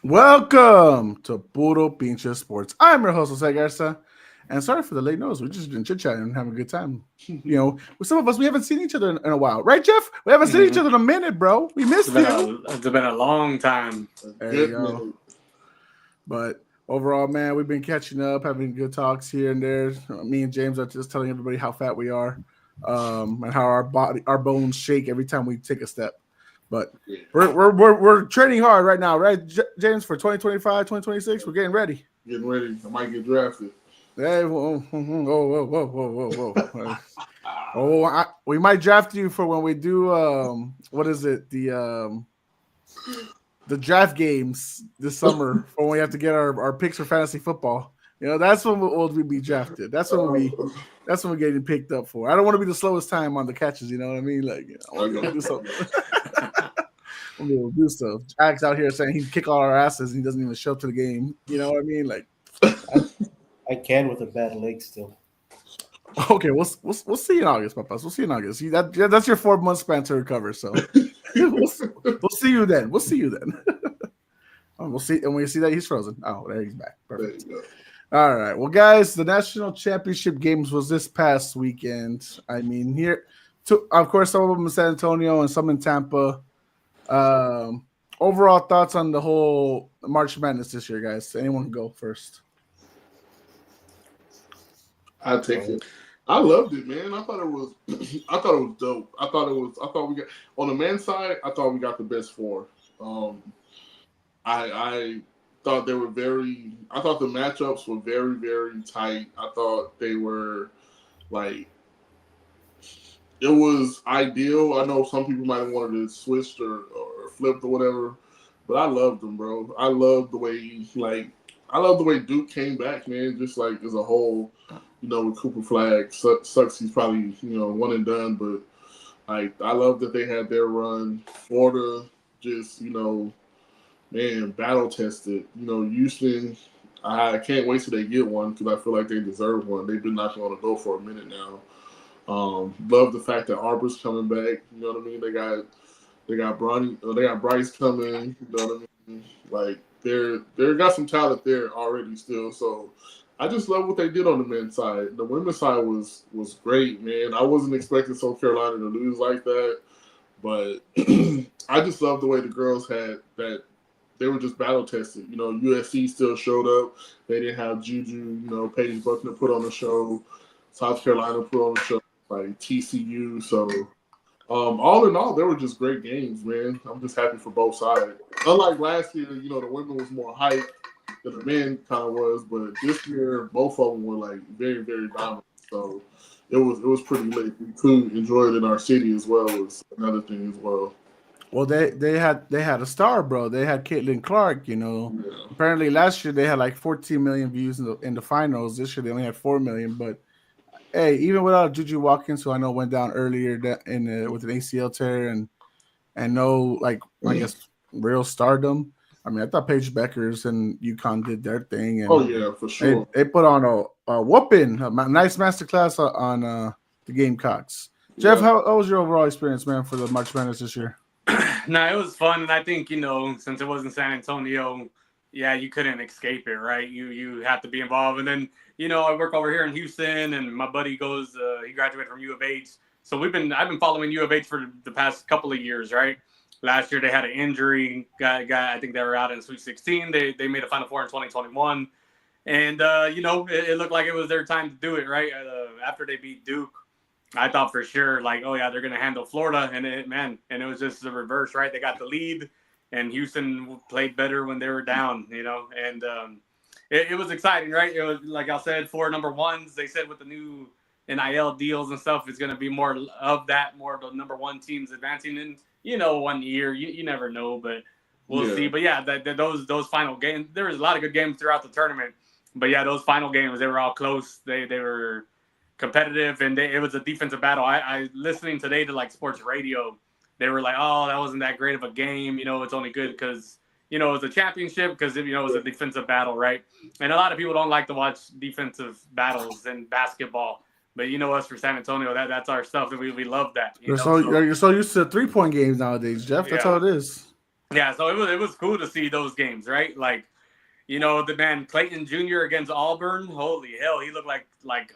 Welcome to Puro Pinche Sports. I'm your host, Jose Garza. And sorry for the late notice. We've just been chit chatting and having a good time. You know, with some of us, we haven't seen each other in a while. Right, Jeff? We haven't seen each Hmm. other in a minute, bro. We missed you. It's been a long time. There you Good go. minute. But overall, man, we've been catching up, having good talks here and there. Me and James are just telling everybody how fat we are, and how our bones shake every time we take a step. But Yeah. we're training hard right now, right, James? For 2025, 2026, we're getting ready. Getting ready. I might get drafted. Hey, whoa. We might draft you for when we do what is it the draft games this summer for when we have to get our picks for fantasy football. You know, that's when we'll be drafted. That's when we're getting picked up for. I don't want to be the slowest time on the catches. You know what I mean? Like, I want to be able to do something. I want to be able to do stuff. Jack's out here saying he'd kick all our asses and he doesn't even show up to the game. You know what I mean? Like, I can with a bad leg still. okay, we'll see in August, papas. We'll see in August. That's your 4 month span to recover. So we'll see you then. We'll see you then. We'll see, and when you see that he's frozen. Oh, there he's back. Perfect. All right. Well, guys, the national championship games was this past weekend. I mean, of course, some of them in San Antonio and some in Tampa. Overall thoughts on the whole March Madness this year, guys? Anyone can go first. I take it. I loved it, man. I thought it was I thought it was dope. I thought we got on the men's side, I thought we got the best four. I thought they were I thought the matchups were very, very tight. I thought they were like it was ideal. I know some people might have wanted to switch or flipped or whatever, but I loved them, bro. I love the way I love the way Duke came back, man. Just like as a whole, with Cooper Flag. Sucks he's probably one and done, but I love that they had their run. Florida just man, battle tested. Houston. I can't wait till they get one because I feel like they deserve one. They've been knocking on the door for a minute now. Love the fact that Arbor's coming back. You know what I mean? They got Bryce coming. You know what I mean? Like they got some talent there already still. So I just love what they did on the men's side. The women's side was great, man. I wasn't expecting South Carolina to lose like that, but I just love the way the girls had that. They were just battle tested. USC still showed up. They didn't have Juju, Paige Buckner put on the show. South Carolina put on the show, like TCU. So, all in all, they were just great games, man. I'm just happy for both sides. Unlike last year, the women was more hype than the men kind of was, but this year, both of them were like very, very dominant. So, it was pretty lit. We could enjoy it in our city as well. Was another thing as well. Well, they had a star, bro. They had Caitlin Clark. Yeah. Apparently last year they had like 14 million views in the finals. This year they only had 4 million. But hey, even without Juju Watkins, who I know went down earlier with an ACL tear and no I guess real stardom. I mean, I thought Paige Beckers and UConn did their thing, Oh and yeah, for they, sure. they put on a whooping, nice masterclass on the Gamecocks. Jeff, Yeah. how was your overall experience, man, for the March Madness this year? No, it was fun, and I think since it was in San Antonio, yeah, you couldn't escape it, right? You have to be involved, and then I work over here in Houston, and my buddy goes, he graduated from U of H, so I've been following U of H for the past couple of years, right? Last year they had an injury, guy I think they were out in Sweet 16. They made a Final Four in 2021, and it looked like it was their time to do it, right? After they beat Duke. I thought for sure, like, oh yeah, they're gonna handle Florida, and it was just the reverse, right? They got the lead, and Houston played better when they were down, and it was exciting, right? It was like I said, 4 number 1s. They said with the new NIL deals and stuff, it's gonna be more of that, more of the number 1 teams advancing in, 1 year. You never know, but we'll see. But yeah, those final games, there was a lot of good games throughout the tournament, but yeah, those final games, they were all close. They were competitive, and it was a defensive battle. I listening today to like sports radio, they were like, oh, that wasn't that great of a game. It's only good because it was a championship because it was a defensive battle, right? And a lot of people don't like to watch defensive battles in basketball, but us for San Antonio, that's our stuff, and we love that. You're so used to 3-point games nowadays, Jeff. That's Yeah. how it is. Yeah, so it was cool to see those games, right? Like, the man Clayton Jr. against Auburn. Holy hell, he looked like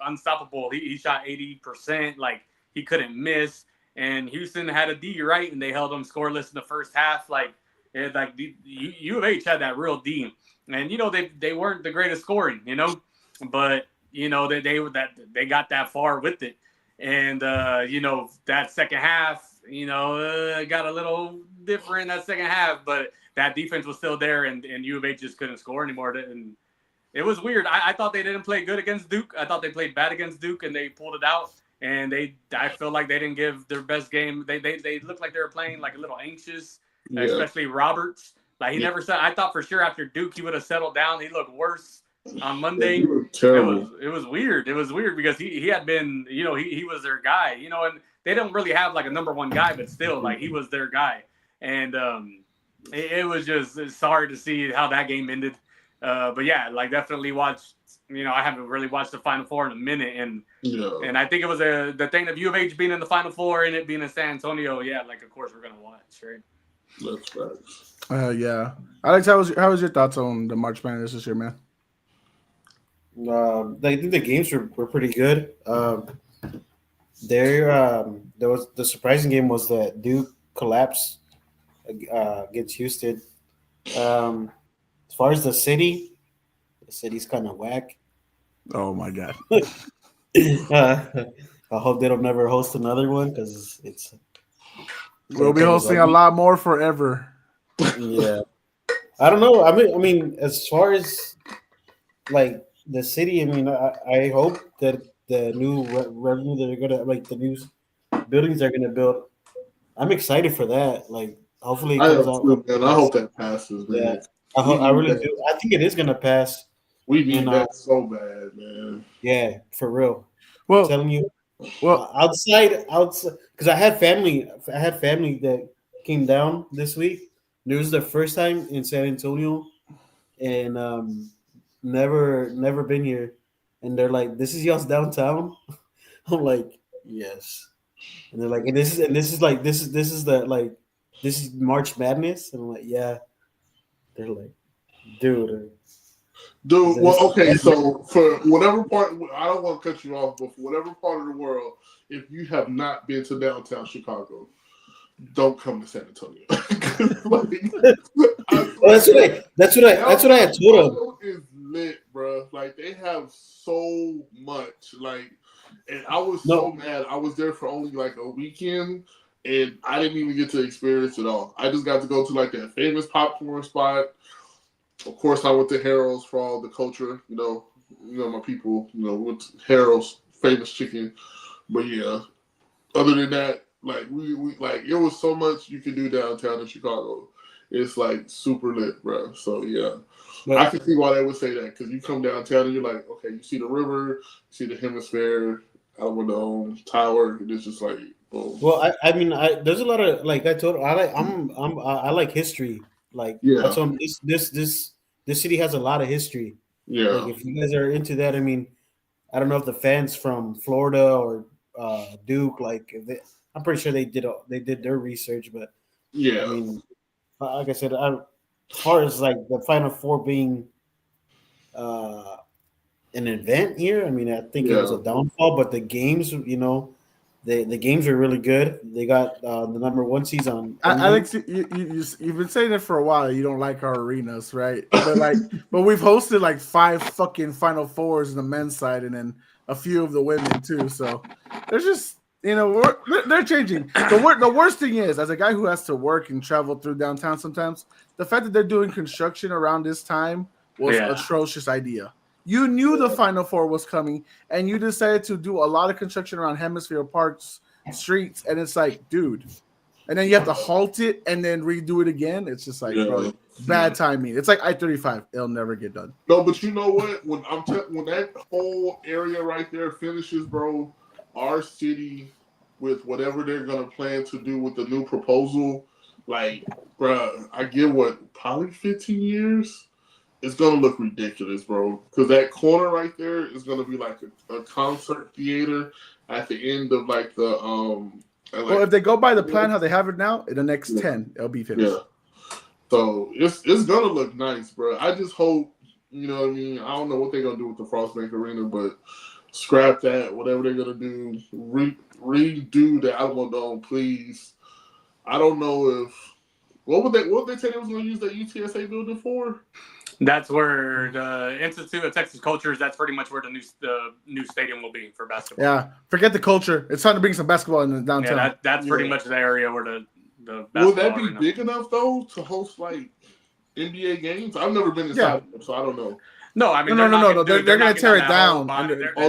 unstoppable. He shot 80%, like he couldn't miss. And Houston had a D, right, and they held them scoreless in the first half. Like, U of H had that real D, and they weren't the greatest scoring, but they got that far with it. And that second half, got a little different that second half, but that defense was still there, and U of H just couldn't score anymore. And it was weird. I thought they didn't play good against Duke. I thought they played bad against Duke, and they pulled it out. And I feel like they didn't give their best game. They looked like they were playing like a little anxious, especially Roberts. Like he never said. I thought for sure after Duke he would have settled down. He looked worse on Monday. Terrible. It was weird. It was weird because he had been, he was their guy, and they don't really have like a number one guy, but still like he was their guy. And it was just sorry to see how that game ended. But yeah, like definitely watched. I haven't really watched the Final Four in a minute, and I think it was the thing of U of H being in the Final Four and it being in San Antonio. Yeah, like of course we're gonna watch, right? That's facts. Yeah, Alex, how was your thoughts on the March Madness this year, man? I think the games were pretty good. There was the surprising game was that Duke collapsed against Houston. As far as the city's kind of whack. Oh my god! I hope they don't never host another one because we'll be hosting a lot more forever. Yeah, I don't know. I mean, as far as like the city, I mean, I hope that the new revenue that they're gonna the new buildings they're gonna build. I'm excited for that. Like, hopefully, it comes out. Man, I hope that passes, man. Yeah, I really do. I think it is gonna pass. We need that so bad, man. Yeah, for real. Well, I'm telling you. Well, outside, because I had family that came down this week. It was their first time in San Antonio, and never been here. And they're like, "This is y'all's downtown." I'm like, "Yes." And they're like, this is March Madness," and I'm like, "Yeah." They're like, "Dude." Well, okay, so for whatever part, I don't want to cut you off, but for whatever part of the world, if you have not been to downtown Chicago, don't come to San Antonio. That's what I had told them. Is lit, bro. Like they have so much. Like, and I was so mad. I was there for only like a weekend, and I didn't even get to experience it all. I just got to go to like that famous popcorn spot. Of course, I went to Harold's for all the culture. My people. Went to Harold's famous chicken. But yeah, other than that, like we like it was so much you can do downtown in Chicago. It's like super lit, bro. So yeah, I can see why they would say that because you come downtown and you're like, okay, you see the river, you see the Hemisphere, Alamo Dome, Tower, and it's just like, boom. Well, I mean, there's a lot of like I told I like history. Like that's what this city has a lot of history. Yeah. Like if you guys are into that, I mean, I don't know if the fans from Florida or Duke, like I'm pretty sure they did their research, but yeah, I mean, like I said, as far as like the Final Four being an event here, I mean, I think it was a downfall, but the games, the games are really good. They got the number one seeds on. Alex, you've been saying it for a while. You don't like our arenas, right? But we've hosted like 5 fucking Final Fours in the men's side, and then a few of the women too. So there's just they're changing. The worst thing is, as a guy who has to work and travel through downtown sometimes, the fact that they're doing construction around this time was an atrocious idea. You knew the Final Four was coming, and you decided to do a lot of construction around Hemisphere Park's streets, and it's like, dude. And then you have to halt it and then redo it again. It's just like, bro, bad timing. It's like I-35. It'll never get done. No, but you know what? When when that whole area right there finishes, bro, our city with whatever they're gonna plan to do with the new proposal, like, bro, I get probably 15 years. It's gonna look ridiculous, bro. Because that corner right there is gonna be like a concert theater at the end of like the well, if they go by the plan how they have it now, in the next 10, it'll be finished. Yeah. So it's gonna look nice, bro. I just hope, you know what I mean. I don't know what they're gonna do with the Frostbank Arena, but scrap that. Whatever they're gonna do, redo the Alamo Dome, please. I don't know if what would they say they was gonna use that UTSA building for? That's where the Institute of Texas Cultures. That's pretty much where the new stadium will be for basketball. Yeah, forget the culture. It's time to bring some basketball in the downtown. Yeah, that's pretty much the area where the Will that be arena. big enough though to host like NBA games? I've never been inside them, so I don't know. No, I mean no. They're going to tear it down.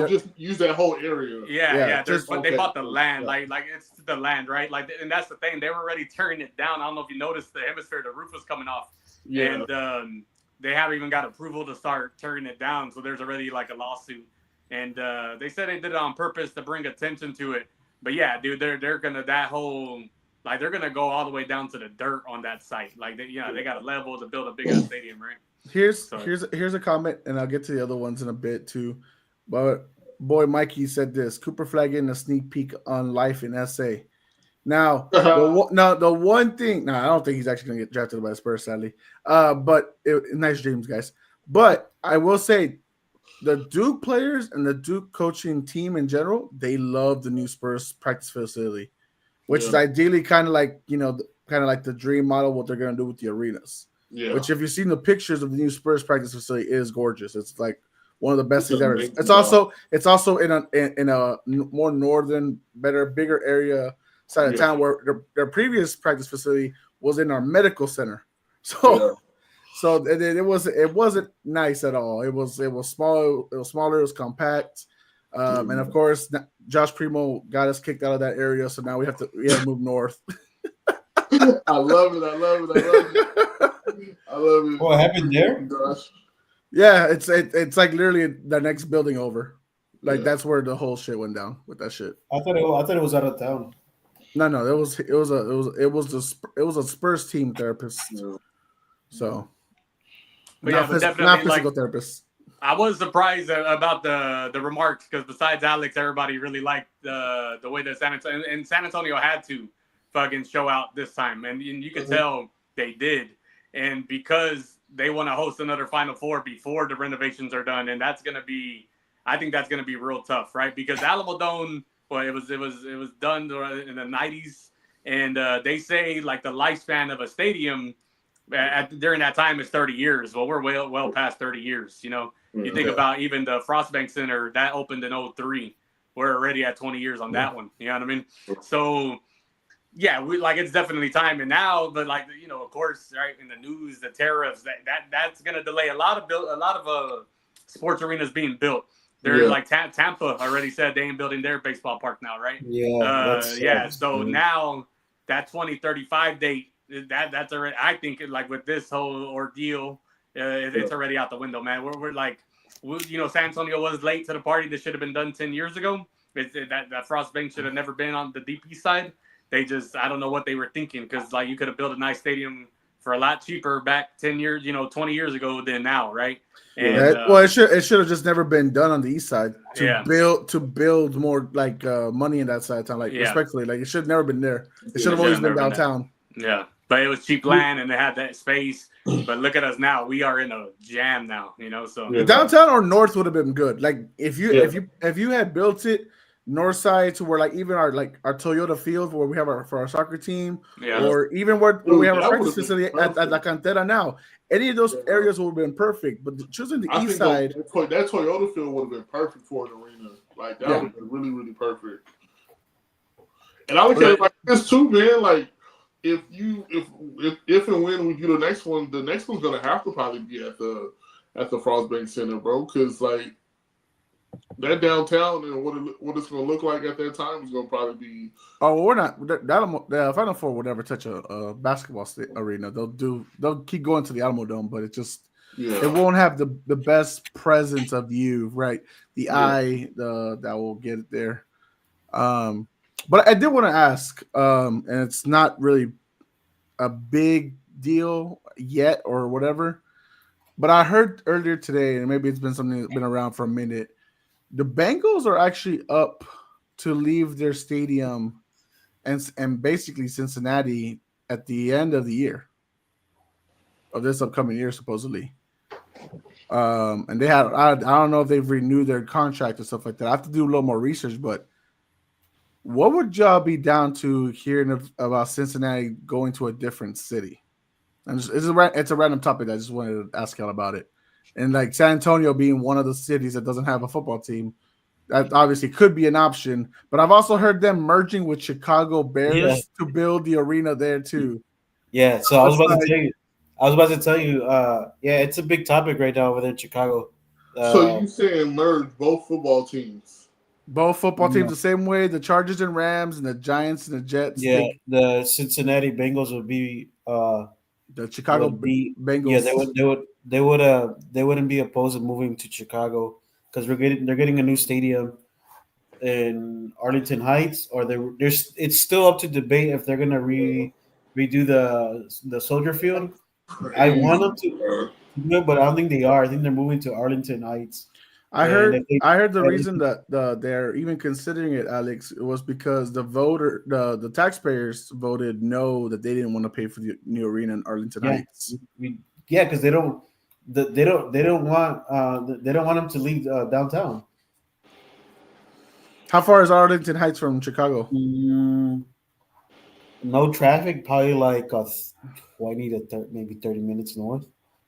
Just use that whole area. Yeah. But they bought the land, like it's the land, right? Like, and that's the thing. They were already tearing it down. I don't know if you noticed the hemisphere, the roof was coming off, and they haven't even got approval to start tearing it down. So there's already like a lawsuit, and they said they did it on purpose to bring attention to it. But yeah, dude, they're gonna they're gonna go all the way down to the dirt on that site. Like they got a level to build a bigger stadium, right? Here's a comment, and I'll get to the other ones in a bit too. But boy, Mikey said this: Cooper flagging a sneak peek on life in SA. Now, the one thing, I don't think he's actually gonna get drafted by the Spurs, sadly. But nice dreams, guys. But I will say, the Duke players and the Duke coaching team in general, they love the new Spurs practice facility, which is ideally kind of like the dream model what they're gonna do with the arenas. Yeah. Which, if you've seen the pictures of the new Spurs practice facility, is gorgeous. It's like one of the best things ever. It's also in a more northern, bigger area side of town where their previous practice facility was in our medical center. So it wasn't nice at all. It was small. It was smaller. It was compact. And of course, Josh Primo got us kicked out of that area, so now we have to move north. I love it. What happened there? Gosh. Yeah, it's like literally the next building over. Like that's where the whole shit went down with that shit. I thought it was out of town. No, it was a Spurs team therapist. Yeah. So, but definitely not physical therapist. I was surprised about the remarks because besides Alex, everybody really liked the way that San Antonio had to fucking show out this time, and you could tell they did. And because they want to host another Final Four before the renovations are done, and I think that's gonna be real tough, right? Because Alamo Dome, it was done in the 90s, and they say like the lifespan of a stadium during that time is 30 years. Well, we're well past 30 years. You think about even the Frostbank Center that opened in 2003. We're already at 20 years on that one. You know what I mean? So. Yeah, it's definitely time, and now, but of course, right in the news, the tariffs that's gonna delay a lot of sports arenas being built. They're like Tampa already said they ain't building their baseball park now, right? Yeah, So now that 2035 date, that's already. I think with this whole ordeal, it's already out the window, man. We're San Antonio was late to the party. This should have been done 10 years ago. That Frostbank should have never been on the DP side. They I don't know what they were thinking because you could have built a nice stadium for a lot cheaper back 10 years, 20 years ago than now, right? And, it should have just never been done on the east side to build more money in that side of town. Respectfully, it should have never been there. It should have always been downtown. Yeah, but it was cheap land and they had that space. But look at us now; we are in a jam now. So downtown or north would have been good. If you had built it north side to where even our Toyota field where we have for our soccer team, or even where we have our practice facility at La Cantera now, any of those areas would have been perfect. But choosing the east side, that Toyota field would have been perfect for an arena. That would have been really, really perfect. And I look at it like this too, man. If and when we do the next one's gonna have to probably be at the Frostbank Center, bro, because that downtown and what it's going to look like at that time is going to probably be. Oh, we're not. The Final Four will never touch a basketball arena. They'll keep going to the Alamo Dome, but it won't have the best presence of you, right? The eye, that will get it there. But I did want to ask, and it's not really a big deal yet or whatever, but I heard earlier today, and maybe it's been something that's been around for a minute. The Bengals are actually up to leave their stadium and basically Cincinnati at the end of the year. of this upcoming year, supposedly. And they had I don't know if they've renewed their contract and stuff like that. I have to do a little more research, but what would y'all be down to hearing about Cincinnati going to a different city? And it's a random topic. I just wanted to ask y'all about it. And like San Antonio being one of the cities that doesn't have a football team, that obviously could be an option. But I've also heard them merging with Chicago Bears to build the arena there too. Yeah, so I was about to tell you. Yeah, it's a big topic right now over there in Chicago. So you saying merge both football teams? Both football teams the same way. The Chargers and Rams and the Giants and the Jets. Yeah, the Cincinnati Bengals would be the Chicago Bengals. Yeah, they wouldn't be opposed to moving to Chicago because they're getting a new stadium in Arlington Heights, or it's still up to debate if they're gonna redo the Soldier Field. I want them to, but I don't think they are. I think they're moving to Arlington Heights. I heard the reason that they're even considering it, Alex, was because the taxpayers voted no, that they didn't want to pay for the new arena in Arlington Heights. Because they don't want them to leave downtown. How far is Arlington Heights from Chicago? No traffic, probably like 20 to maybe 30 minutes north.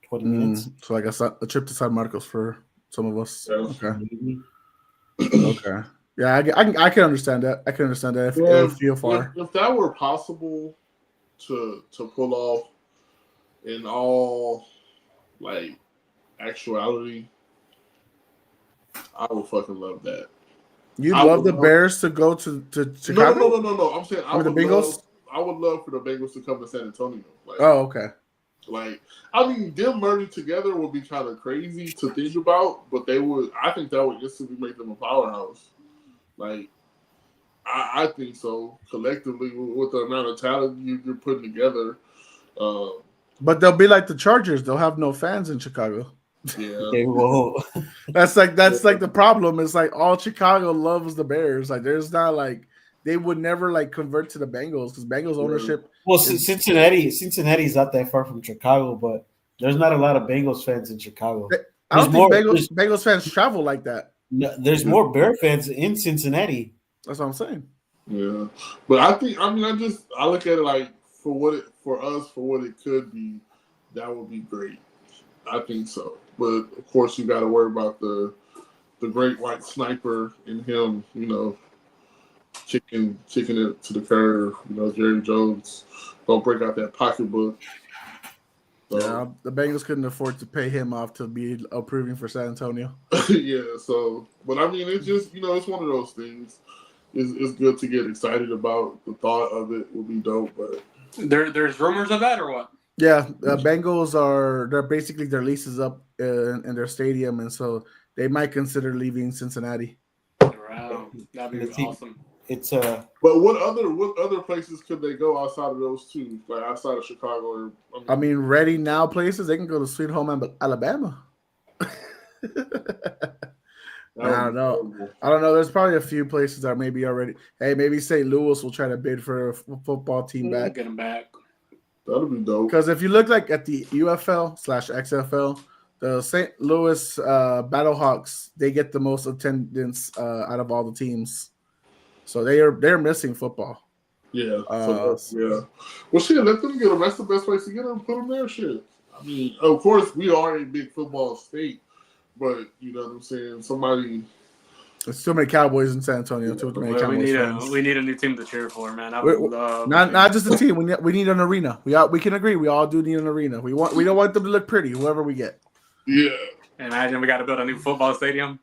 20 minutes. So like a trip to San Marcos for some of us. Okay. Okay. Yeah, I can understand that. I can understand that if it would feel far. If that were possible to pull off in all like actuality, I would fucking love that. You'd love the Bears to go to Chicago? No. I'm saying the Bengals? I would love for the Bengals to come to San Antonio. Like, okay. Like, I mean, them merging together would be kind of crazy to think about, but I think that would instantly make them a powerhouse. Like, I think so. Collectively, with the amount of talent you're putting together. But they'll be like the Chargers. They'll have no fans in Chicago. Yeah. They will. That's like the problem. It's like all Chicago loves the Bears. Like, there's not like they would never like convert to the Bengals because Bengals ownership. Well, Cincinnati's not that far from Chicago, but there's not a lot of Bengals fans in Chicago. I don't think Bengals fans travel like that. No, there's more Bear fans in Cincinnati. That's what I'm saying. Yeah, but I look at it like for what it could be, that would be great. I think so, but of course you got to worry about the great white sniper in him. You know, kicking it to the curve. You know, Jerry Jones don't break out that pocketbook. So, yeah, the Bengals couldn't afford to pay him off to be approving for San Antonio. Yeah, so, but I mean, it's just, it's one of those things. It's good to get excited about. The thought of it would be dope, but there's rumors of that or what? Yeah, the Bengals their lease is up in their stadium, and so they might consider leaving Cincinnati. Wow, that'd be awesome. But what other places could they go outside of those two, like outside of Chicago? I mean, ready now places they can go to Sweet Home Alabama. I don't know. There's probably a few places that maybe already. Hey, maybe St. Louis will try to bid for a football team back. Get them back. That'd be dope. Because if you look like at the UFL/XFL, the St. Louis Battlehawks, they get the most attendance out of all the teams. So they're missing football. Yeah. Yeah. Well, shit, let them get them. That's the best place to get them. Put them there. Shit. I mean, of course, we are a big football state, but you know what I'm saying. There's too many Cowboys in Too many Cowboys. We need a new team to cheer for, man. Not just a team. We need an arena. We can agree. We all do need an arena. We don't want them to look pretty. Whoever we get. Yeah. Imagine we got to build a new football stadium.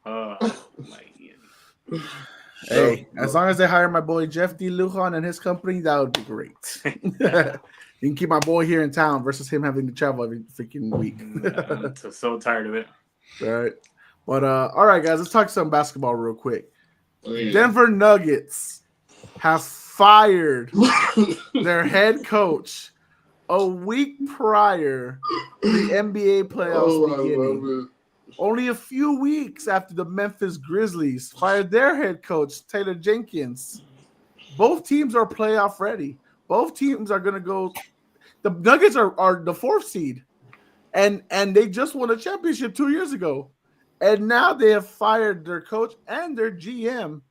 Hey, as long as they hire my boy Jeff D. Lujan and his company, that would be great. You can keep my boy here in town versus him having to travel every freaking week. I'm so tired of it. All right. But all right, guys, let's talk some basketball real quick. Denver Nuggets have fired their head coach a week prior to the NBA playoffs beginning. Only a few weeks after the Memphis Grizzlies fired their head coach, Taylor Jenkins. Both teams are playoff ready. Both teams are going to go. The Nuggets are the 4th seed. and they just won a championship 2 years ago, and now they have fired their coach and their GM.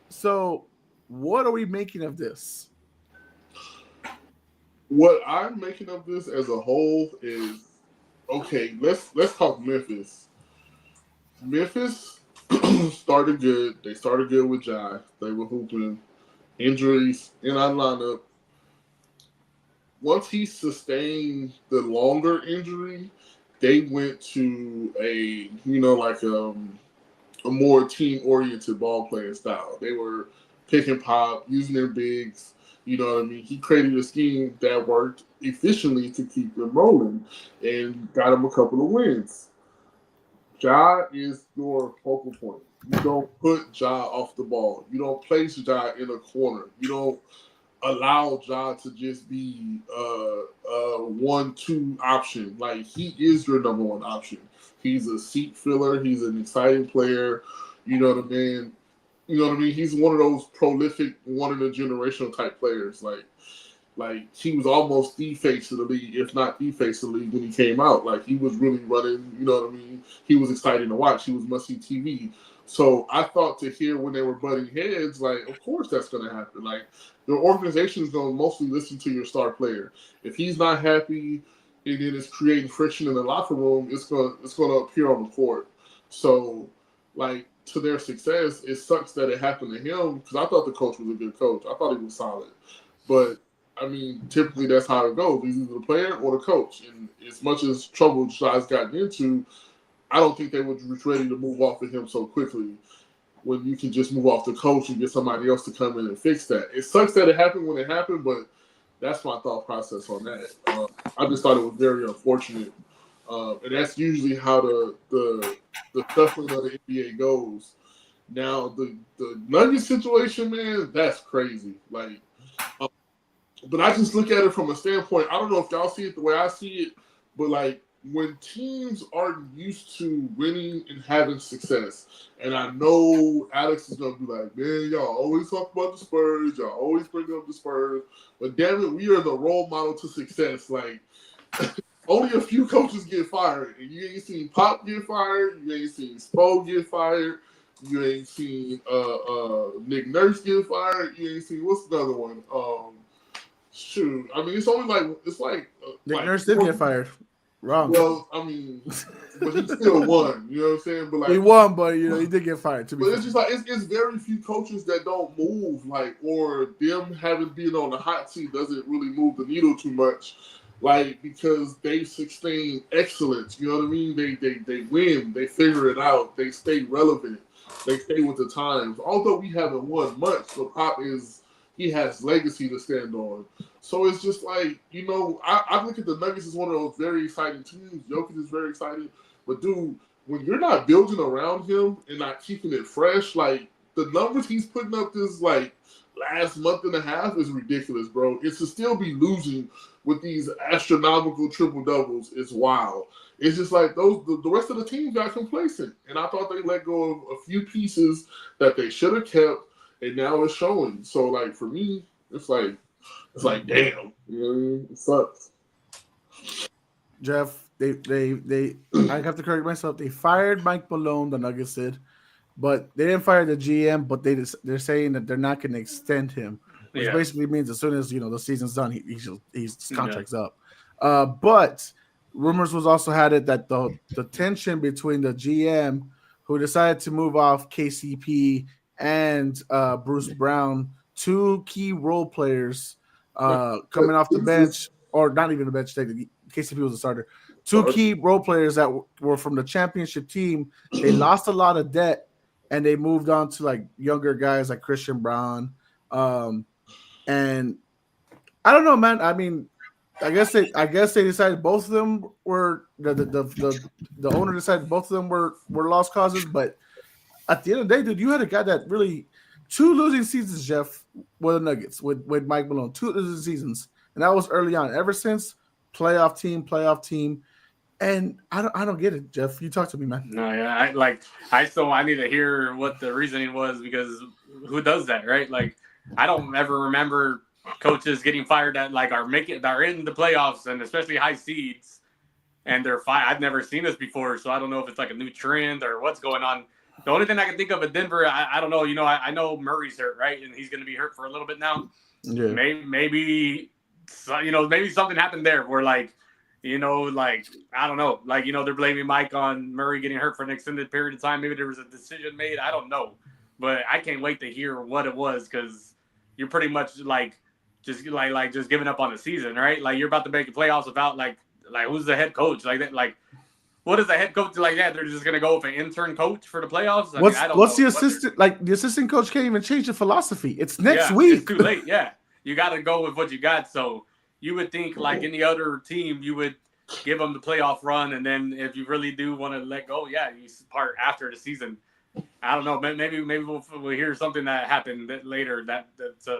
So, what are we making of this? What I'm making of this as a whole is okay. Let's talk Memphis. Memphis started good. They started good with Jai. They were hooping. Injuries in our lineup. Once he sustained the longer injury, they went to a more team oriented ball playing style. They were pick and pop, using their bigs. You know what I mean? He created a scheme that worked efficiently to keep them rolling and got him a couple of wins. Ja is your focal point. You don't put Ja off the ball. You don't place Ja in a corner. You don't allow Ja to just be a 1-2 option. Like, he is your number one option. He's a seat filler. He's an exciting player. You know what I mean? He's one of those prolific, one in a generational type players. Like he was almost the face of the league, if not the face of the league when he came out. Like, he was really running. You know what I mean? He was exciting to watch. He was must-see TV. So I thought to hear when they were butting heads, like, of course that's going to happen. Like, the organization is going to mostly listen to your star player. If he's not happy and then it's creating friction in the locker room, it's going to appear on the court. So, like, to their success, it sucks that it happened to him because I thought the coach was a good coach. I thought he was solid. But, I mean, typically that's how it goes. He's either the player or the coach. And as much as trouble Shai's gotten into, I don't think they were ready to move off of him so quickly when you can just move off the coach and get somebody else to come in and fix that. It sucks that it happened when it happened, but that's my thought process on that. I just thought it was very unfortunate. And that's usually how the shuffling of the NBA goes. Now, the Nuggets situation, man, that's crazy. Like, but I just look at it from a standpoint. I don't know if y'all see it the way I see it, but like, when teams aren't used to winning and having success, and I know Alex is going to be like, man, y'all always talk about the Spurs. Y'all always bring up the Spurs. But damn it, we are the role model to success. Like, only a few coaches get fired. And you ain't seen Pop get fired. You ain't seen Spo get fired. You ain't seen Nick Nurse get fired. You ain't seen, what's the other one? Shoot. I mean, it's like Nick Nurse did get fired. Wrong. Well, I mean, but he still won. You know what I'm saying? But like, he won, but he did get fired. But it's just like it's very few coaches that don't move, like, or them having been on the hot seat doesn't really move the needle too much, like, because they sustain excellence. You know what I mean? They win. They figure it out. They stay relevant. They stay with the times. Although we haven't won much, so Pop he has legacy to stand on. So it's just like, I look at the Nuggets as one of those very exciting teams. Jokic is very exciting. But, dude, when you're not building around him and not keeping it fresh, like, the numbers he's putting up this, like, last month and a half is ridiculous, bro. It's to still be losing with these astronomical triple-doubles is wild. It's just like the rest of the team got complacent. And I thought they let go of a few pieces that they should have kept. And now it's showing. So, like, for me, it's like damn, you know what I mean? It sucks. Jeff, they I have to correct myself. They fired Mike Malone, the Nuggets did, but they didn't fire the GM. But they're saying that they're not going to extend him, which basically means as soon as the season's done, his contract's up. But rumors was also had it that the tension between the GM, who decided to move off KCP and Bruce Brown, two key role players coming off the bench, or not even the bench. KCP was a starter. Two key role players that were from the championship team. They lost a lot of debt, and they moved on to like younger guys like Christian Brown. And I don't know, man. I mean, I guess they decided both of them were the owner decided both of them were lost causes, but at the end of the day, dude, you had a guy that really 2 losing seasons, Jeff, with the Nuggets, with Mike Malone, 2 losing seasons, and that was early on. Ever since, playoff team, and I don't get it, Jeff. You talk to me, man. No, yeah, I need to hear what the reasoning was, because who does that, right? Like, I don't ever remember coaches getting fired that like are in the playoffs and especially high seeds, and they're fine. I've never seen this before, so I don't know if it's like a new trend or what's going on. The only thing I can think of at Denver, I don't know. You know, I know Murray's hurt, right, and he's going to be hurt for a little bit now. Yeah. Maybe maybe something happened there where like I don't know, like they're blaming Mike on Murray getting hurt for an extended period of time. Maybe there was a decision made. I don't know, but I can't wait to hear what it was because you're pretty much just giving up on the season, right? Like you're about to make the playoffs without like who's the head coach like that? Like what is the head coach like that? They're just gonna go with an intern coach for the playoffs. What's the assistant like? The assistant coach can't even change the philosophy. It's next week. It's too late. Yeah, you got to go with what you got. So you would think like any other team, you would give them the playoff run, and then if you really do want to let go, you part after the season. I don't know. Maybe we'll hear something that happened later that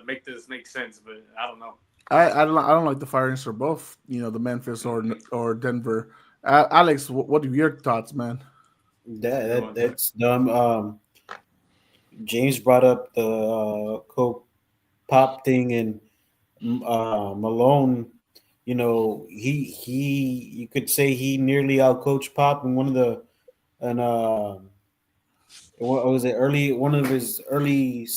make this make sense, but I don't know. I don't like the firings for both. The Memphis or Denver. Alex, what are your thoughts, man? That's dumb. James brought up the Coke Pop thing, and Malone. He you could say he nearly outcoached Pop in one of his early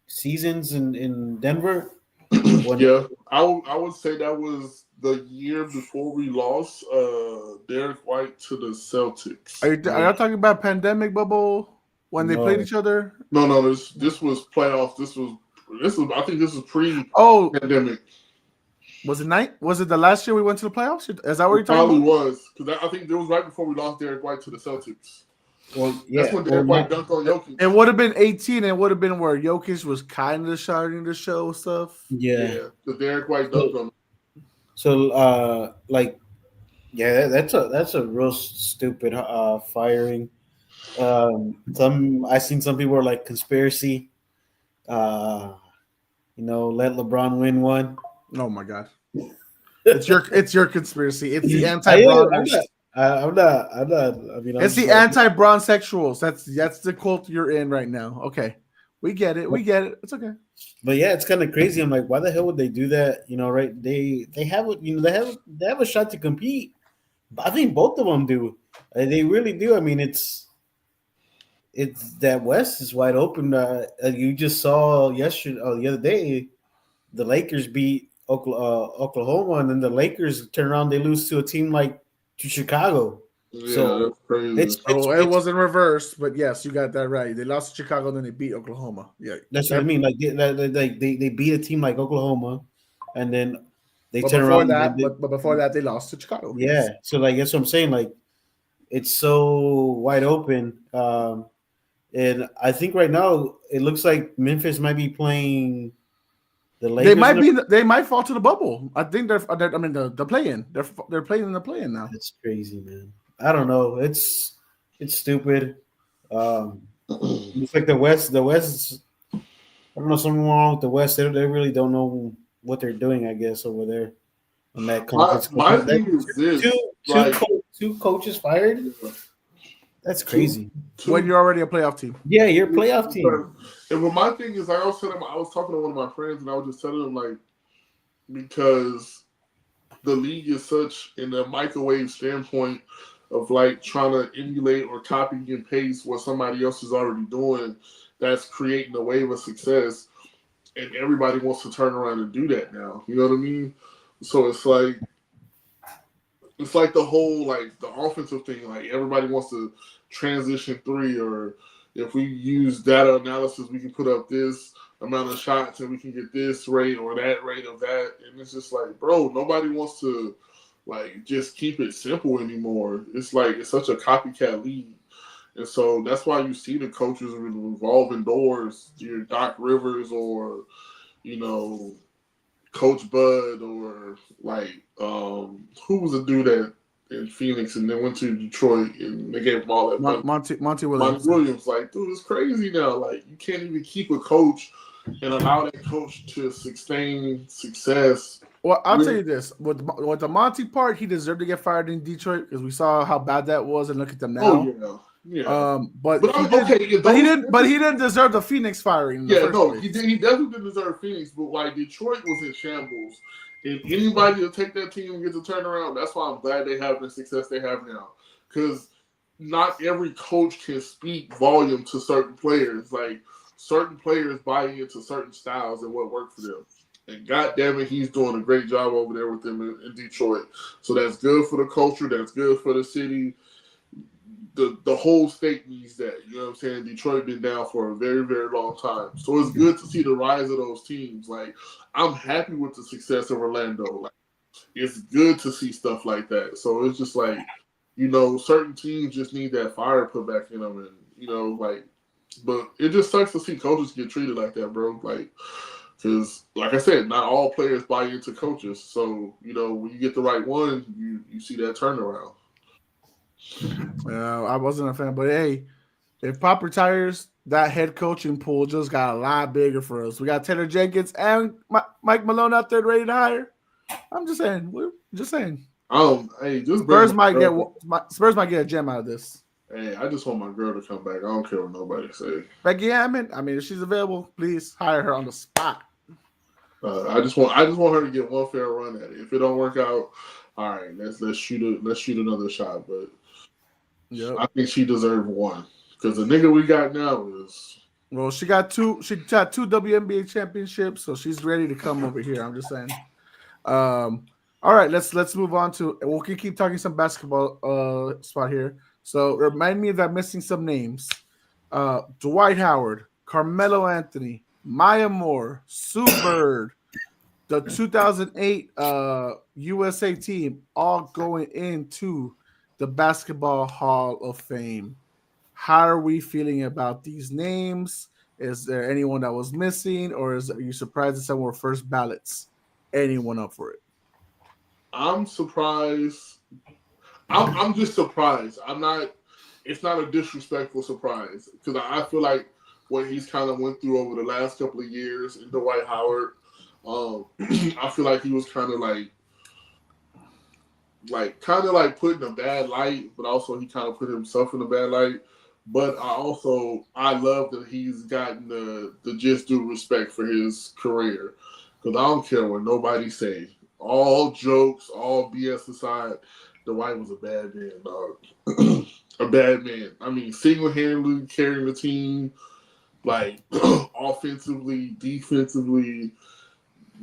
seasons in Denver. Yeah, I would say that was the year before we lost Derek White to the Celtics. Are you talking about pandemic bubble when they played each other? No. This was playoffs. This was. I think this was pre-pandemic. Was it the last year we went to the playoffs? Is that what you're talking about? Probably was because I think it was right before we lost Derek White to the Celtics. Well, yeah, that's when Derek White dunked on Jokic. It would have been 18. It would have been where Jokic was kind of starting to show stuff. Yeah, the Derek White dunked on him. So, that's a real stupid firing. I seen some people are like conspiracy. Let LeBron win one. Oh my God, it's your conspiracy. It's the anti-Bron. I'm not. It's the anti-Bron sexuals. That's the cult you're in right now. Okay, we get it. It's okay. But yeah, it's kind of crazy. I'm like, why the hell would they do that? Right? They have they have a shot to compete. I think both of them do. They really do. I mean, it's that West is wide open. You just saw the other day, the Lakers beat Oklahoma, and then the Lakers turn around, they lose to a team to Chicago. Yeah, so that's crazy. It wasn't reversed, but yes, you got that right. They lost to Chicago, then they beat Oklahoma. Yeah, that's what I mean. Like they beat a team like Oklahoma, and then they turn before around. But before that, they lost to Chicago. Yeah, yes. So that's what I'm saying. Like it's so wide open, and I think right now it looks like Memphis might be playing. They might fall to the bubble. I think they're the play-in. They're playing in the play-in now. That's crazy, man. I don't know. It's stupid. It's like the West. The West. I don't know, something wrong with the West. They really don't know what they're doing. I guess over there in that conference. My thing is this: two coaches fired. That's crazy. When you're already a playoff team. Yeah, you're a playoff team. And but my thing is, I was talking to one of my friends, and I was just telling him because the league is such in a microwave standpoint of trying to emulate or copy and paste what somebody else is already doing, that's creating a wave of success, and everybody wants to turn around and do that now. You know what I mean? So it's like the whole the offensive thing. Everybody wants to transition three, or if we use data analysis, we can put up this amount of shots and we can get this rate or that rate of that. And it's just bro, nobody wants to just keep it simple anymore. It's it's such a copycat league. And so that's why you see the coaches revolving doors, your Doc Rivers or, Coach Bud or who was the dude that in Phoenix and then went to Detroit and they gave him all that money. Monty Williams. Monty Williams, dude, it's crazy now. You can't even keep a coach and allow that coach to sustain success. Well, I'll tell you this: with the Monty part, he deserved to get fired in Detroit because we saw how bad that was, and look at them now. Oh yeah. But he didn't deserve the Phoenix firing. He definitely didn't deserve Phoenix, but Detroit was in shambles, And anybody to take that team and get the turnaround, that's why I'm glad they have the success they have now. Because not every coach can speak volume to certain players. Like, certain players buy into certain styles and what works for them. And God damn it, he's doing a great job over there with them in Detroit. So that's good for the culture. That's good for the city. The whole state needs that. You know what I'm saying? Detroit been down for a very, very long time. So it's good to see the rise of those teams. Like, I'm happy with the success of Orlando. Like, it's good to see stuff like that. So it's just like, you know, certain teams just need that fire put back in them. And, you know, like, but it just sucks to see coaches get treated like that, bro. Like, because, like I said, not all players buy into coaches. So, you know, when you get the right one, you see that turnaround. I wasn't a fan, but hey, if Pop retires, that head coaching pool just got a lot bigger for us. We got Taylor Jenkins and Mike Malone out there ready to hire. I'm just saying. We're just saying. Hey, just Spurs might get a gem out of this. Hey, I just want my girl to come back. I don't care what nobody say. Becky Hammond. I mean, if she's available, please hire her on the spot. I just want her to get one fair run at it. If it don't work out, all right, let's shoot another shot. But yep. I think she deserved one because the nigga we got now is. Well, she got two WNBA championships, so she's ready to come over here. I'm just saying. All right, let's move on to. We'll keep talking some basketball spot here. So remind me that I'm missing some names. Dwight Howard, Carmelo Anthony, Maya Moore, Sue Bird, the 2008 USA team, all going into the Basketball Hall of Fame. How are we feeling about these names? Is there anyone that was missing, or are you surprised that some were first ballots? Anyone up for it? I'm surprised. I'm just surprised. I'm not. It's not a disrespectful surprise because I feel like what he's kind of went through over the last couple of years in Dwight Howard. I feel like he was kind of like put in a bad light, but also he kind of put himself in a bad light. But I love that he's gotten the just due respect for his career because I don't care what nobody say. All jokes, all BS aside, Dwight was a bad man, dog. A bad man. I mean, single-handedly carrying the team, like offensively, defensively.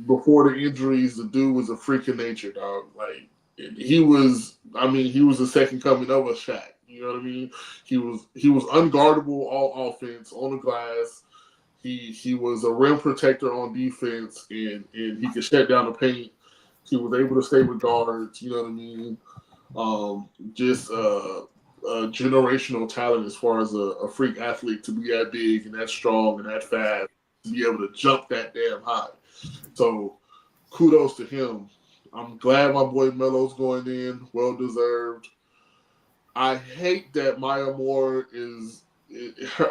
Before the injuries, the dude was a freak of nature, dog. Like he was the second coming of a Shaq. You know what I mean? He was unguardable all offense on the glass. He was a rim protector on defense, and he could shut down the paint. He was able to stay with guards. You know what I mean? Just a generational talent as far as a freak athlete to be that big and that strong and that fast to be able to jump that damn high. So kudos to him. I'm glad my boy Melo's going in. Well deserved. I hate that Maya Moore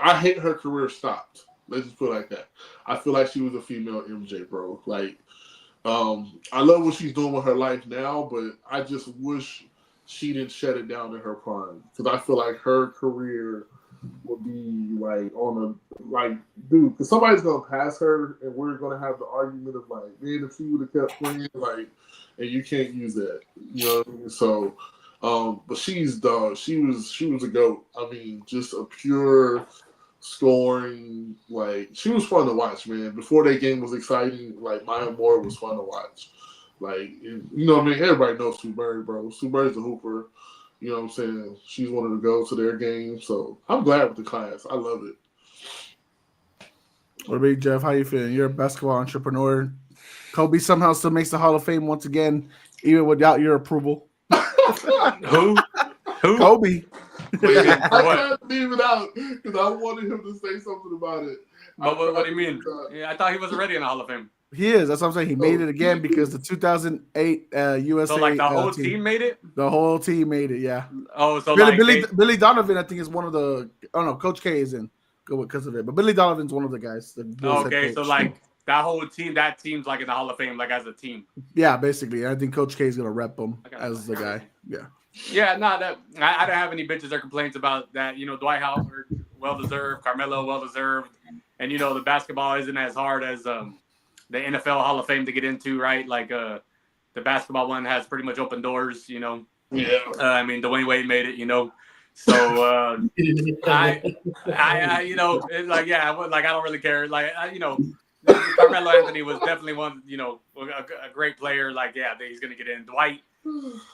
I hate her career stopped. Let's just put it like that. I feel like she was a female MJ, bro. Like, I love what she's doing with her life now, but I just wish she didn't shut it down in her prime because I feel like her career would be dude, because somebody's gonna pass her and we're gonna have the argument of like, man, if she would have kept playing, like, and you can't use that, you know what I mean? So, but she was a GOAT. I mean, just a pure scoring, like, she was fun to watch, man. Before that game was exciting, like, Maya Moore was fun to watch. Like, you know what I mean? Everybody knows Sue Bird, bro. Sue Bird's a hooper. You know what I'm saying? She's one of the go to their game. So I'm glad with the class. I love it. What about you, Jeff? How you feeling? You're a basketball entrepreneur. Kobe somehow still makes the Hall of Fame once again, even without your approval. Who? Kobe. I tried to leave it out because I wanted him to say something about it. But what do you mean? Yeah, I thought he was already in the Hall of Fame. He is. That's what I'm saying. He made it again because the 2008 USA. So like the whole team made it. The whole team made it. Yeah. Oh, so Billy Donovan, I think, is one of the. Oh no, Coach K is in because of it, but Billy Donovan's one of the guys. Okay, so like that whole team, that team's like in the Hall of Fame, like as a team. Yeah, basically, I think Coach K is gonna rep him as the guy. Yeah. Yeah, no, I don't have any bitches or complaints about that. You know, Dwight Howard, well deserved. Carmelo, well deserved. And you know, the basketball isn't as hard as the NFL Hall of Fame to get into, right? Like the basketball one has pretty much open doors. You know, Yeah. I mean, Dwayne Wade made it. You know, so I you know, like yeah, like I don't really care. Like you know, Carmelo Anthony was definitely one. You know, a great player. Like yeah, he's gonna get in. Dwight.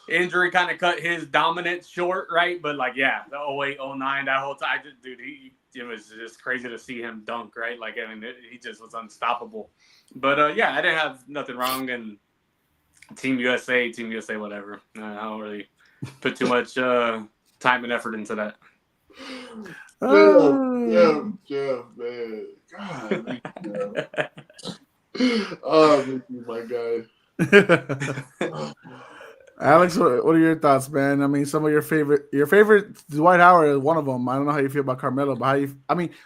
Injury kind of cut his dominance short, right? But like, yeah, the 08, 09, that whole time, dude, it was just crazy to see him dunk, right? Like, I mean, he just was unstoppable. But yeah, I didn't have nothing wrong. And Team USA, whatever. I don't really put too much time and effort into that. Yeah, man. God, oh, my guy. Alex, what are your thoughts, man? I mean, some of your favorite Dwight Howard is one of them. I don't know how you feel about Carmelo, but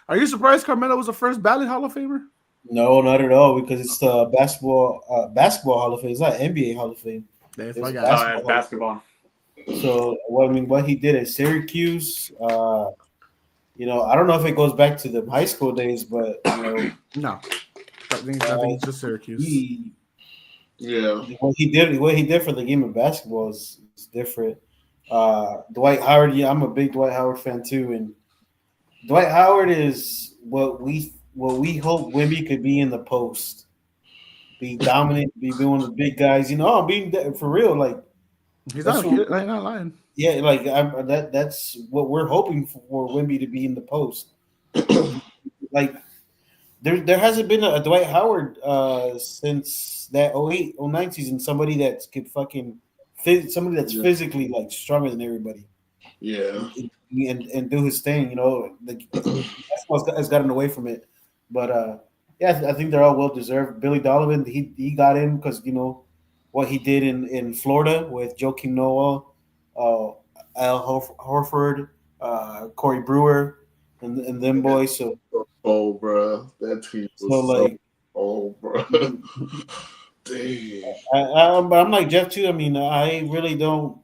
are you surprised Carmelo was the first ballot Hall of Famer? No, not at all, because it's the basketball Hall of Fame. It's not NBA Hall of Fame. That's It's my guy. Basketball. So, what he did at Syracuse, you know, I don't know if it goes back to the high school days, but you know, no, I think it's just Syracuse. What he did for the game of basketball is different. Dwight Howard, yeah, I'm a big Dwight Howard fan too, and Dwight Howard is what we hope Wemby could be in the post, be dominant, be one of the big guys. You know, being for real, like he's not lying. Yeah, like that's what we're hoping for Wemby to be in the post. Like there hasn't been a Dwight Howard since that 08, 09 season. Somebody that could somebody that's physically like stronger than everybody. Yeah, and do his thing. You know, has gotten away from it, but yeah, I think they're all well deserved. Billy Donovan, he got in because you know what he did in Florida with Joakim Noah, Al Horford, Corey Brewer, and them boys. So, bro, that team was like, bro. Dang. But I'm like Jeff too. I mean, I really don't.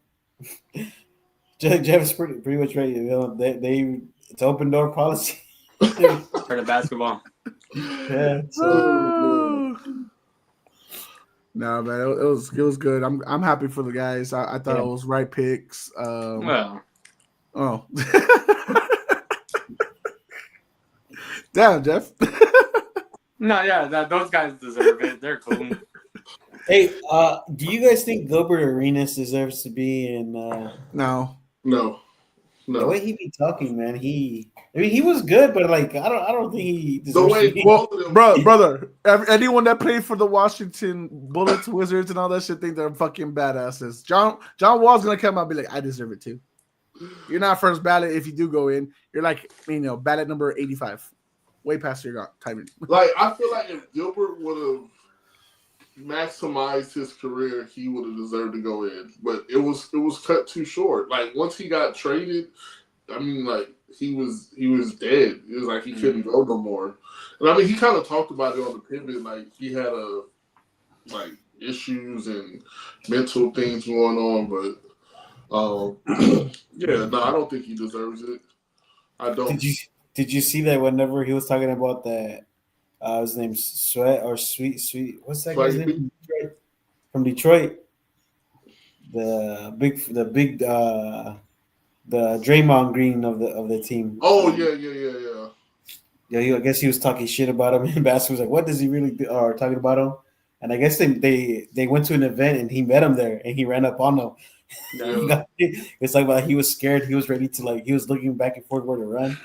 Jeff is pretty much ready. You know, it's open door policy for the basketball. Yeah. So. No, man, it was good. I'm happy for the guys. I thought it was right picks. Well. Oh. Damn, Jeff. No, yeah, those guys deserve it. They're cool. Hey, do you guys think Gilbert Arenas deserves to be in? No. The way he be talking, man, he was good, but like I don't think he deserves to be. Well, brother, anyone that played for the Washington Bullets, Wizards, and all that shit think they're fucking badasses. John Wall's gonna come out and be like, I deserve it too. You're not first ballot if you do go in. You're like, ballot number 85, way past your timing. Like I feel like if Gilbert would have maximized his career, he would have deserved to go in. But it was cut too short. Like once he got traded, I mean, like he was dead. It was like he couldn't go no more. And I mean, he kind of talked about it on the pivot, like he had issues and mental things going on. But yeah, no, I don't think he deserves it. I don't. Did you see that whenever he was talking about that? His name's Sweat or Sweet. What's that guy's name? From Detroit. The big the Draymond Green of the team. Oh yeah. Yeah, I guess he was talking shit about him. And Bass was like, "What does he really do?" Or talking about him. And I guess they went to an event and he met him there and he ran up on them. Yeah. It's like he was scared. He was ready to he was looking back and forth where to run.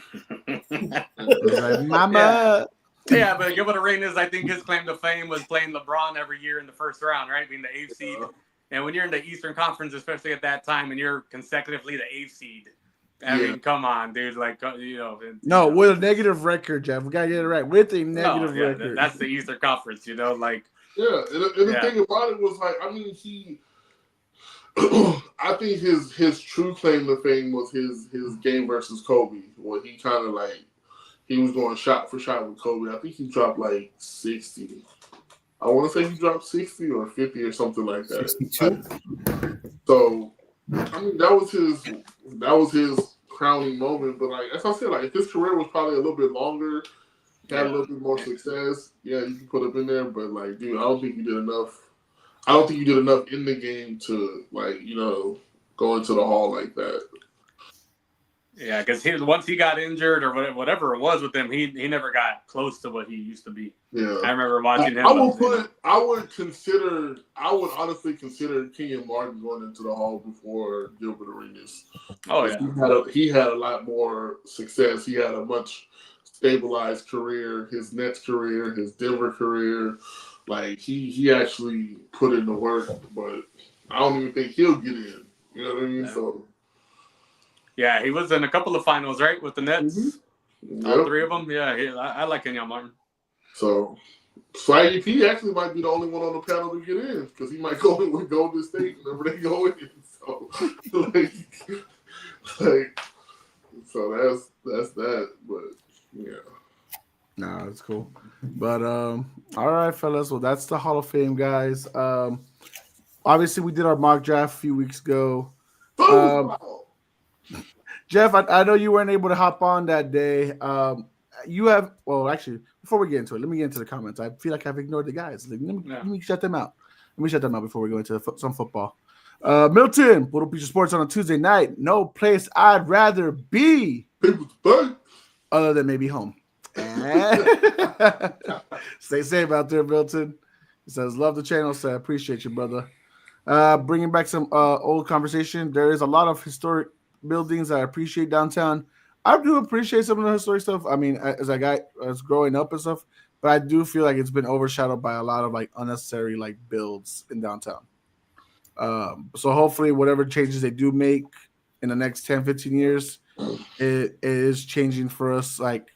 Like, Mama. Yeah, but Gilbert Arenas, I think his claim to fame was playing LeBron every year in the first round, right? Being the 8th seed. And when you're in the Eastern Conference, especially at that time, and you're consecutively the 8th seed, I mean, come on, dude. Like, No, with a negative record, Jeff. We got to get it right. With a negative record. That's the Eastern Conference, like. Yeah, and the thing about it was, like, I mean, I think his true claim to fame was his game versus Kobe, where he kind of, he was going shot for shot with Kobe. I think he dropped 60. I want to say he dropped 60 or 50 or something like that. 62. So, I mean, that was his crowning moment. But as I said, if his career was probably a little bit longer, had a little bit more success, yeah, you can put him in there. But dude, I don't think he did enough. I don't think you did enough in the game to go into the hall like that. Yeah, because once he got injured or whatever it was with him, he never got close to what he used to be. Yeah, I remember watching him. I would honestly consider Kenyon Martin going into the hall before Gilbert Arenas. Oh yeah, he had a lot more success. He had a much stabilized career. His Nets career, his Denver career, like he actually put in the work. But I don't even think he'll get in. You know what I mean? Yeah. So. Yeah, he was in a couple of finals, right, with the Nets. Mm-hmm. All three of them. Yeah, I like Kenyon Martin. So he actually might be the only one on the panel to get in because he might go in with Golden State whenever they go in. So, so that's that. But yeah. Nah, that's cool. But all right, fellas. Well, that's the Hall of Fame, guys. Obviously, we did our mock draft a few weeks ago. Jeff, I know you weren't able to hop on that day. Actually, before we get into it, let me get into the comments. I feel like I've ignored the guys. Let me shut them out. Let me shut them out before we go into some football. Milton, Puro Pinche Sports on a Tuesday night. No place I'd rather be other than maybe home. Stay safe out there, Milton. He says, love the channel, so I appreciate you, brother. Bringing back some old conversation. There is a lot of historic buildings that I appreciate downtown. I do appreciate some of the historic stuff. I mean, as growing up and stuff, but I do feel like it's been overshadowed by a lot of like unnecessary like builds in downtown. So hopefully whatever changes they do make in the next 10, 15 years, it is changing for us, like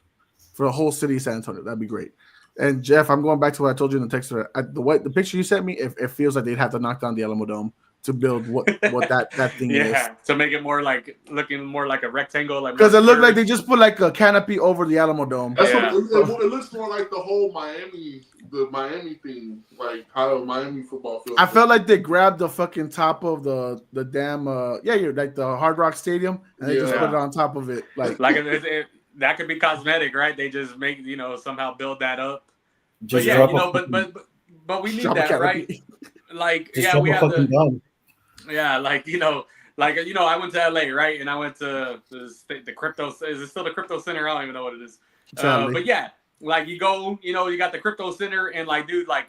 for the whole city of San Antonio. That'd be great. And Jeff, I'm going back to what I told you in the text. The picture you sent me, it feels like they'd have to knock down the Alamo Dome to build what that thing is. Yeah, to make it looking more like a rectangle, like because it looked like they just put like a canopy over the Alamo Dome. That's what it looks more like the whole Miami thing, like how Miami football feels. I felt like they grabbed the fucking top of the damn you're like the Hard Rock Stadium and they just put it on top of it, like that could be cosmetic, right? They just make somehow build that up. Just but we need that, right? Like we have the. Yeah, I went to LA, right? And I went to the crypto. Is it still the crypto center? I don't even know what it is. But yeah, like you go, you got the crypto center, and like, dude, like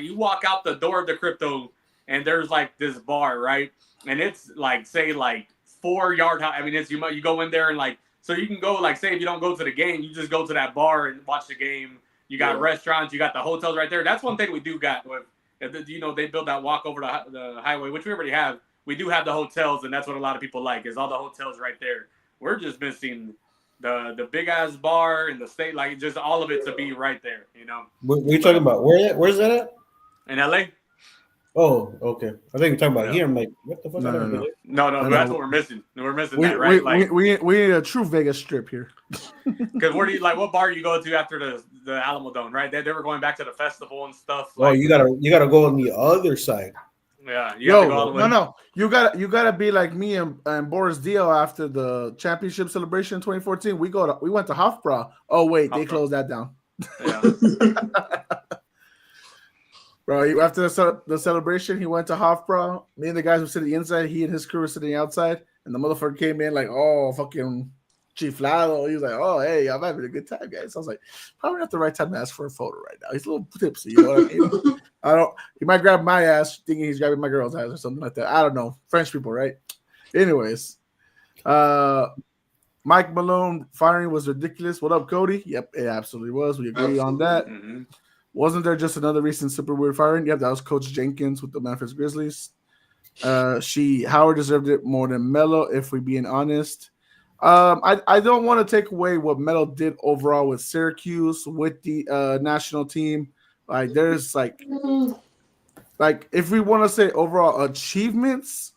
you walk out the door of the crypto, and there's like this bar, right? And it's like, say, like 4 yard high. I mean, it's you go in there and like, so you can go, like, say if you don't go to the game, you just go to that bar and watch the game. You got restaurants, you got the hotels right there. That's one thing we do got with. They build that walk over the highway, which we already have. We do have the hotels, and that's what a lot of people like, is all the hotels right there. We're just missing the big ass bar and the state, like just all of it to be right there. What are you talking about? Where's that at? In LA. Oh, okay. I think you're talking about here. I'm like, what the fuck? No, that's what we're missing. We're missing that, right? We need a true Vegas strip here. Because where do you what bar you go to after the Alamo Dome, right? They were going back to the festival and stuff. Oh, you gotta go on the other side. Yeah, you have to go all the way. No, you gotta be like me and Boris Dio after the championship celebration in 2014. We went to Hofbräu. Oh wait, they closed that down. Yeah. Bro, after the celebration, he went to Hofbräu. Me and the guys were sitting inside. He and his crew were sitting outside. And the motherfucker came in like, oh, fucking chiflado. He was like, oh, hey, I'm having a good time, guys. I was like, probably not the right time to ask for a photo right now. He's a little tipsy, you know what I mean? He might grab my ass thinking he's grabbing my girl's ass or something like that. I don't know. French people, right? Anyways, Mike Malone firing was ridiculous. What up, Cody? Yep, it absolutely was. We agree on that. Mm-hmm. Wasn't there just another recent super weird firing? Yep, that was Coach Jenkins with the Memphis Grizzlies. Howard deserved it more than Melo, if we're being honest. I don't want to take away what Melo did overall with Syracuse, with the national team. Like, there's like if we want to say overall achievements,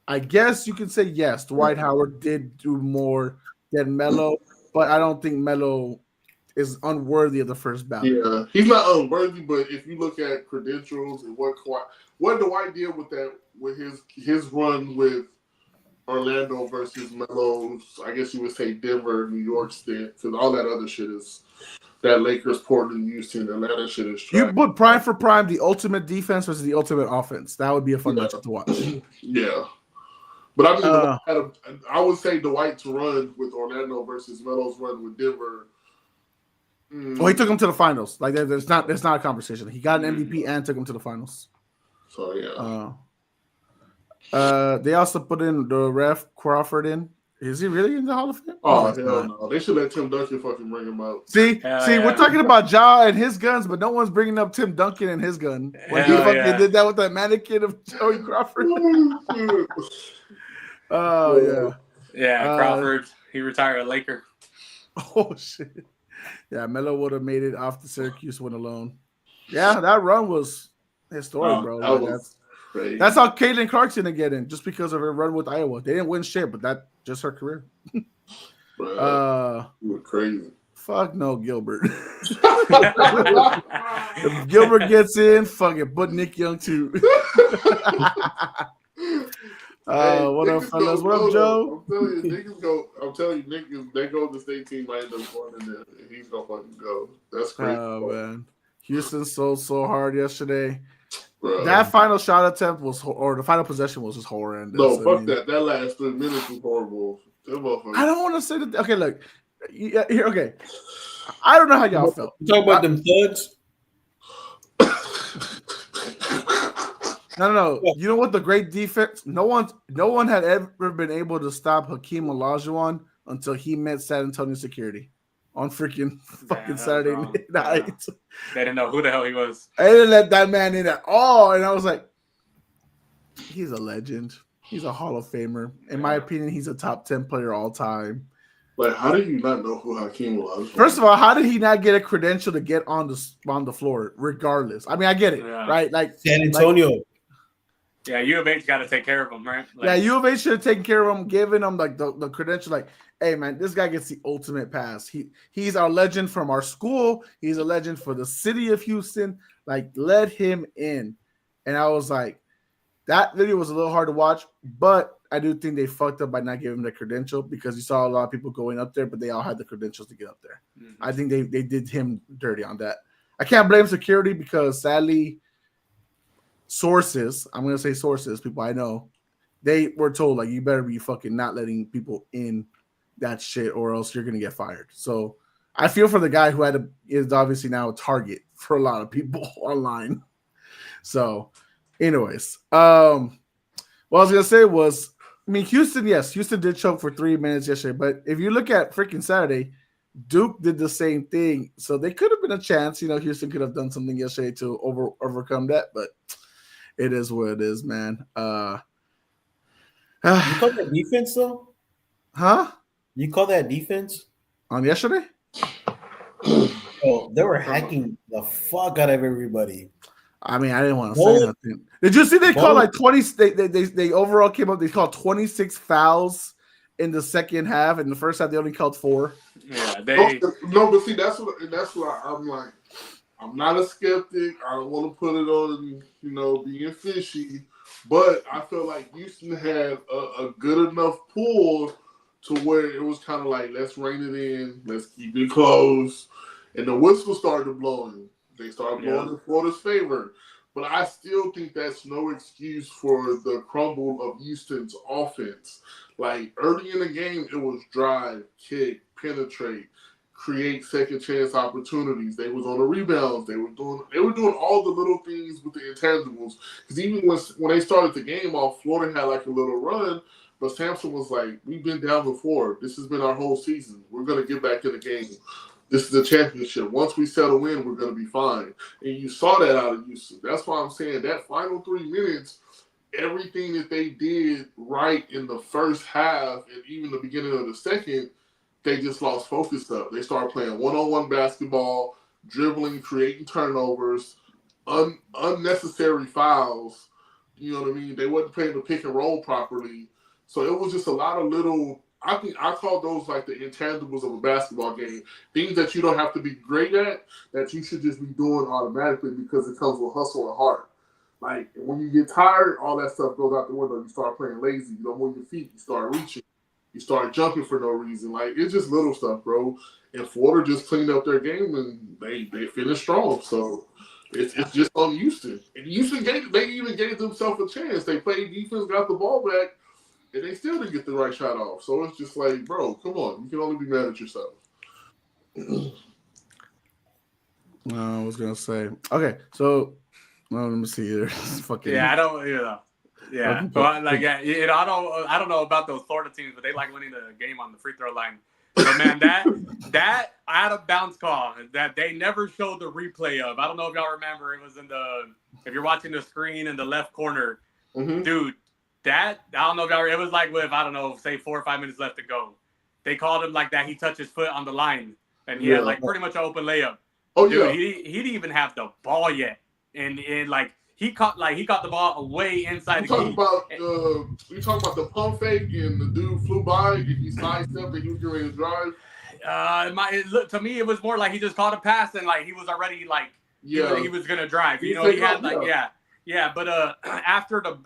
I guess you can say yes, Dwight Howard did do more than Melo, but I don't think Melo is unworthy of the first ballot. Yeah, he's not unworthy, but if you look at credentials and what Dwight did with that, with his run with Orlando versus Melo's, I guess you would say Denver, New York stint, because all that other shit is that Lakers, Portland, Houston, Atlanta shit is trash. You put prime for prime, the ultimate defense versus the ultimate offense. That would be a fun matchup to watch. Yeah. But I mean, I would say Dwight's run with Orlando versus Melo's run with Denver. Well, he took him to the finals. Like there's not a conversation. He got an MVP and took him to the finals. So yeah. They also put in the ref Crawford in. Is he really in the Hall of Fame? Oh, hell no. They should let Tim Duncan fucking bring him out. See, we're talking about Ja and his guns, but no one's bringing up Tim Duncan and his gun. When he fucking did that with that mannequin of Joey Crawford. Oh, yeah. Yeah, Crawford. He retired a Laker. Oh, shit. Yeah, Melo would have made it off the Syracuse win alone. Yeah, that run was historic, bro. That's how Caitlin Clark's going to get in, just because of her run with Iowa. They didn't win shit, but that's just her career. You were crazy. Fuck no, Gilbert. If Gilbert gets in, fuck it. But Nick Young, too. What up, fellas? What up, Joe? I'm telling you, niggas, they go to the state team might end up going in there. And he's going to fucking go. That's crazy. Oh, man. Houston sold so hard yesterday. Bro. That final shot attempt or the final possession was just horrendous. No, fuck that. That last 3 minutes was horrible. I don't want to say that. Okay, look. Here, okay. I don't know how y'all felt. You talking about them thuds? No. You know what? The great defense. No one had ever been able to stop Hakeem Olajuwon until he met San Antonio security on fucking Saturday night. Yeah. They didn't know who the hell he was. I didn't let that man in at all, and I was like, he's a legend. He's a Hall of Famer. In my opinion, he's a top 10 player all time. Like, how do you not know who Hakeem Olajuwon? First of all, how did he not get a credential to get on the floor? Regardless, I mean, I get it, right? Like San Antonio. Yeah, U of H got to take care of him, right? U of H should have taken care of him, giving him like the credential. Like, hey man, this guy gets the ultimate pass. He's our legend from our school. He's a legend for the city of Houston. Like, let him in. And I was like, that video was a little hard to watch, but I do think they fucked up by not giving him the credential, because you saw a lot of people going up there, but they all had the credentials to get up there. Mm-hmm. I think they did him dirty on that. I can't blame security, because sadly, sources, I'm going to say sources, people I know, they were told, like, you better be fucking not letting people in that shit or else you're going to get fired. So I feel for the guy who is obviously now a target for a lot of people online. So anyways, what I was going to say was, I mean, Houston did choke for 3 minutes yesterday, but if you look at freaking Saturday, Duke did the same thing. So they could have been a chance, Houston could have done something yesterday to overcome that, but it is what it is, man. You call that defense, though? Huh? You call that defense? On yesterday? Oh, they were hacking the fuck out of everybody. I mean, I didn't want to say nothing. Did you see they called like 20? They overall came up. They called 26 fouls in the second half. In the first half, they only called 4. Yeah, no, but see, that's what I'm like. I'm not a skeptic. I don't want to put it on, being fishy. But I feel like Houston had a good enough pull to where it was kind of like, let's rein it in, let's keep it close. And the whistle started blowing. They started blowing in Florida's favor. But I still think that's no excuse for the crumble of Houston's offense. Like, early in the game, it was drive, kick, penetrate, create second chance opportunities. They was on the rebounds. They were doing all the little things with the intangibles. Because even when they started the game off, Florida had like a little run, but Samson was like, we've been down before. This has been our whole season. We're going to get back in the game. This is a championship. Once we settle in, we're going to be fine. And you saw that out of Houston. That's why I'm saying that final 3 minutes, everything that they did right in the first half and even the beginning of the second, they just lost focus up. They started playing one-on-one basketball, dribbling, creating turnovers, unnecessary fouls. You know what I mean? They wasn't playing the pick and roll properly. So it was just a lot of little, I think I call those like the intangibles of a basketball game. Things that you don't have to be great at, that you should just be doing automatically because it comes with hustle and heart. Like, when you get tired, all that stuff goes out the window. You start playing lazy. You don't move your feet. You start reaching. You start jumping for no reason. Like, it's just little stuff, bro. And Florida just cleaned up their game, and they finished strong. So it's just on Houston. And Houston they even gave themselves a chance. They played defense, got the ball back, and they still didn't get the right shot off. So it's just like, bro, come on. You can only be mad at yourself. I was gonna say. Okay, so let me see here. Fucking Yeah, I don't. Yeah, but like, I don't know about those Florida teams, but they like winning the game on the free throw line. But man, that out of bounds call that they never showed the replay of. I don't know if y'all remember. It was if you're watching the screen in the left corner, dude. I don't know if y'all. It was like with, I don't know, say 4 or 5 minutes left to go. They called him like that. He touched his foot on the line, and he had like pretty much an open layup. Oh, dude, yeah. He didn't even have the ball yet, and like he caught the ball way inside the key. You talking about the pump fake and the dude flew by and he sidestepped and he was getting ready to drive? To me, it was more like he just caught a pass and like he was already like he was gonna drive. You know, he had like yeah. But after the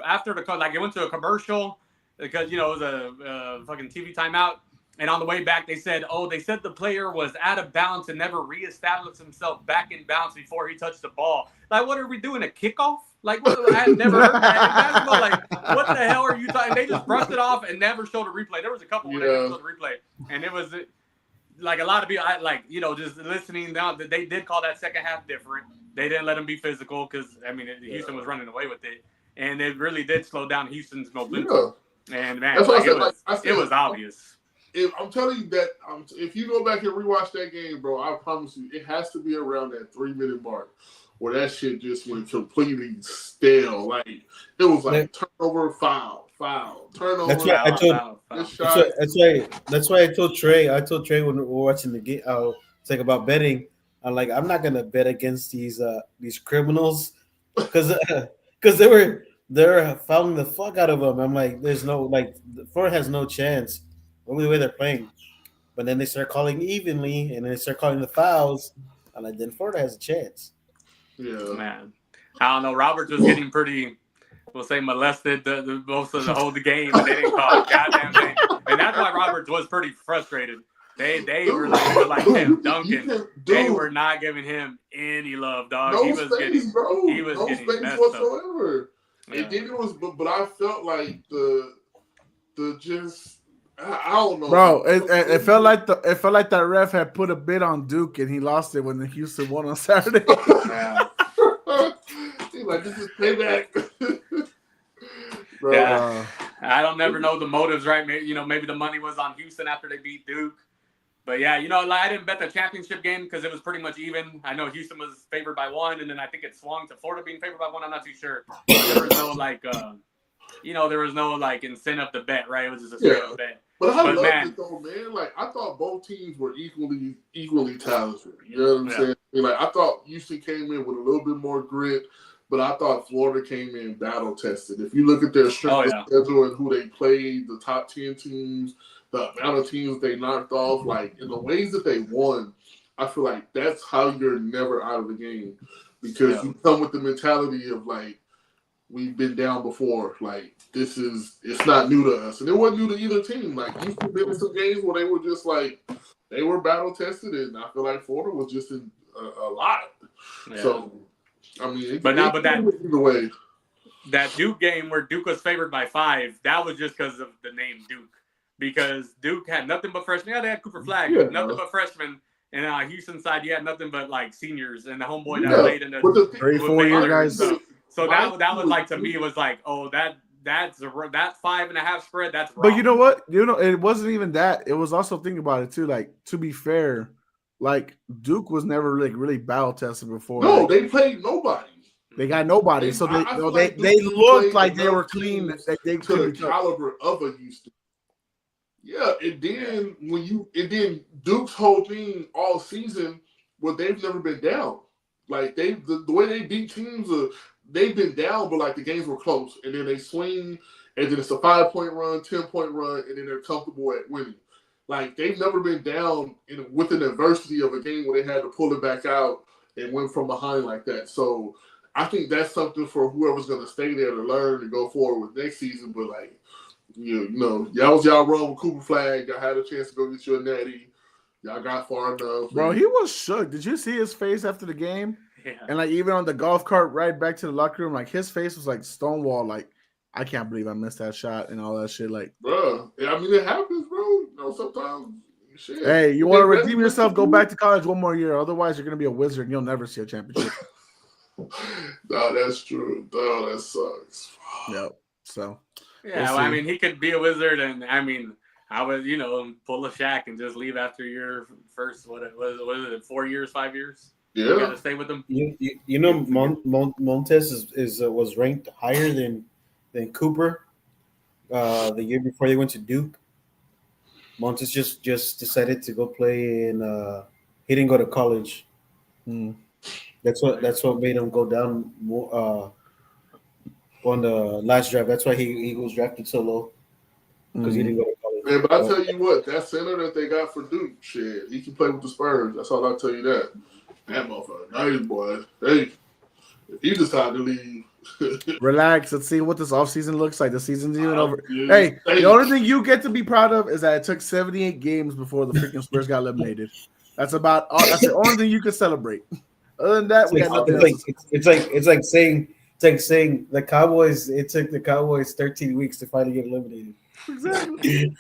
like, it went to a commercial because it was a fucking TV timeout. And on the way back, they said the player was out of bounds and never reestablished himself back in bounds before he touched the ball. Like, what are we doing? A kickoff? Like, I had never heard that in basketball. Like, what the hell are you talking? They just brushed it off and never showed a replay. There was a couple where they never showed a replay, and it was like a lot of people. Just listening now, that they did call that second half different. They didn't let them be physical because Houston was running away with it, and it really did slow down Houston's momentum. Yeah. And man, it was obvious. I'm telling you that if you go back and rewatch that game, bro, I promise you, it has to be around that 3-minute mark where that shit just went completely stale. Like, it was like turnover, foul, turnover. That's why I told Trey. When we were watching the game, it's like about betting. I'm like, I'm not gonna bet against these criminals because they're fouling the fuck out of them. I'm like, there's no Florida has no chance. Only way they're playing, but then they start calling evenly, and then they start calling the fouls, and then Florida has a chance. Yeah, man. I don't know. Roberts was getting pretty, we'll say, molested the most of the game, and they didn't call a goddamn thing. And that's why Roberts was pretty frustrated. They were like him dunking. They were not giving him any love, dog. No he was space, bro. He was no getting space messed whatsoever. Up. And then it was, but I felt like the just. I don't know, bro. It felt like that ref had put a bid on Duke and he lost it when the Houston won on Saturday. Yeah. He's like, this is payback. Bro, yeah, I don't never know the motives, right? Maybe the money was on Houston after they beat Duke. But yeah, I didn't bet the championship game because it was pretty much even. I know Houston was favored by 1, and then I think it swung to Florida being favored by 1. I'm not too sure. But there was no there was no incentive to bet, right? It was just a straight up bet. But I loved it though, man. Like, I thought both teams were equally talented. You know what I'm saying? Like, I thought Houston came in with a little bit more grit, but I thought Florida came in battle tested. If you look at their strength of schedule and who they played, the top 10 teams, the amount of teams they knocked off, like, in the ways that they won, I feel like that's how you're never out of the game, because you come with the mentality of like, we've been down before. Like, it's not new to us. And it wasn't new to either team. Like, Houston been in some games where they were just like, they were battle tested, and I feel like Florida was just in a lot. Yeah. So, I mean, either way. That Duke game where Duke was favored by 5, that was just because of the name Duke. Because Duke had nothing but freshmen. Yeah, they had Cooper Flagg, but nothing but freshmen. And on Houston side, you had nothing but like seniors, and the homeboy that played in the 3-4 guys. So that was like, to me, it was like, oh, that's that 5.5 spread. That's wrong. But you know what? It wasn't even that. It was also, think about it too. Like, to be fair, like, Duke was never really battle tested before. No, like, they played nobody. They got nobody. So they looked like they were clean. They to the caliber of a Houston. Yeah, and then Duke's whole thing all season, well, they've never been down. Like, the way they beat teams, they've been down, but like the games were close, and then they swing, and then it's a 5-point run, 10-point run, and then they're comfortable at winning. Like, they've never been down with an adversity of a game where they had to pull it back out and win from behind like that. So I think that's something for whoever's going to stay there to learn and go forward with next season. But like, Y'all was y'all run with Cooper Flag. Y'all had a chance to go get you a natty. Y'all got far enough. Bro, he was shook. Did you see his face after the game? Yeah. And like even on the golf cart ride back to the locker room, like his face was like stonewall. Like I can't believe I missed that shot and all that shit. Like, bro, I mean it happens, bro. Sometimes. Shit. Hey, you want to redeem yourself? Go back to college one more year. Otherwise, you're gonna be a wizard and you'll never see a championship. No, that's true. No, that sucks. Yep. So. Yeah, I mean, he could be a wizard, and I mean, I would, pull a Shaq and just leave after your first, what was it, 4 years, 5 years? Yeah. You got to stay with him. Montes was ranked higher than Cooper the year before they went to Duke. Montes just decided to go play in. He didn't go to college. That's what made him go down more on the last draft. That's why he was drafted so low because he didn't go to college. Man, but I tell you what, that center that they got for Duke, shit, he can play with the Spurs. That's all I'll tell you that. That motherfucker, nice boy. Hey, if he decided to leave. Relax. Let's see what this offseason looks like. The season's even over. Hey, the only thing you get to be proud of is that it took 78 games before the freaking Spurs got eliminated. That's the only thing you can celebrate. Other than that, it's like saying the Cowboys. It took the Cowboys 13 weeks to finally get eliminated. Exactly.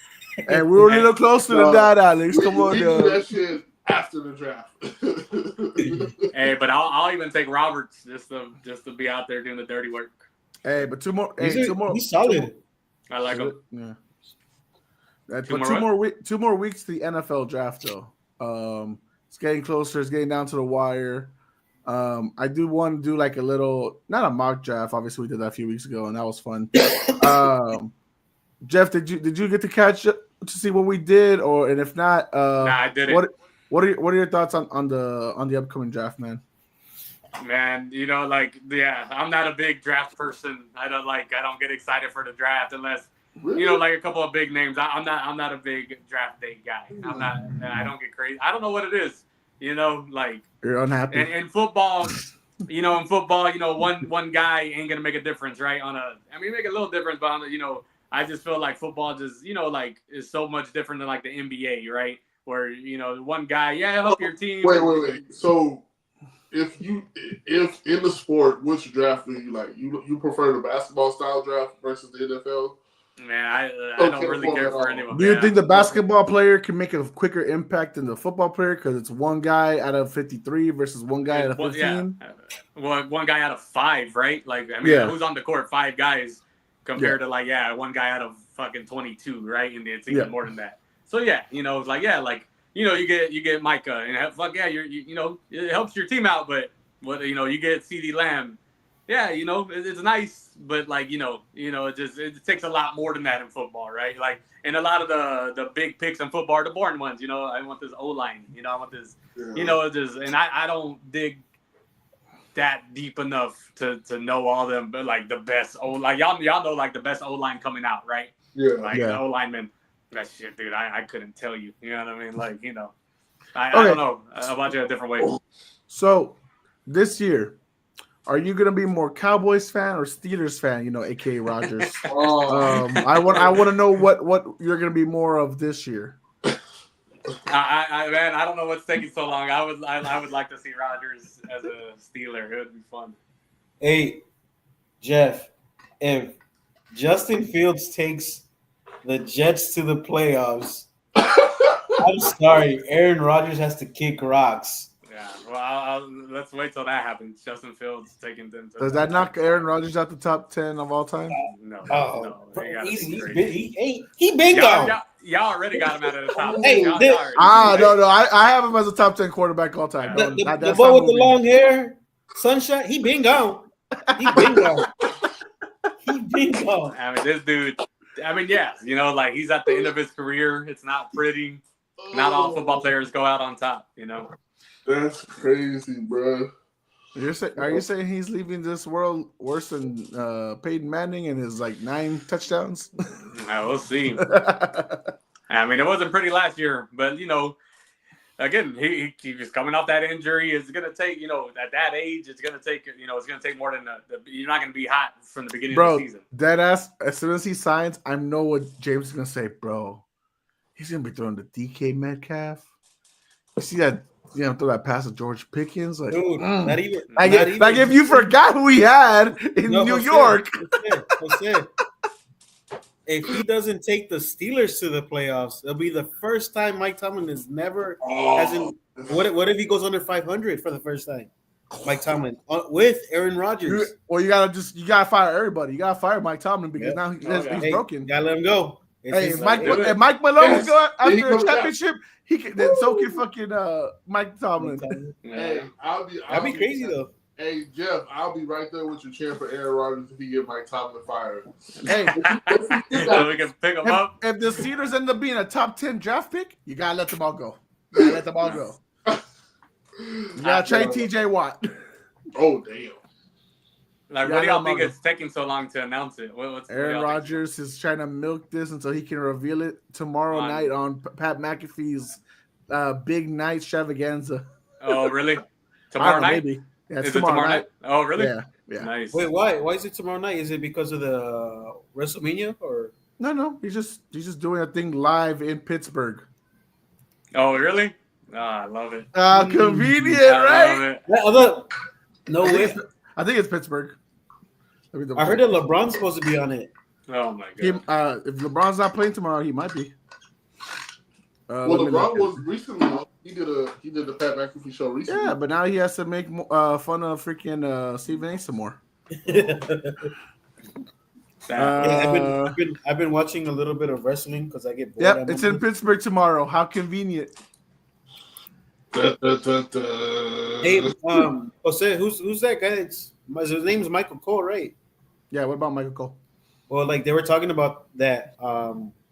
And we were a little closer than that, Alex. Come on, do that shit after the draft. Hey, but I'll even take Roberts just to be out there doing the dirty work. Hey, but two more. He's solid. I like him. Yeah. Two more weeks to the NFL draft, though. It's getting closer. It's getting down to the wire. I do want to do like a little, not a mock draft. Obviously, we did that a few weeks ago, and that was fun. Jeff, did you get to catch up to see what we did, and if not, nah, I didn't. What are your thoughts on the upcoming draft, man? Man, I'm not a big draft person. I don't get excited for the draft unless like a couple of big names. I'm not a big draft day guy. I don't get crazy. I don't know what it is. You're unhappy. In football, one guy ain't gonna make a difference, right? Make a little difference, but I just feel like football just is so much different than like the NBA, right? Where one guy, help your team. Wait. So if in the sport, which draft do you like? You prefer the basketball style draft versus the NFL? Man, I don't really care for anyone. Do you think the basketball player can make a quicker impact than the football player because it's one guy out of 53 versus one guy out of 15? Yeah. Well, one guy out of 5, right? Who's on the court? 5 guys compared to one guy out of fucking 22, right? And it's even more than that. So you get Micah and it helps your team out, but you get CD Lamb. Yeah, it's nice, but it takes a lot more than that in football, right? And a lot of the big picks in football are the boring ones. I want this O-line. I want this. And I don't dig that deep enough to know all them, but the best y'all know the best O-line coming out, right? Yeah. The O-lineman. That shit, dude. I couldn't tell you. You know what I mean? I don't know about you a different way. So this year, are you gonna be more Cowboys fan or Steelers fan? AKA Rodgers. I want to know what you're gonna be more of this year. I don't know what's taking so long. I would like to see Rodgers as a Steeler. It would be fun. Hey, Jeff, if Justin Fields takes the Jets to the playoffs, I'm sorry, Aaron Rodgers has to kick rocks. Yeah, well, let's wait till that happens. Justin Fields taking them. Does that knock Aaron Rodgers out the top 10 of all time? No. He been gone. Y'all already got him out of the top. No. I have him as a top 10 quarterback all time. The boy with the long hair, Sunshine, he been gone. He been gone. This dude. He's at the end of his career. It's not pretty. Not all football players go out on top. That's crazy, bro. Are you saying he's leaving this world worse than Peyton Manning and his 9 touchdowns? We'll see. It wasn't pretty last year, but again, he was coming off that injury. It's gonna take, at that age, it's gonna take more than you're not gonna be hot from the beginning of the season. Dead ass. As soon as he signs, I know what James is gonna say, bro. He's gonna be throwing the DK Metcalf. You see that? Throw that pass to George Pickens, like, dude, not even. Like if you forgot who he had in New York. Jose, if he doesn't take the Steelers to the playoffs, it'll be the first time Mike Tomlin hasn't. What if he goes under 500 for the first time? Mike Tomlin with Aaron Rodgers. You gotta fire everybody. You gotta fire Mike Tomlin because now he's broken. Gotta let him go. If Mike Malone go after a championship, he can. Then so can fucking Mike Tomlin. Hey, that'd be crazy though. Hey Jeff, I'll be right there with you cheering for Aaron Rodgers if he get Mike Tomlin fired. Hey, so we can pick him up. If the Steelers end up being a top 10 draft pick, you gotta let them all go. You gotta trade TJ Watt. Oh damn. Like, what do y'all think it's taking so long to announce it? Aaron Rodgers is trying to milk this until he can reveal it tomorrow night on Pat McAfee's big night extravaganza. Oh, really? Tomorrow night? Maybe. Yeah, is it tomorrow night? Oh, really? Yeah. Nice. Wait, why? Why is it tomorrow night? Is it because of the WrestleMania or? No. He's just doing a thing live in Pittsburgh. Oh, really? I love it. Convenient, right? No way. I think it's Pittsburgh. I heard that LeBron's supposed to be on it. Oh my god! If LeBron's not playing tomorrow, he might be. Well, LeBron was recently. He did the Pat McAfee show recently. Yeah, but now he has to make fun of freaking Stephen A. some more. I've been watching a little bit of wrestling because I get bored. Yep, it's in Pittsburgh tomorrow. How convenient. Hey, Jose, who's that guy? His name is Michael Cole, right? Yeah. What about Michael Cole? Well, like they were talking about that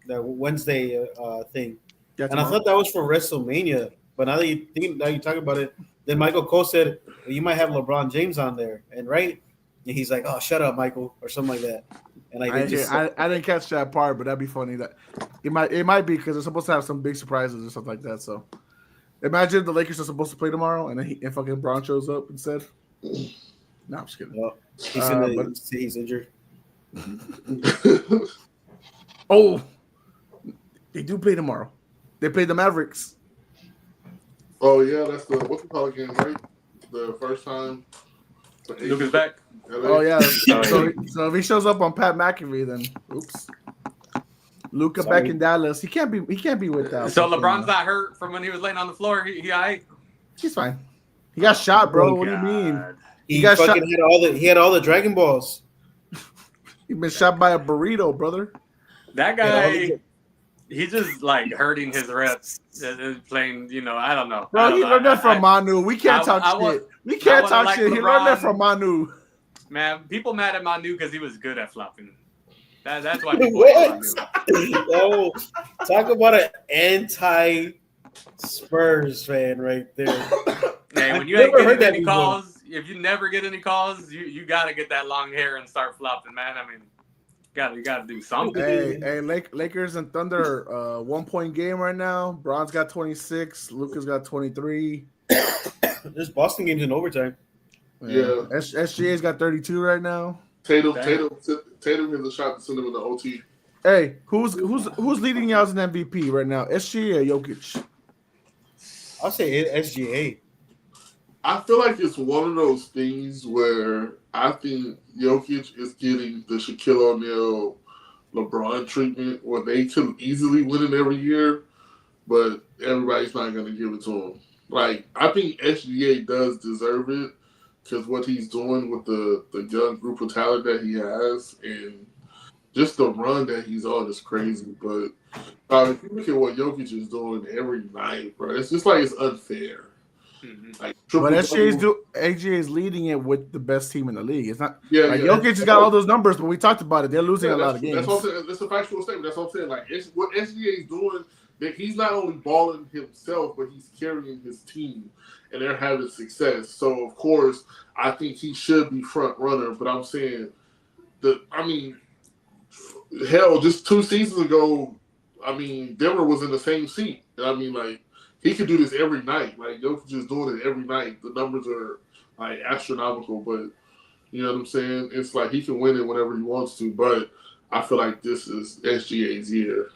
Wednesday thing, and I thought that was for WrestleMania. But now that you talk about it, then Michael Cole said well, you might have LeBron James on there, and he's like, "Oh, shut up, Michael," or something like that. And I didn't catch that part, but that'd be funny. That it might be because they're supposed to have some big surprises or something like that. So imagine the Lakers are supposed to play tomorrow, and then fucking Bron shows up instead. No, I'm just kidding. Well, he's injured. Oh, they do play tomorrow. They play the Mavericks. Oh yeah, that's the what's the call game, right? The first time. Luke is back. Oh yeah. So if he shows up on Pat McAfee, then oops. Luka back in Dallas. He can't be with that. So LeBron's not hurt from when he was laying on the floor. He all right? He's fine. He got shot, bro. What do you mean? He got shot. He had all the Dragon Balls. He been shot by a burrito, brother. That guy, he's just like hurting his reps playing. I don't know. Bro, he learned that from Manu. We can't talk shit. We can't talk shit. He learned that from Manu. Man, people mad at Manu because he was good at flopping. That's why people hate Manu. Oh, talk about an anti-Spurs fan right there. Hey, when you ain't getting any calls, if you never get any calls, you gotta get that long hair and start flopping, man. I mean, you gotta do something. Hey, Lakers and Thunder, 1 point game right now. Bron's got 26. Luka's got 23. This Boston game's in overtime. Yeah. SGA's got 32 right now. Tatum has a shot to send him in the OT. Hey, who's leading y'all as an MVP right now? SGA or Jokic? I'll say SGA. I feel like it's one of those things where I think Jokic is getting the Shaquille O'Neal, LeBron treatment where they could easily win it every year, but everybody's not going to give it to him. Like, I think SGA does deserve it because what he's doing with the young group of talent that he has and just the run that he's on is crazy. But if you look at what Jokic is doing every night, bro, it's just like it's unfair. Mm-hmm. Like, but AJ is leading it with the best team in the league. It's not Jokic has got all those numbers, but we talked about it. They're losing a lot of games. That's what I'm saying. That's a factual statement. That's what I'm saying. Like what SGA is doing, that he's not only balling himself, but he's carrying his team, and they're having success. So of course, I think he should be front runner. But I'm saying hell, just 2 seasons ago, Denver was in the same seat. And he could do this every night. Like Jokic just doing it every night. The numbers are like astronomical, but you know what I'm saying? It's like he can win it whenever he wants to, but I feel like this is SGA's year.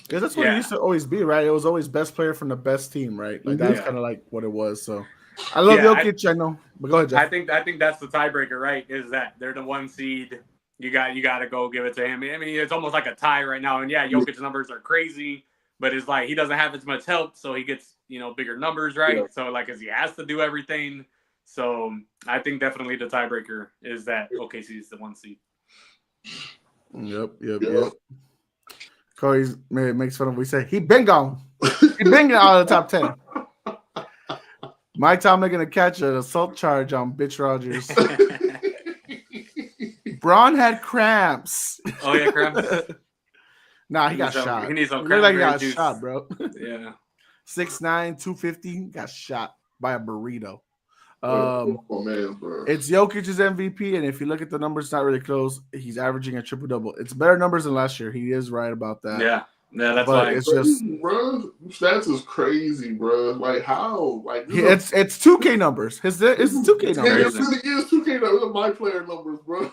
Because that's what it used to always be, right? It was always best player from the best team, right? Like that's kind of like what it was. So I love Jokic, I know. But go ahead, Jeff. I think that's the tiebreaker, right? Is that they're the 1 seed. You got to go give it to him. I mean, it's almost like a tie right now. And yeah, Jokic's numbers are crazy, but it's like he doesn't have as much help, so he gets, bigger numbers, right? Yeah. So like as he has to do everything. So I think definitely the tiebreaker is that OKC is the 1 seed. Yep. Corey makes fun of him. We say he been gone. He been out of the top 10. Mike Tomlin gonna catch an assault charge on Bitch Rogers. Braun had cramps. Oh yeah, cramps. Nah, he got shot. He needs some cramps. Like he got juice. shot, bro. Yeah. 6'9", 250, got shot by a burrito. Man, bro. It's Jokic's MVP, and if you look at the numbers, it's not really close. He's averaging a triple-double. It's better numbers than last year. He is right about that. Yeah, that's but why. It's just, bro, stats is crazy, bro. Like how? Like it's 2K numbers. It's 2K numbers. Yeah, it is 2K numbers. Those are my player numbers, bro.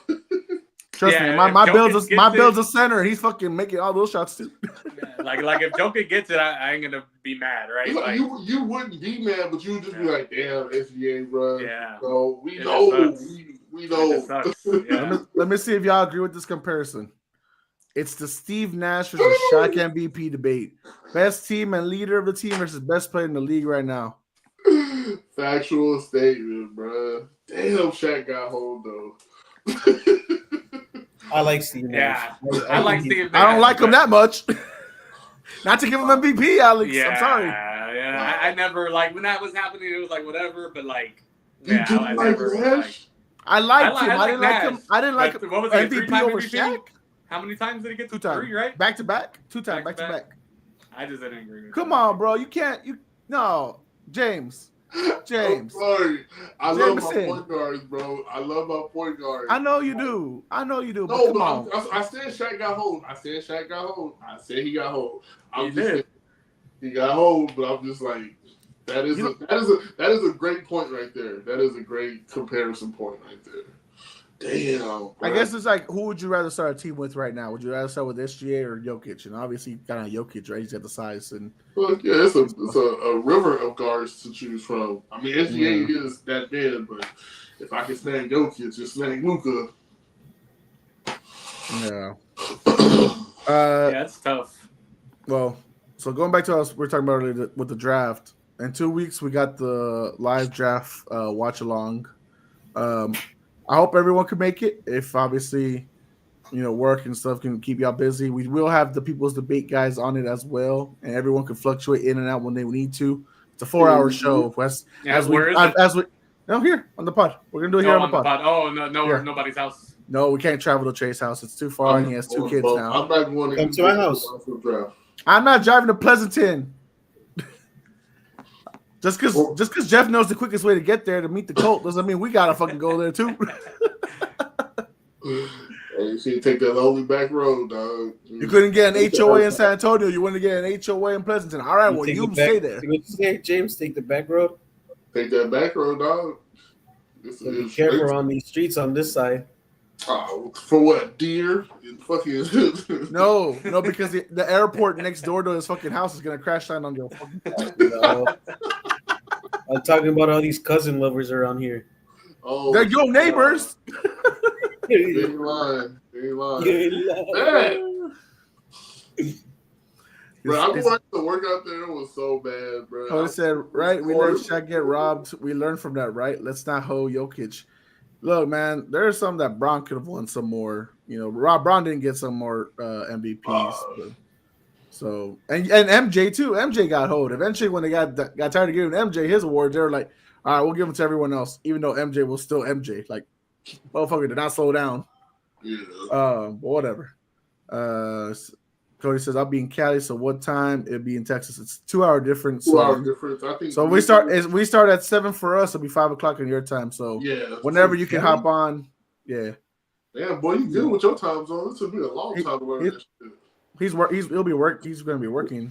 Trust me, my build's a center. He's fucking making all those shots too. Like if Jokic gets it, I ain't gonna be mad, right? Like, you wouldn't be mad, but you would just be like, "Damn, SGA, bro." Yeah. So we know. We know. Yeah. Let me see if y'all agree with this comparison. It's the Steve Nash versus Shaq MVP debate. Best team and leader of the team versus best player in the league right now. Factual statement, bro. Damn, Shaq got hold though. I like Steve Nash. Yeah, I like Steve Nash. I don't like him that much. Not to give him MVP, Alex. Yeah, I'm sorry. Yeah, I never when that was happening. It was like whatever, but I never. I liked him. I didn't like him. I didn't like him. What was it? MVP over Shaq. How many times did he get? 2 times. 3, right? Back to back. 2 times. Back to back. I just didn't agree with Come on, bro. You can't. No, James. I'm sorry. I love my point guards, bro. I love my point guards. I know you do. No, but come on. I said Shaq got hold. I said he got hold. He got hold, but I'm just like, that is a great point right there. That is a great comparison point right there. Damn. Bro. I guess it's like, who would you rather start a team with right now? Would you rather start with SGA or Jokic? And obviously, kind of Jokic, right? He's got the size and. Well, yeah, it's a river of guards to choose from. I mean, SGA is that bad, but if I can stand Jokic, just snag Luka. Yeah. Yeah, it's tough. Well, so going back to us, we were talking about earlier with the draft. In 2 weeks, we got the live draft watch along. I hope everyone can make it. If obviously, work and stuff can keep y'all busy. We will have the People's Debate guys on it as well, and everyone can fluctuate in and out when they need to. It's a 4-hour show. Here on the pod. We're gonna do it here on the pod. Oh no, nobody's house. No, we can't travel to Trey's house. It's too far, and he has 2 kids now. I'm not going to come to my house. I'm not driving to Pleasanton. Just because Jeff knows the quickest way to get there to meet the Colt doesn't mean we gotta fucking go there too. Hey, you see, take that lonely back road, dog. You couldn't get an HOA in San Antonio. You want to get an HOA in Pleasanton. All right, well, you stay there. James, take the back road. Take that back road, dog. Be careful on these streets on this side. For what? Deer? Fucking No, because the airport next door to his fucking house is gonna crash down on your fucking car. No. I'm talking about all these cousin lovers around here. Oh, they're your neighbors. They ain't lying. Bro, I wanted to work out there. It was so bad, bro. Oh, I said, right? We let Shaq get robbed. We learned from that, right? Let's not hold Jokic. Look, man, there's some that Braun could have won some more. Braun didn't get some more MVPs. So and MJ too. MJ got hold. Eventually, when they got tired of giving MJ his awards, they were like, "All right, we'll give them to everyone else," even though MJ was still MJ. Like, motherfucker did not slow down. Yeah. But whatever. Cody says, "I'll be in Cali. So what time? It'll be in Texas. It's 2-hour difference. 2-hour difference. I think. So we start at 7 for us. It'll be 5 o'clock in your time. So whenever you can hop on, yeah. Yeah, boy, you good with your time zone. This will be a long time to learn this shit. He's gonna be working.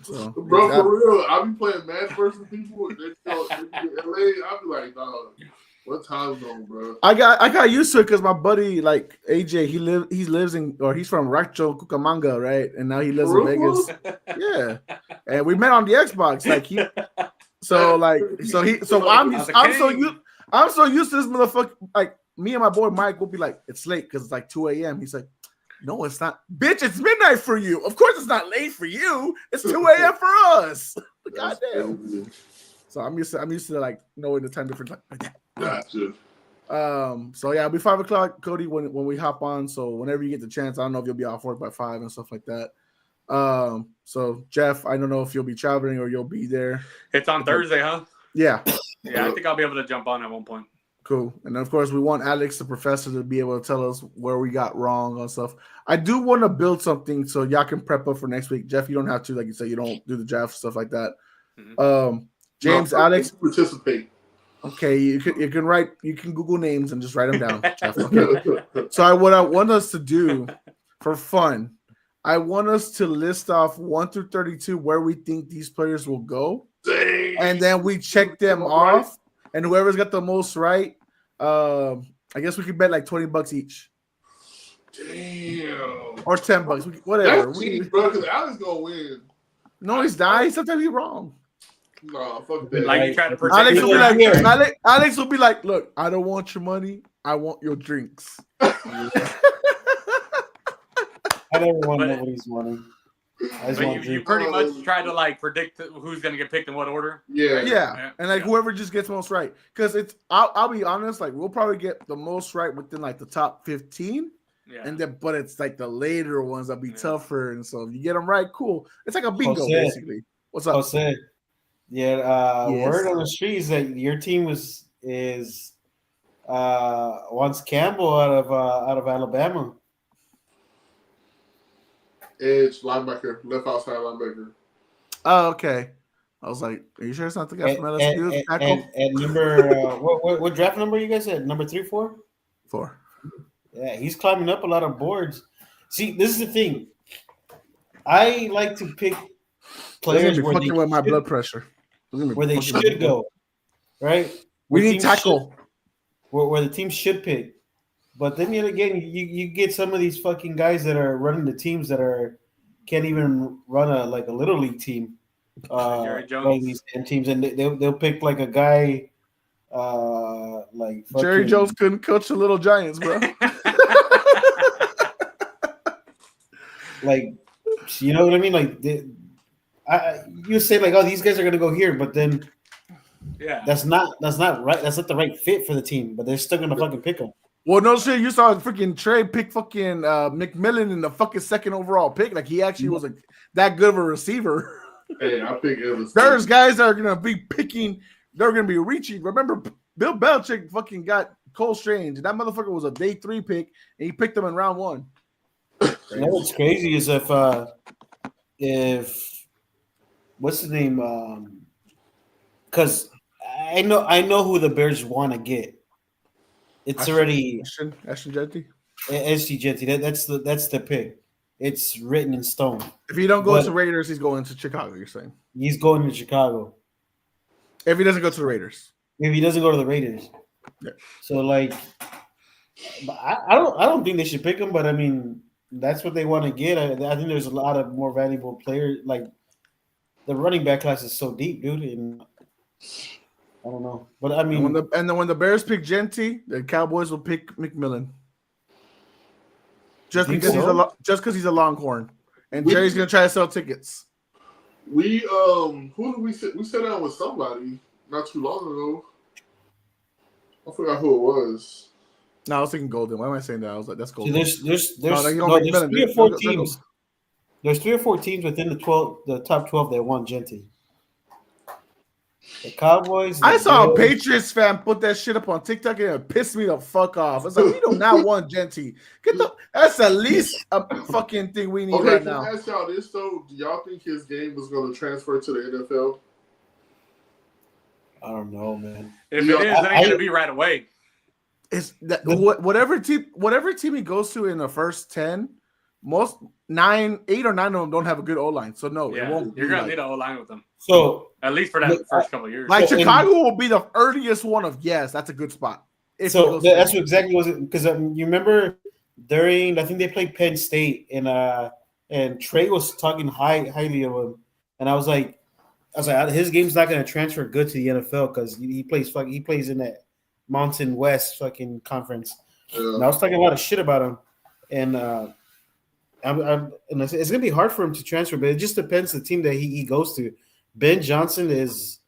So Bro, for real, I'll be playing Madden versus people. And they go in LA. I'll be like, dog, what time zone, bro? I got used to it because my buddy like AJ, he's from Rancho Cucamonga, right? And now he lives in Vegas. Yeah, and we met on the Xbox. I'm so used to this motherfucker. Like me and my boy Mike will be like, it's late because it's like 2 a.m. He's like, no, it's not. Bitch, it's midnight for you. Of course it's not late for you. It's 2 a.m. for us. Goddamn. So I'm used to like knowing the time difference like that. Gotcha. So yeah, it'll be 5 o'clock, Cody, when we hop on. So whenever you get the chance, I don't know if you'll be off work by 5 and stuff like that. So Jeff, I don't know if you'll be traveling or you'll be there. It's on Thursday, huh? Yeah. Yeah, I think I'll be able to jump on at one point. Cool. And of course, we want Alex, the professor, to be able to tell us where we got wrong on stuff. I do want to build something so y'all can prep up for next week. Jeff, you don't have to, like you said, you don't do the draft, stuff like that. Mm-hmm. James, Alex, participate. Okay, you can Google names and just write them down, Jeff. Okay. So what I want us to do for fun, I want us to list off 1 through 32 where we think these players will go. Dang. And then we check them off. And whoever's got the most right, I guess we could bet like $20 each. Damn. Or $10, whatever. That's cheap, bro, because Alex gonna win. No, he's not. Sometimes he's wrong. No, fuck that. Like you try to protect Alex will be like, look, I don't want your money. I want your drinks. I never want nobody's money. But you pretty much try to like predict who's gonna get picked in what order. Yeah. And like whoever just gets most right, because I'll be honest, like we'll probably get the most right within like the top 15. Yeah. And then, but it's like the later ones that'll be tougher, and so if you get them right, cool. It's like a bingo, basically. What's up? Jose. Yeah, word on the street is that your team wants Campbell out of Alabama. Edge linebacker, left outside linebacker. Oh, okay. I was like, "Are you sure it's not the guy from LSU?" And number what draft number you guys said? Number 3, 4? 4. Yeah, he's climbing up a lot of boards. See, this is the thing. I like to pick players where they with my blood pressure. Where they should go, right? We need tackle. Where the team should pick. But then yet again, you get some of these fucking guys that are running the teams that can't even run a little league team. Jerry Jones. These teams, and they'll pick like a guy like Jerry Jones couldn't coach the Little Giants, bro. Like, you know what I mean? Like, you say like, oh, these guys are gonna go here, but then that's not right. That's not the right fit for the team. But they're still gonna fucking pick them. Well, no shit. You saw freaking Trey pick fucking McMillan in the fucking 2nd overall pick. Like he actually was that good of a receiver. Hey, I think there's guys that are gonna be picking. They're gonna be reaching. Remember, Bill Belichick fucking got Cole Strange, and that motherfucker was a day 3 pick, and he picked him in round 1. You know what's crazy is if what's his name? Because I know who the Bears want to get. It's already Ashton Jeanty. SG Jeanty. That's the pick. It's written in stone. If he don't go to Raiders, he's going to Chicago. You're saying he's going to Chicago. If he doesn't go to the Raiders. If he doesn't go to the Raiders. Yeah. So like, I don't think they should pick him, but I mean that's what they want to get. I think there's a lot of more valuable players. Like the running back class is so deep, dude. And I don't know, but I mean, and then when the Bears pick Jeanty, the Cowboys will pick McMillan. Just because he's a Longhorn, and Jerry's gonna try to sell tickets. We who did we sit? We sat down with somebody not too long ago. I forgot who it was. No, I was thinking Golden. Why am I saying that? I was like, that's Golden. There's 3 or 4 teams. There's 3 or 4 teams within the top 12 that want Jeanty. The Cowboys. I saw a Patriots fan put that shit up on TikTok and it pissed me the fuck off. It's like, we do not want Jeanty. That's the least fucking thing we need right now. Okay, can I ask y'all this though? Do y'all think his game was going to transfer to the NFL? I don't know, man. If it is, it ain't going to be right away. It's that whatever team he goes to in the first 10, most 8 or 9 of them don't have a good O line. So no, it won't. You're gonna need an O line with them. So at least for that first couple of years. Like Chicago will be the earliest one of that's a good spot. So that's what exactly was it because you remember during I think they played Penn State and Trey was talking highly of him, and I was like his game's not going to transfer good to the NFL because he plays in that Mountain West fucking conference. Yeah. And I was talking a lot of shit about him, and it's going to be hard for him to transfer, but it just depends the team that he goes to. Ben Johnson is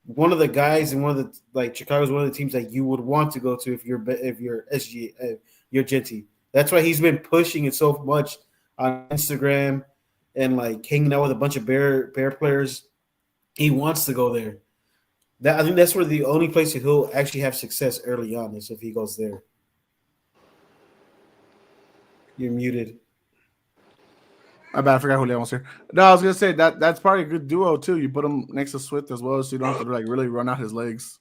one of the guys and one of the Chicago's one of the teams that you would want to go to if you're SG you're Genty. That's why he's been pushing it so much on Instagram and like hanging out with a bunch of Bear players. He wants to go there. I think that's where the only place that he'll actually have success early on is if he goes there. You're muted. My bad, I forgot Julian was here. No, I was gonna say that's probably a good duo too. You put him next to Swift as well, so you don't have to like really run out his legs.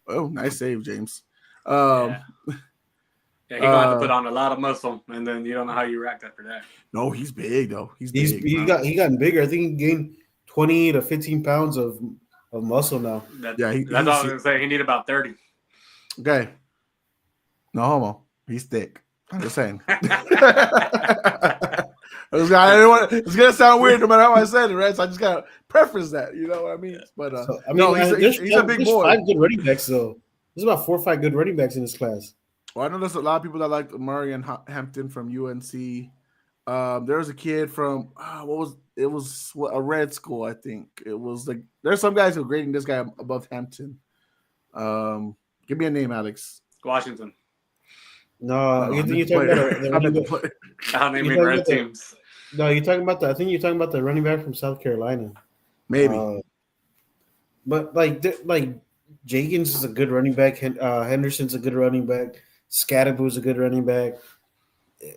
Oh, nice save, James. Yeah, he's gonna have to put on a lot of muscle, and then you don't know how you react after that. No, he's big though. He gotten bigger. I think he gained 20 to 15 pounds of muscle now. That's all I was gonna say. He need about 30. Okay. No homo. He's thick. I'm just saying. It's gonna sound weird no matter how I said it, right? So I just gotta preface that, you know what I mean? But he's a big boy. 5 good running backs though. There's about 4 or 5 good running backs in this class. Well, I know there's a lot of people that like Murray and Hampton from UNC. There was a kid from it was a red school, I think. It was like there's some guys who are grading this guy above Hampton. Give me a name, Alex. Washington. No, you're talking about I'll name red teams. No, you're talking about I think you're talking about the running back from South Carolina. Maybe. But Jenkins is a good running back. Henderson's a good running back. Scatterboo's a good running back.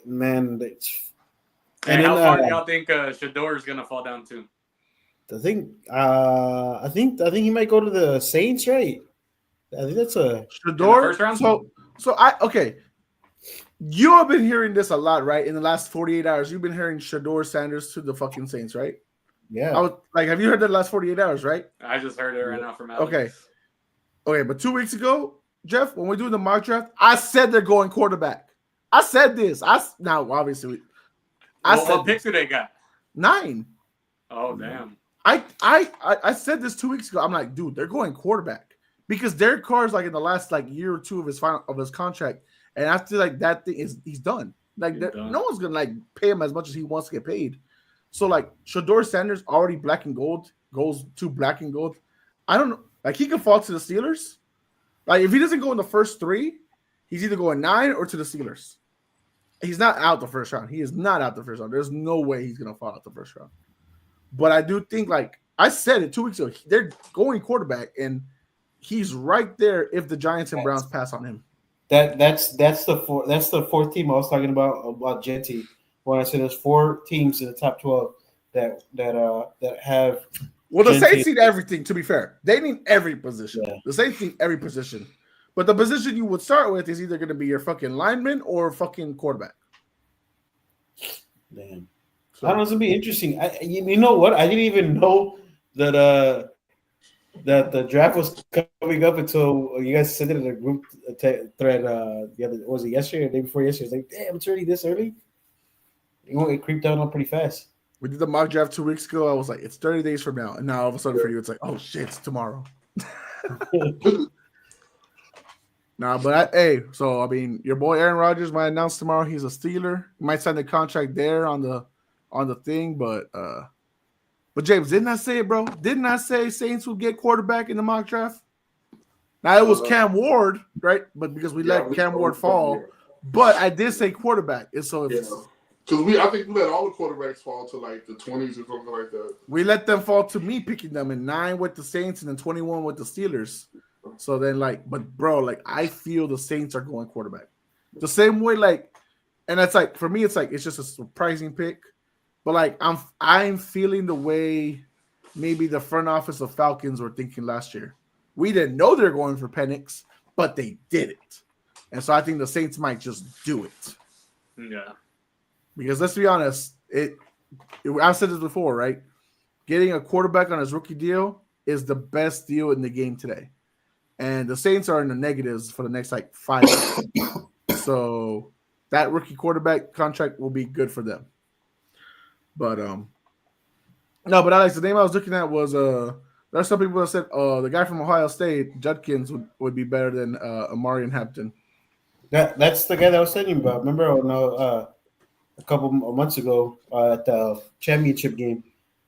Man, how far do y'all think Shador is gonna fall down to? I think he might go to the Saints, right? I think that's a Shador. First round? Okay. You have been hearing this a lot, right? In the last 48 hours, you've been hearing Shador Sanders to the fucking Saints, right? Yeah. Have you heard that the last 48 hours, right? I just heard it right now from Alex. Okay, but 2 weeks ago, Jeff, when we're doing the mock draft, I said they're going quarterback. I said this. Now, obviously, what picks do they got? 9. Oh, damn. I said this 2 weeks ago. I'm like, dude, they're going quarterback because Derek Carr's like in the last year or two of his contract. And after that thing he's done. No one's gonna pay him as much as he wants to get paid. So Shador Sanders already black and gold goes to black and gold. I don't know. He could fall to the Steelers. If he doesn't go in the first 3, he's either going 9 or to the Steelers. He's not out the first round. He is not out the first round. There's no way he's gonna fall out the first round. But I do think I said it 2 weeks ago. They're going quarterback, and he's right there if the Giants and Browns pass on him. That's the fourth team I was talking about Genty when I said there's 4 teams in the top 12 that have. Well, the Saints need everything. To be fair, they need every position. Yeah. The Saints need every position, but the position you would start with is either going to be your fucking lineman or fucking quarterback. Damn, so, I don't know. It's gonna be interesting. You know what? I didn't even know that the draft was coming up until you guys sent it in a group thread. Was it yesterday or the day before yesterday? It's like, damn, it's already this early. It creeped down on pretty fast. We did the mock draft 2 weeks ago. I was like, it's 30 days from now. And now all of a sudden for you, it's like, oh shit, it's tomorrow. Your boy Aaron Rodgers might announce tomorrow he's a Steeler. He might sign the contract there on the thing, but James, didn't I say it, bro? Didn't I say Saints would get quarterback in the mock draft? Now it was Cam Ward, right? But because we let Cam Ward fall, but I did say quarterback. And so because I think we let all the quarterbacks fall to the 20s or something like that. We let them fall to me picking them in 9 with the Saints and then 21 with the Steelers. So then I feel the Saints are going quarterback. The same way and that's for me it's just a surprising pick. But I'm feeling the way maybe the front office of Falcons were thinking last year. We didn't know they were going for Penix, but they did it. And so I think the Saints might just do it. Yeah. Because let's be honest, I've said this before, right? Getting a quarterback on his rookie deal is the best deal in the game today. And the Saints are in the negatives for the next like 5 years. So that rookie quarterback contract will be good for them. But no, but Alex, the name I was looking at was there's some people that said the guy from Ohio State, Judkins, would be better than Amarian Hampton. That's the guy that I was telling you about. Remember, a couple of months ago at the championship game.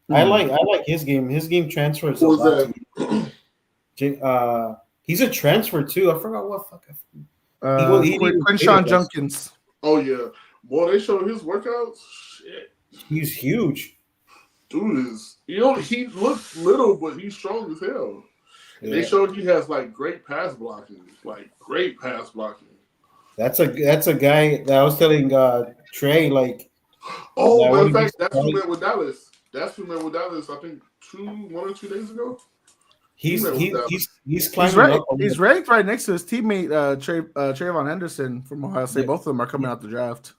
I like his game. His game transfers a lot. He's a transfer too. I forgot what Quinshawn Junkins. Oh yeah, boy, they showed his workouts. Shit, he's huge. Dude is, he looks little, but he's strong as hell. And they showed he has like great pass blocking. That's a guy that I was telling Trey, like. Oh, matter of fact, that's who met with Dallas. I think 1 or 2 days ago. He's climbing up. He's ranked right next to his teammate Trayvon Henderson from Ohio State. Both of them are coming out the draft.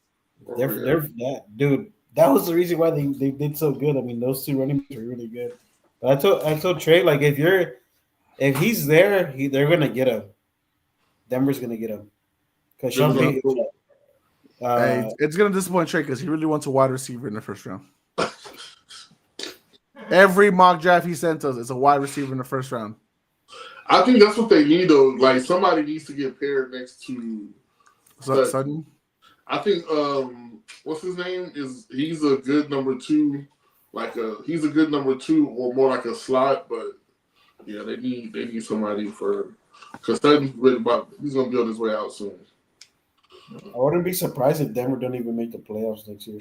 Dude. That was the reason why they did so good. I mean, those two running backs are really good. But I told Trey, like, if he's there, they're gonna get him. Denver's gonna get him. Because it's gonna disappoint Trey because he really wants a wide receiver in the first round. Every mock draft he sent us is a wide receiver in the first round. I think that's what they need though. Like somebody needs to get paired next to Sutton. I think what's his name? He's a good number 2, he's a good number 2 or more like a slot, but yeah, they need somebody because Sutton's he's gonna be on his way out soon. I wouldn't be surprised if Denver don't even make the playoffs next year.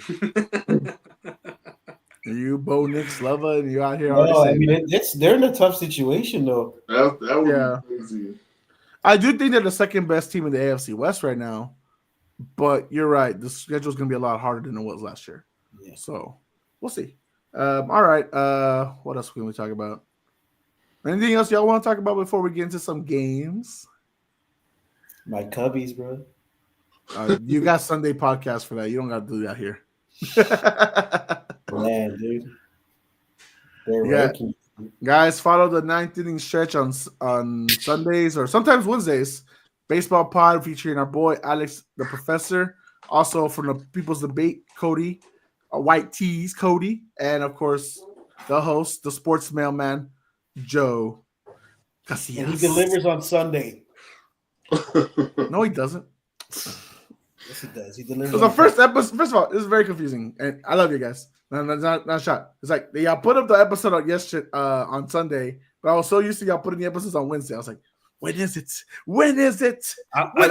You Bo Nix lover and you out here. No, I mean they're in a tough situation though. That would be crazy. I do think they're the second best team in the AFC West right now. But you're right. The schedule is going to be a lot harder than it was last year. Yeah. So we'll see. All right. What else can we talk about? Anything else y'all want to talk about before we get into some games? My Cubbies, bro. You got Sunday podcast for that. You don't got to do that here. Man, dude. They're working. Guys, follow the 9th inning stretch on Sundays or sometimes Wednesdays. Baseball pod featuring our boy Alex the Professor, also from the People's Debate, Cody, White Tees, Cody, and of course the host, the sports mailman, Joe Casillas. And he delivers on Sunday. No, he doesn't. Yes, he does. He delivers. So the first episode. First of all, this is very confusing, and I love you guys. No, not a shot. It's like y'all put up the episode on Sunday, but I was so used to y'all putting the episodes on Wednesday. I was like, when is it? When are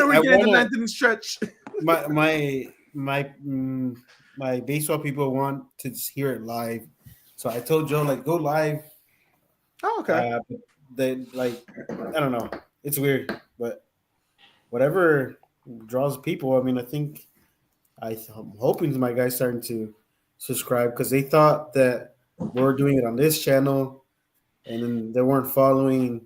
we getting the 9th inning stretch? My baseball people want to hear it live, so I told Joe go live. Oh, okay. Then I don't know. It's weird, but whatever draws people. I mean, I'm hoping my guys starting to subscribe because they thought that we're doing it on this channel, and then they weren't following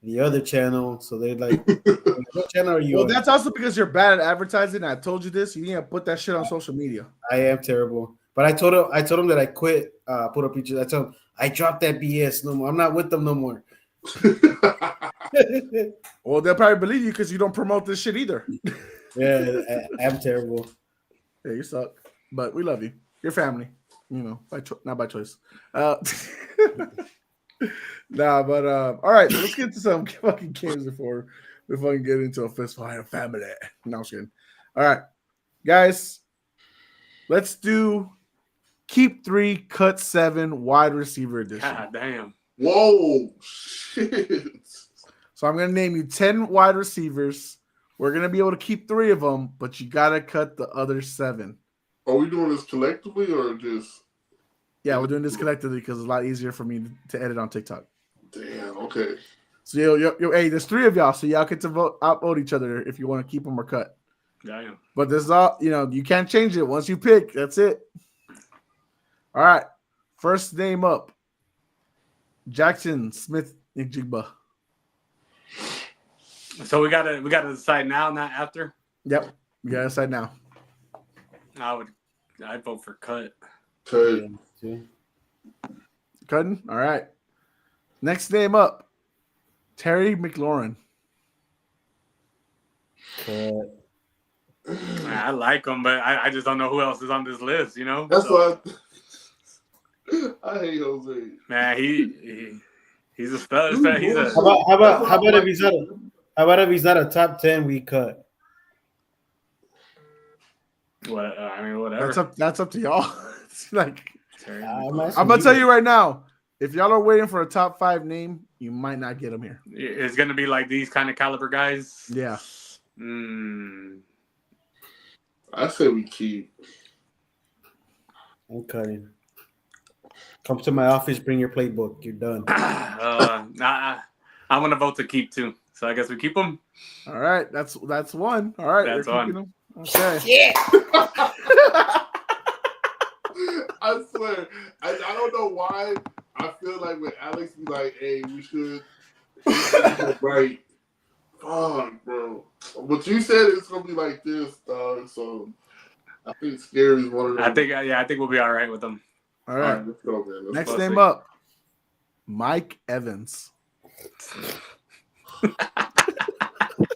the other channel, so they what channel are you on? That's also because you're bad at advertising. I told you this. You need to put that shit on social media. I am terrible, but I told him that I quit. Puro Pinche. I told him I dropped that BS. No more. I'm not with them no more. Well, they'll probably believe you because you don't promote this shit either. Yeah, I'm terrible. Yeah, you suck, but we love you. Your family, not by choice. Nah, but all right, let's get to some fucking games before we fucking get into a fist fight of family. No, I'm just kidding. All right, guys, let's do keep 3, cut 7 wide receiver edition. God damn. Whoa, shit. So I'm gonna name you 10 wide receivers. We're gonna be able to keep 3 of them, but you gotta cut the other 7. Are we doing this collectively or just? Yeah, we're doing this collectively because it's a lot easier for me to edit on TikTok. Damn. Okay. So hey, there's 3 of y'all, so y'all get to outvote each other if you want to keep them or cut. Damn. But this is all you can't change it once you pick. That's it. All right, first name up, Jackson Smith Njigba. So we gotta decide now, not after. Yep, we gotta decide now. I would I'd vote for cut. Cut. Cutting. All right. Next name up, Terry McLaurin. Cut. I like him, but I just don't know who else is on this list. You know. That's why I hate Jose. Man, he's a stud. He's a. How about if he's not a top 10? We cut. What I mean, whatever. That's up to y'all. It's like I'm gonna tell you right now. If y'all are waiting for a top 5 name, you might not get him here. It's gonna be like these kind of caliber guys. Yeah. I say we keep. I'm cutting. Come to my office. Bring your playbook. You're done. I'm gonna vote to keep too. So I guess we keep them. All right. That's one. All right. That's we're keeping one. them. Okay. Yeah. I swear, I don't know why. I feel like when Alex be like, "Hey, we should," right? Fuck, bro. But you said it's gonna be like this, dog. So I think Scary is one of them. I think we'll be all right with them. All right. Let's go, man. Next name up, Mike Evans.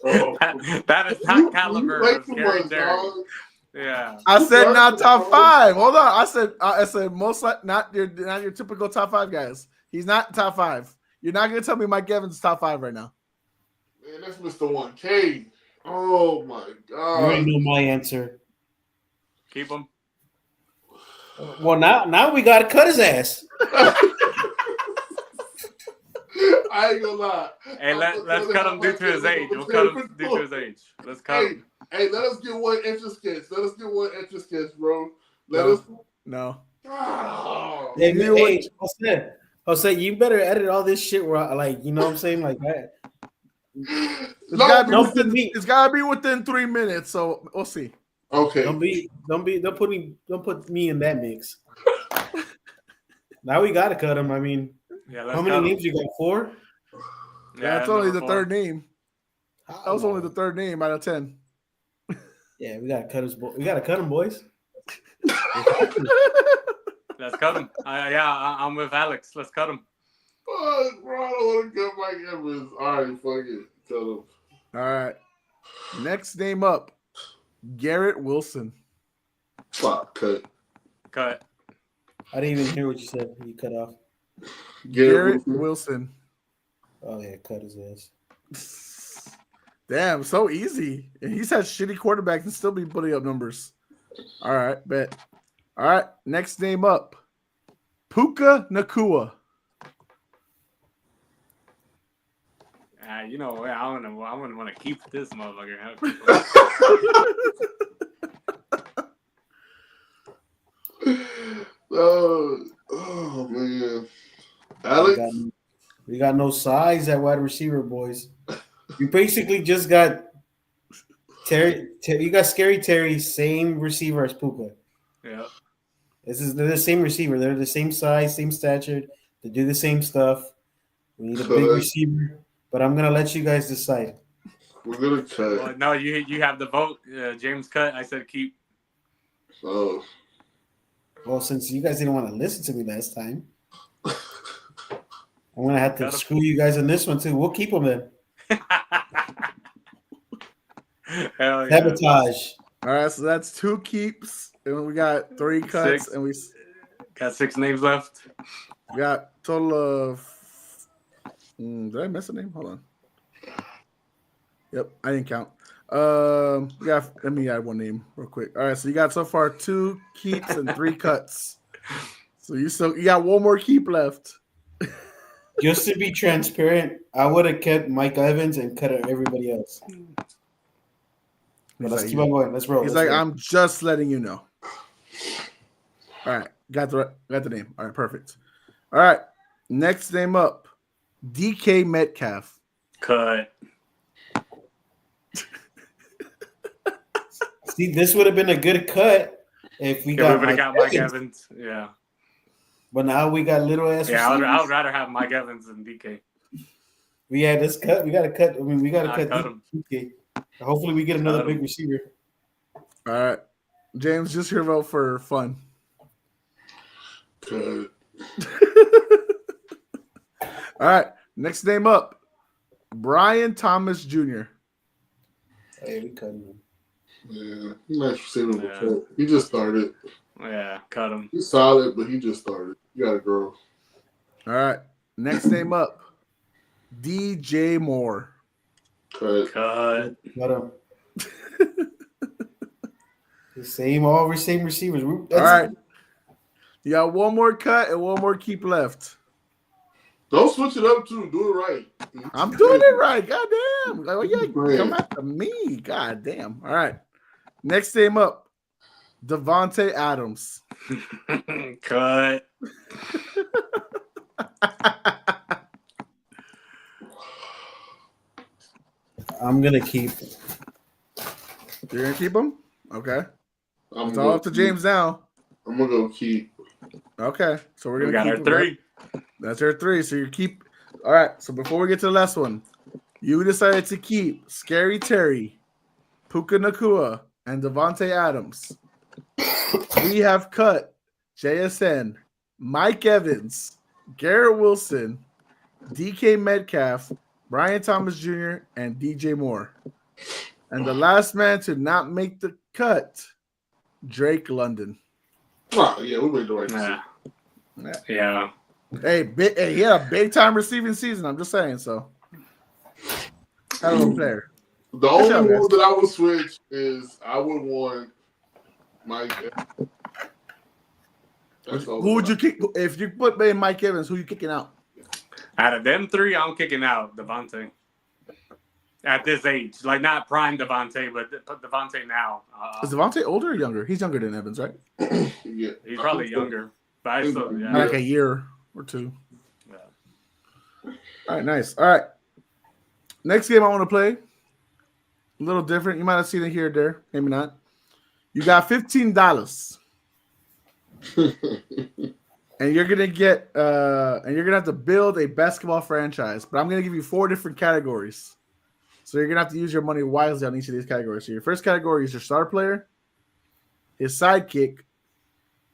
That is not caliber of Scary Terry. Yeah. I said not top 5. Hold on. I said most like not your typical top 5 guys. He's not top 5. You're not gonna tell me Mike Evans is top 5 right now. Man, that's Mr. 1K. Oh my god. You already know my answer. Keep him. Well, now we gotta cut his ass. I ain't gonna lie. Hey, let's cut him due to his age. We'll cut him due to his age. Let's cut him. Hey, let us get one extra sketch. Bro. Let us. No. Oh. Hey, Jose, you better edit all this shit where you know what I'm saying, like that. It's gotta be within 3 minutes, so we'll see. Okay. Don't put me in that mix. Now we gotta cut him. I mean, how many names you got? 4? Yeah, it's only the 3rd name. That was only the 3rd name out of 10. Yeah, we gotta cut we gotta cut him, boys. Let's cut him. I'm with Alex. Let's cut him. Fuck, bro, I don't want to cut Mike Evans. All right, fuck it. Cut him. All right. Next name up, Garrett Wilson. Fuck, Cut. I didn't even hear what you said. You cut off. Garrett Wilson. Oh yeah, cut his ass. Damn, so easy. And he's had shitty quarterbacks and still be putting up numbers. All right, bet. All right, next name up, Puka Nakua. I wouldn't want to keep this motherfucker. Oh man, Alex. We got no size at wide receiver, boys. You basically just got Terry. You got Scary Terry, same receiver as Puka. Yeah. They're the same receiver. They're the same size, same stature. They do the same stuff. We need a big receiver, but I'm gonna let you guys decide. We're gonna cut. Well, no, you have the vote. James cut. I said keep. Oh. Well, since you guys didn't want to listen to me last time, I'm gonna have to screw you guys in this one too. We'll keep them in. Hell yeah. Sabotage. All right, so that's 2 keeps, and we got 3 cuts, 6. and we got 6 names left. We got total of. Did I miss a name? Hold on. Yep, I didn't count. Let me add 1 name real quick. All right, so you got so far 2 keeps and 3 cuts. So you got 1 more keep left. Just to be transparent, I would have kept Mike Evans and cut out everybody else. But let's keep on going. Let's roll. He's I'm just letting you know. All right, got the name. All right, perfect. All right, next name up, DK Metcalf. Cut. See, this would have been a good cut if we got Mike Evans. Yeah. But now we got little ass. Yeah, I would rather have Mike Evans than DK. We had this cut. We got to cut. I mean, we got to cut him. DK. Hopefully, we get another big receiver. All right. James, just your vote for fun. Good. All right, next name up, Brian Thomas Jr. Hey, we cut him. Yeah, nice receiving Yeah. before. He just started. Yeah, cut him. He's solid, but he just started. You gotta grow. All right, next name up, DJ Moore. Cut. Cut. Cut him. The same receivers. All right, you got one more cut and one more keep left. Don't switch it up too. Do it right. I'm doing it right. Goddamn. Like, yeah, come after me. Goddamn. All right. Next name up, Devontae Adams. Cut. I'm gonna keep. You're gonna keep him? Okay. I'm It's all up to James now. I'm gonna go keep. Okay. So we're We gonna got our keep him, 3. right? That's our 3. So you keep. All right. So before we get to the last one, you decided to keep Scary Terry, Puka Nakua, and Devontae Adams. We have cut JSN, Mike Evans, Garrett Wilson, DK Metcalf, Brian Thomas Jr., and DJ Moore. And the last man to not make the cut, Drake London. Oh, yeah, we made the right decision. Yeah. Hey, he had a big time receiving season. I'm just saying. So, hell of a player. The only one that I would switch is I would want Mike. Who would you kick if you put Mike Evans? Who you kicking out? Out of them 3, I'm kicking out Devontae. At this age, like not prime Devontae, but Devontae now. Is Devontae older or younger? He's younger than Evans, right? Yeah, He's probably younger, but I still, yeah. Like a year or 2. Yeah. All right, nice. All right. Next game I want to play. A little different. You might have seen it here or there. Maybe not. You got $15. And you're gonna get and you're gonna have to build a basketball franchise. But I'm gonna give you 4 different categories. So you're gonna have to use your money wisely on each of these categories. So your first category is your star player, his sidekick,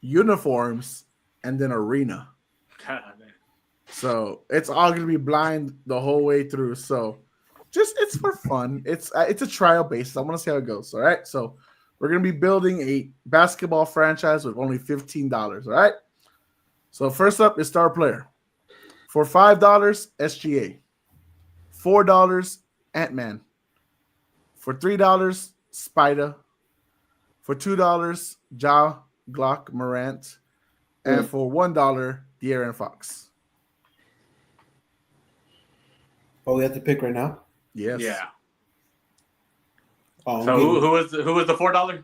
uniforms, and then arena. God, So it's all gonna be blind the whole way through. So it's for fun. It's a trial basis. I want to see how it goes. All right. So we're gonna be building a basketball franchise with only $15. All right. So first up is star player. For $5, SGA. $4, Ant-Man. For $3, Spider. For $2, Ja Glock Morant. And for $1, De'Aaron Fox. Oh, we have to pick right now. Yes. yeah. Oh, So who was the $4?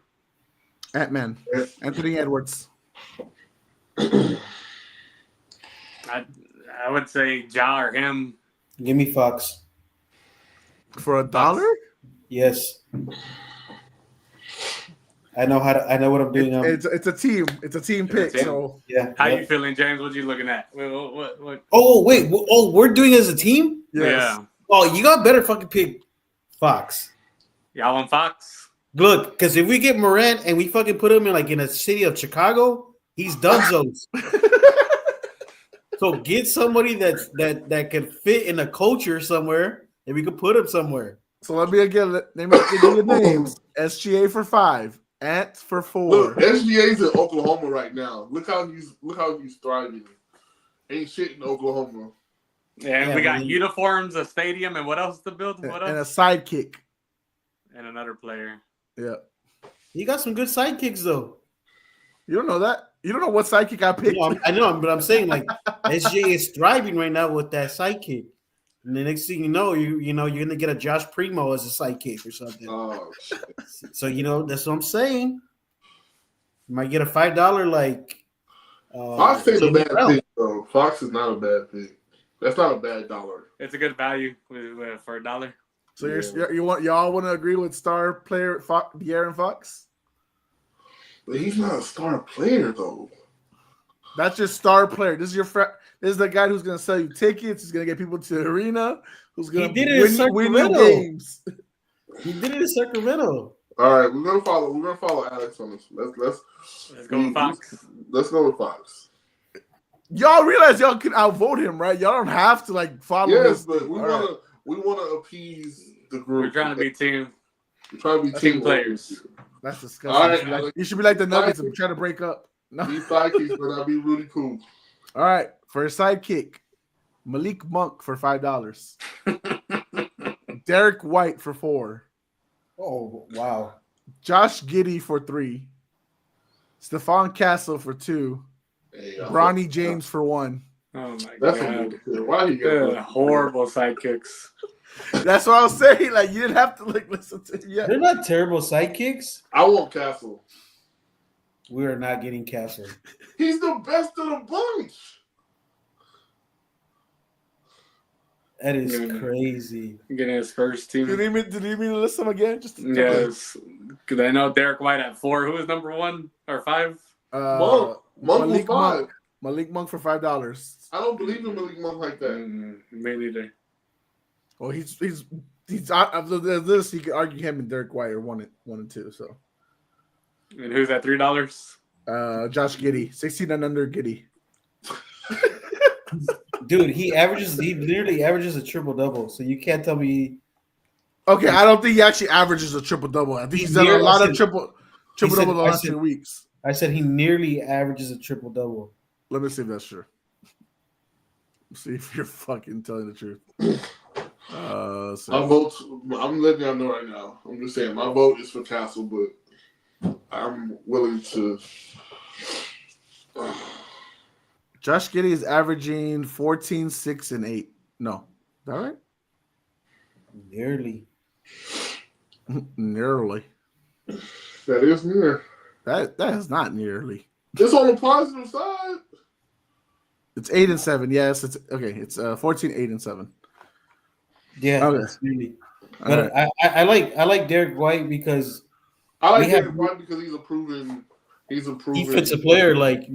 Ant-Man. Anthony Edwards. I would say Ja or him. Give me Fox. For $1? Yes. I know what I'm doing. It's a team. It's a team pick. team. So Yeah. How yeah. you feeling, James? What you looking at? What? Oh wait. Oh, we're doing it as a team. yes. Yeah. Oh, you got better fucking pick Fox. Y'all want Fox? Look, because if we get Morant and we fucking put him in a city of Chicago, he's donezones. So get somebody that can fit in a culture somewhere, and we can put him somewhere. So let me again give you the names. SGA for 5, Ant for 4. Look, SGA's in Oklahoma right now. Look how he's thriving. Ain't shit in Oklahoma. And we got uniforms, a stadium, and what else to build? What And a else? sidekick. And another player. Yeah. You got some good sidekicks though. You don't know that? You don't know what sidekick I picked? I know, but I'm saying like SJ is thriving right now with that sidekick. And the next thing you know, you're gonna get a Josh Primo as a sidekick or something. Oh, shit. So that's what I'm saying. You might get a $5 like. Fox ain't a bad Brown. pick though. Fox is not a bad pick. That's not a bad dollar. It's a good value for $1. So y'all want to agree with star player De'Aaron Fox? But he's not a star player though. That's your star player. This is your friend. This is the guy who's going to sell you tickets. Who's going to get people to the arena. Who's going to win you games. He did it in Sacramento. All right, we're gonna follow Alex on this. Let's go with Fox. Let's go with Fox. Y'all realize y'all can outvote him, right? Y'all don't have to like follow. Yes, his... but we wanna appease the group. We're trying to be team. We're trying to be team players. That's disgusting. All right, you should be like the Nuggets and try to break up. No. These sidekicks, but that'd be really cool. All right, for a sidekick, Malik Monk for $5. Derek White for $4. Oh wow! Josh Giddey for $3. Stephon Castle for $2. Hey, Bronny James for $1. Oh my That's god! Why he got horrible sidekicks? That's what I was saying. Like you didn't have to like listen to. Yeah, They're not terrible sidekicks. I want Castle. We are not getting Castle. He's the best of the bunch. That is crazy. Getting his first team. Did he mean to list them again? Just yes, because I know Derek White at 4. Who is number 1 or 5? Monk Malik was 5. Monk. Malik Monk for $5. I don't believe in Malik Monk like that. Me neither. Well, he's out of this. You could argue him and Derek White are 1 and 2. So, and who's at $3? Josh Giddey, 16 and under Giddey. Dude, he literally averages a triple double. So you can't tell me. Okay, I don't think he actually averages a triple double. I think he's done a lot of triple double the last 2 weeks. I said he nearly averages a triple double. Let me see if that's true. See if you're fucking telling the truth. My vote. I'm letting y'all know right now. I'm just saying my vote is for Castle, but I'm willing to. Josh Giddey is averaging 14, 6, and 8. No. Is that right? Nearly. Nearly. That is near. That is not nearly. It's on the positive side. It's 8 and 7. Yes, it's okay. It's 14, 8, and 7. Yeah, okay. That's nearly. But right. I like Derek White because I like Derek White because he's a proven defensive player. Like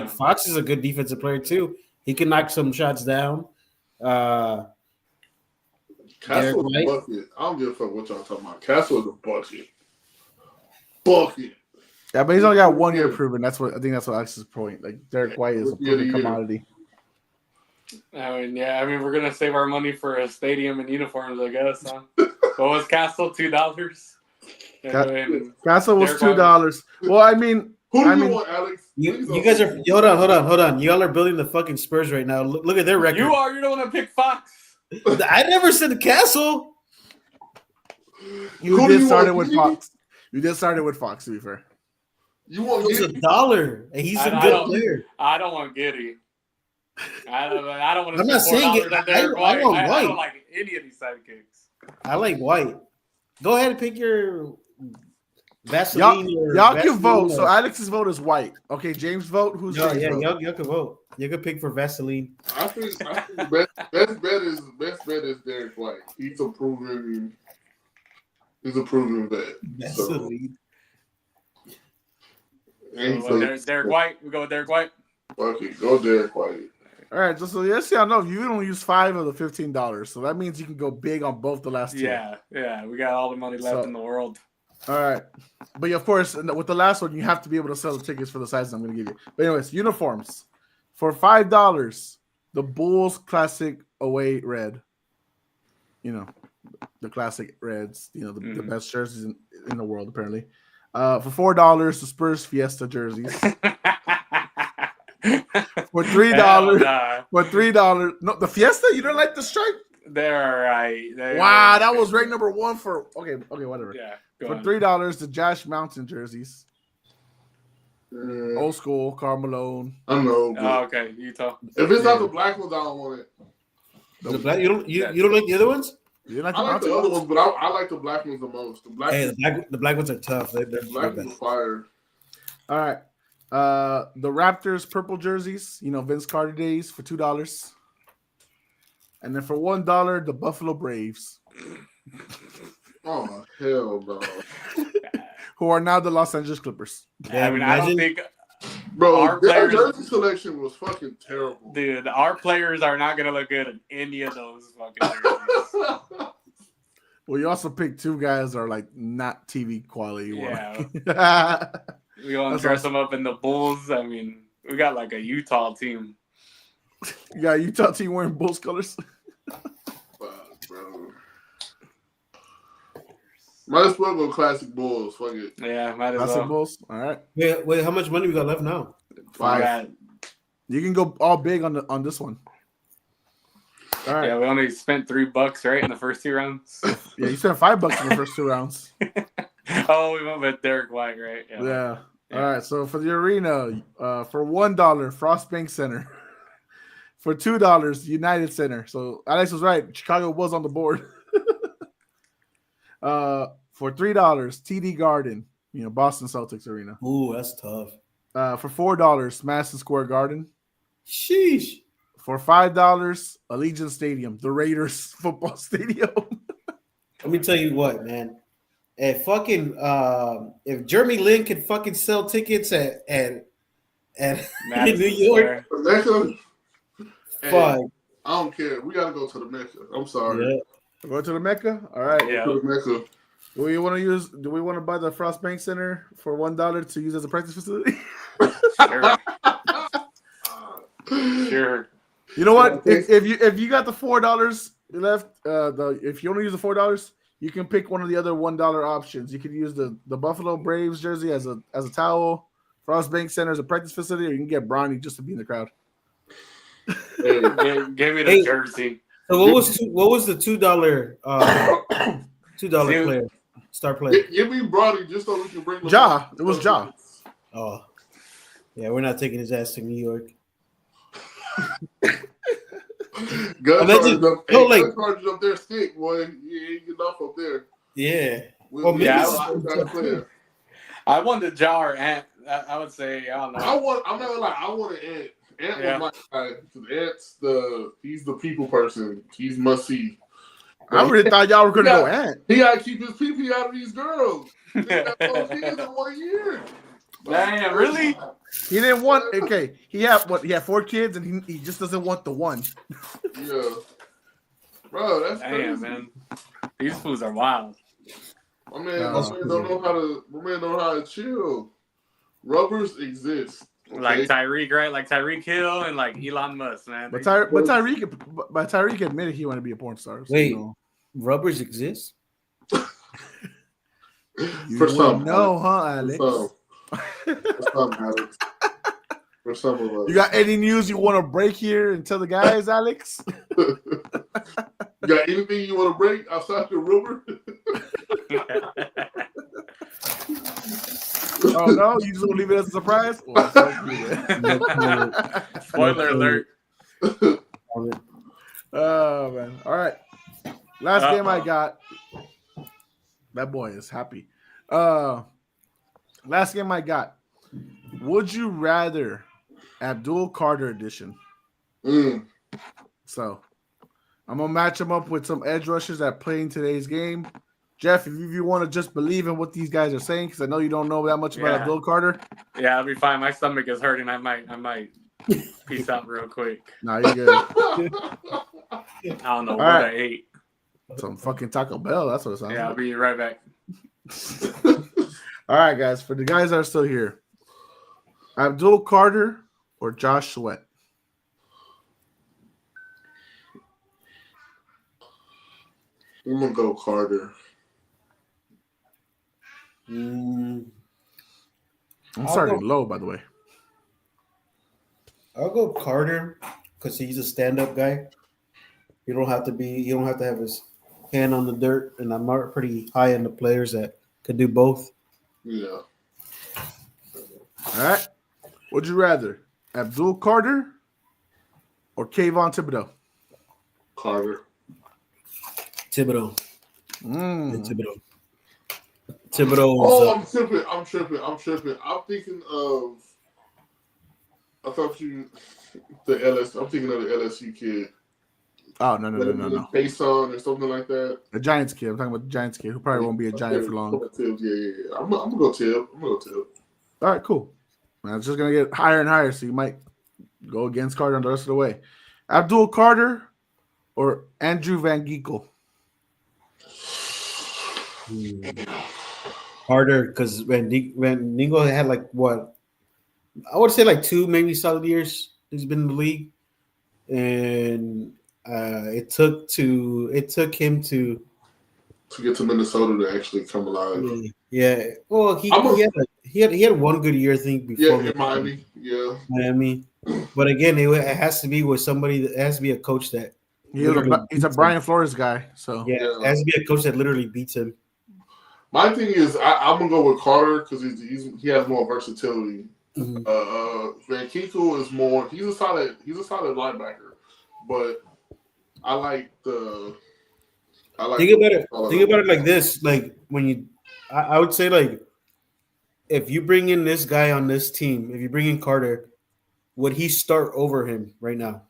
Fox is a good defensive player too. He can knock some shots down. Castle is a bucket. I don't give a fuck what y'all talking about. Castle is a bucket. Bucket. Yeah, but he's only got 1 year proven. I think that's what Alex's point. Like Derek White is a proven commodity. I mean, we're gonna save our money for a stadium and uniforms, I guess. Huh? What was Castle? $2. Castle was $2. Well, I mean, who do you want, Alex? You guys are hold on. Y'all are building the fucking Spurs right now. Look at their record. You're the one that picked Fox. I never said Castle. You did start it with Fox. You did start it with Fox. To be fair, you want $1, and he's a good player. I don't want Giddey. I don't want to. I'm not saying it. I don't like any of these sidekicks. I like White. Go ahead and pick your Vaseline. Y'all can vote. So Alex's vote is White. Okay, James' vote. Who's James' vote? Y'all can vote. You can pick for Vaseline. I think best bet is Derek White. He's a proven vet. Vaseline. Derek White. We go with Derek White. Okay, go Derek White. All right, so let's see. I know you only use 5 of the $15, so that means you can go big on both the last 2. Yeah, we got all the money left in the world. All right, but of course, with the last one, you have to be able to sell the tickets for the sizes I'm going to give you. But anyways, uniforms for $5. The Bulls Classic Away Red. You know, the classic reds. You know, the best jerseys in the world apparently. For $4, the Spurs Fiesta jerseys. For $3, no, the Fiesta. You don't like the stripe? They're all right. Wow, that was ranked number 1 for. Okay, whatever. Yeah. For $3, the Josh Mountain jerseys. Old school, Karl Malone. I know. Oh, okay, Utah. If it's not the black ones, I don't want it. The black, you don't like the other ones? You like I like the other ones, but I like the black ones the most. The black ones are tough. They're black ones are fire. All right. The Raptors purple jerseys, Vince Carter days for $2. And then for $1, the Buffalo Braves. Oh, hell no. Who are now the Los Angeles Clippers. I mean, I don't think... Bro, their jersey selection was fucking terrible. Dude, our players are not going to look good in any of those fucking jerseys. Well, you also picked two guys that are like not TV quality. Yeah. We want to dress them up in the Bulls. I mean, we got like a Utah team. You got a Utah team wearing Bulls colors. Bro. Might as well go classic Bulls. Fuck it. Yeah, might as Classic well. Bulls. All right. Wait, how much money we got left now? 5. You can go all big on this one. All right. Yeah, we only spent $3, right, in the first 2 rounds. Yeah, you spent $5 in the first 2 rounds. Oh, we went with Derek White, right? Yeah. All right. So for the arena, for $1, Frost Bank Center. For $2, United Center. So Alex was right. Chicago was on the board. For $3, TD Garden. Boston Celtics arena. Ooh, that's tough. For $4, Madison Square Garden. Sheesh. For $5, Allegiant Stadium, the Raiders football stadium. Let me tell you what, man. If Jeremy Lin could fucking sell tickets at New York, fuck. I don't care. We gotta go to the Mecca. I'm sorry. Yeah. Go to the Mecca? All right. Yeah. To the Mecca. Do we want to buy the Frost Bank Center for $1 to use as a practice facility? Sure. Sure. You know what? If you got the $4 left, if you only use the $4, you can pick one of the other $1 options. You could use the Buffalo Braves jersey as a towel, Frost Bank Center as a practice facility, or you can get Bronny just to be in the crowd. Hey, give me the jersey. So what was the $2 player star player? Give me Bronny just so we can bring Ja. It was Ja. Oh, yeah, we're not taking his ass to New York. Gun charges up there stick, boy. You ain't getting off up there. Yeah. I wanted Ja or Ant. I would say, I don't know. I'm not gonna lie, I want an Ant. Ant was my guy. Ant's he's the people person. He's must see. I really thought y'all were gonna go Ant. He gotta keep his pee out of these girls. They got 4 kids in 1 year. Damn, really? He didn't want. Okay, he had 4 kids, and he just doesn't want the one. Yeah, bro, that's crazy, man. These fools are wild. My man don't know how to chill. Rubbers exist. Okay? Like Tyreek, right? Like Tyreek Hill and like Elon Musk, man. But Tyreek admitted he wanted to be a porn star. So, wait, rubbers exist? For some, no, huh, Alex? For some, Alex. For some of us. You got any news you want to break here and tell the guys, Alex? You got anything you want to break outside your rumor? Oh no, you just want to leave it as a surprise? Well, spoiler alert. Oh man. All right. Last game I got. That boy is happy. Last game I got. Would you rather Abdul Carter edition? So I'm gonna match him up with some edge rushers that play in today's game. Jeff, if you want to just believe in what these guys are saying, because I know you don't know that much about Abdul Carter. Yeah, I'll be fine. My stomach is hurting. I might peace out real quick. Nah, you're good. I don't know I ate. Some fucking Taco Bell. That's what it sounds like. Yeah, I'll be right back. All right, guys. For the guys that are still here, Abdul Carter or Josh Sweat? I'm gonna go Carter. I'm starting low, by the way. I'll go Carter because he's a stand-up guy. You don't have to have his hand on the dirt, and I'm pretty high on the players that could do both. Yeah. All right. Would you rather Abdul Carter or Kayvon Thibodeau? Carter. Thibodeau. Thibodeau. Thibodeau. Oh, I'm tripping. I'm thinking of. I thought I'm thinking of the LSU kid. Oh no. Face on or something like that. The Giants kid. I'm talking about the Giants kid who probably won't be a Giant for long. Yeah. I'm gonna go Tib. All right, cool. Man, it's just gonna get higher and higher, so you might go against Carter the rest of the way. Abdul Carter or Andrew Van Ginkel? Harder because when Ningo had like what I would say like 2 maybe solid years he's been in the league, and it took him to get to Minnesota to actually come alive. Yeah. Well, he had one good year I think before in Miami. Yeah, Miami. But again, it has to be with somebody that has to be a coach that he's a Brian Flores guy. So it has to be a coach that literally beats him. My thing is, I'm gonna go with Carter because he has more versatility. Mm-hmm. Van Kinkel is more. He's a solid linebacker, but I like the. Think about it like this: like when you, I would say like, if you bring in this guy on this team, if you bring in Carter, would he start over him right now?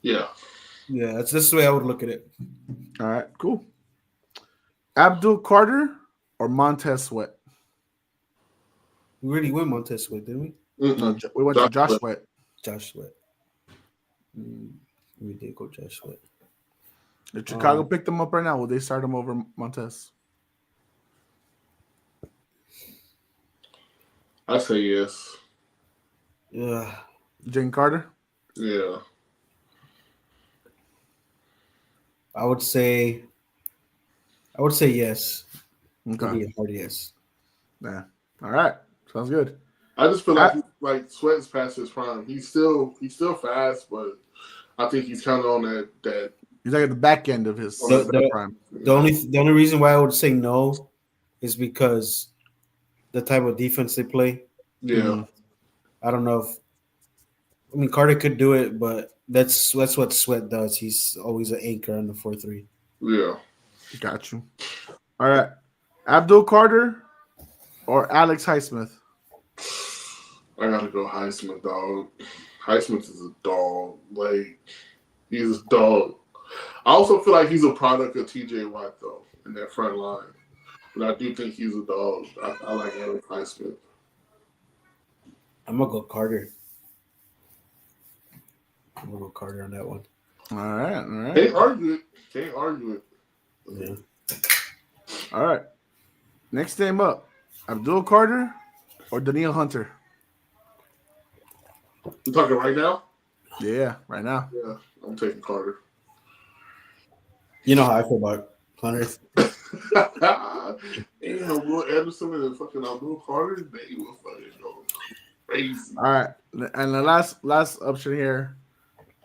Yeah. Yeah, that's the way I would look at it. All right, cool. Abdul Carter or Montez Sweat? We already went Montez Sweat, didn't we? No, we went to Josh Sweat. Josh Sweat. We did go Josh Sweat. If Chicago picked him up right now, would they start him over Montez? I say yes. Yeah. Jane Carter? Yeah. I would say yes. Okay. A hard yes. Yeah. All right. Sounds good. I just feel like Sweat's past his prime. He's still fast, but I think he's kind of on that. He's like at the back end of his prime. The only reason why I would say no is because the type of defense they play. Yeah. I don't know if Carter could do it, but that's what Sweat does. He's always an anchor on the 4-3. Yeah. Got you. All right. Abdul Carter or Alex Highsmith? I gotta go Highsmith, dog. Highsmith is a dog. Like, he's a dog. I also feel like he's a product of TJ Watt, though, in that front line. But I do think he's a dog. I like Alex Highsmith. I'm going to go Carter. I'm going to go Carter on that one. All right. Can't argue it. Yeah. All right. Next name up, Abdul Carter or Daniil Hunter? You talking right now? Yeah, right now. Yeah, I'm taking Carter. You know how I feel about Hunter. Damn, Will Anderson and fucking Abdul Carter, they will fucking go crazy. All right, and the last option here,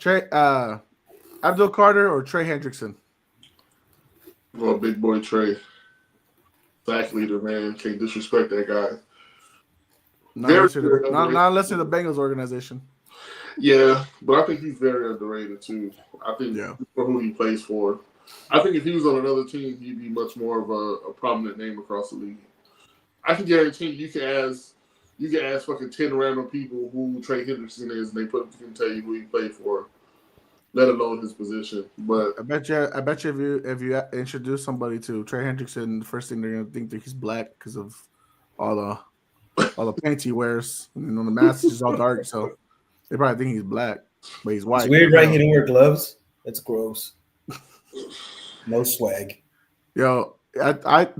Abdul Carter or Trey Hendrickson? Well, big boy Trey. Sack leader, man. Can't disrespect that guy. Not unless you're the Bengals organization. Yeah, but I think he's very underrated too. I think for who he plays for. I think if he was on another team, he'd be much more of a prominent name across the league. I can guarantee you can ask fucking 10 random people who Trey Hendrickson is, and they can tell you who he played for, let alone his position. But I bet you if you introduce somebody to Trey Hendrickson, the first thing they're gonna think that he's black because of all the paint he wears. The mask is all dark, so they probably think he's black, but he's white. It's weird, right? He don't wear gloves. That's gross. No swag. Yo, okay,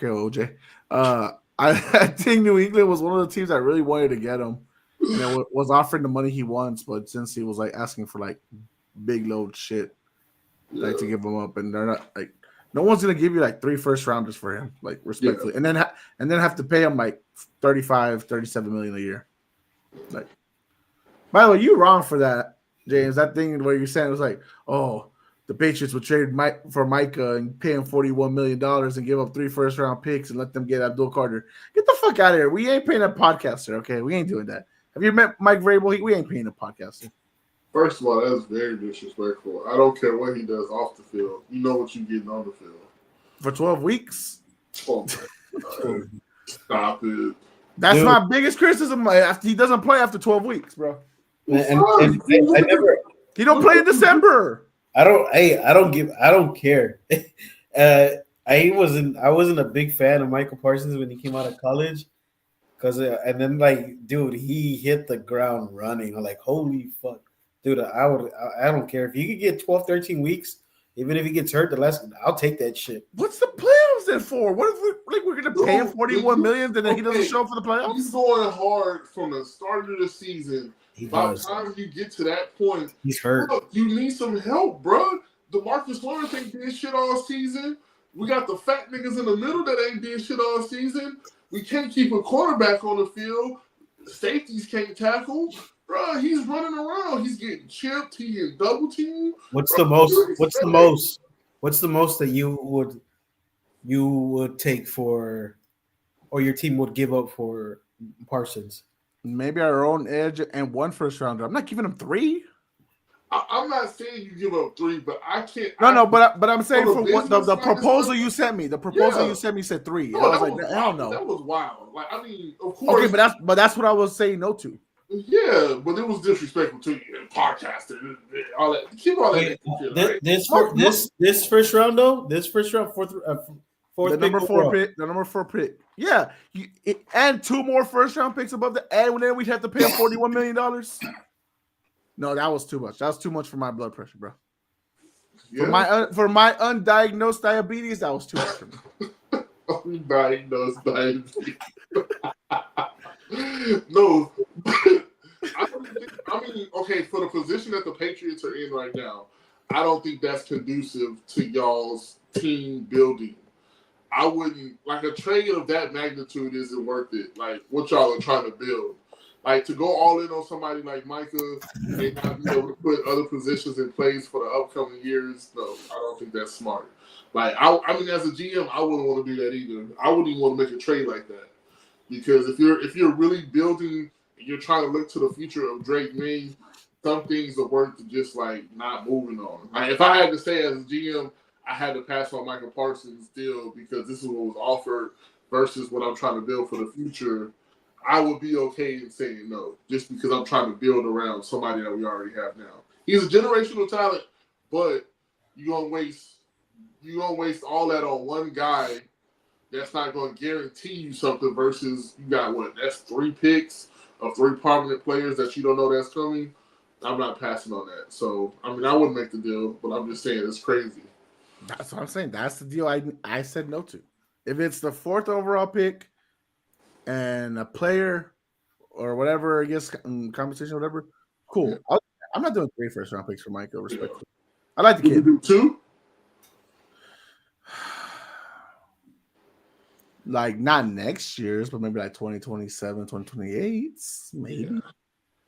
OJ. I think New England was one of the teams that really wanted to get him, and was offering the money he wants, but since he was like asking for like big load shit, like to give him up, and they're not like no one's gonna give you like 3 first rounders for him, like respectfully, and then have to pay him like 37 million a year. Like, by the way, you wrong for that, James. That thing where you're saying it was like, oh, the Patriots would trade for Micah and pay him $41 million and give up 3 first-round picks and let them get Abdul Carter. Get the fuck out of here. We ain't paying a podcaster, okay? We ain't doing that. Have you met Mike Vrabel? We ain't paying a podcaster. First of all, that's very disrespectful. I don't care what he does off the field. You know what you're getting on the field. For 12 weeks? Oh, my God. Stop it. That's my biggest criticism. He doesn't play after 12 weeks, bro. And I never. He don't play in December. I don't care. I wasn't a big fan of Michael Parsons when he came out of college, and then like, dude, he hit the ground running. I'm like, holy fuck, dude. I don't care if you could get 12, 13 weeks, even if he gets hurt. I'll take that shit. What's the playoffs it for? What if we're gonna pay him $41 million and then he doesn't show up for the playoffs? He's going hard from the start of the season. By the time you get to that point, he's hurt. Look, you need some help, bro. DeMarcus Lawrence ain't did shit all season. We got the fat niggas in the middle that ain't did shit all season. We can't keep a quarterback on the field. Safeties can't tackle. Bro, he's running around. He's getting chipped. He getting double teamed. What's the most that you would take for, or your team would give up for Parsons? Maybe our own edge and 1 first rounder. I'm not giving him 3. I'm not saying you give up 3, but I can't. But I'm saying for what the proposal you sent me. The proposal you sent me said 3. No, I was like, hell no. That was wild. Like, I mean, of course. Okay, but that's what I was saying no to. Yeah, but it was disrespectful to you and podcasting, all that. Keep all that. This first round though. This first round, fourth the number 4 pick. The number 4 pick. Yeah, and 2 more first round picks above the, and then we'd have to pay him $41 million. No, that was too much. That was too much for my blood pressure, bro. Yeah. For my undiagnosed diabetes, that was too much for me. Undiagnosed diabetes. No. I mean, okay, for the position that the Patriots are in right now, I don't think that's conducive to y'all's team building. I wouldn't, like, a trade of that magnitude isn't worth it. Like, what y'all are trying to build. Like, to go all in on somebody like Micah and not be able to put other positions in place for the upcoming years, no, I don't think that's smart. Like, I mean, as a GM, I wouldn't want to do that either. I wouldn't even want to make a trade like that. Because if you're really building and you're trying to look to the future of Drake May, some things are worth just, like, not moving on. Like, if I had to say as a GM, I had to pass on Michael Parsons still because this is what was offered versus what I'm trying to build for the future. I would be okay in saying no, just because I'm trying to build around somebody that we already have now. He's a generational talent, but you're gonna waste all that on one guy that's not gonna guarantee you something versus you got what? That's 3 picks of 3 prominent players that you don't know that's coming. I'm not passing on that. So I mean I wouldn't make the deal, but I'm just saying it's crazy. That's what I'm saying. That's the deal I said no to. If it's the 4th overall pick and a player or whatever, I guess, compensation or whatever, cool. Yeah. I'm not doing 3 first round picks for Michael, respectfully. Yeah. I like the kid. You do 2? Like, not next year's, but maybe like 2027, 2028, maybe. Yeah.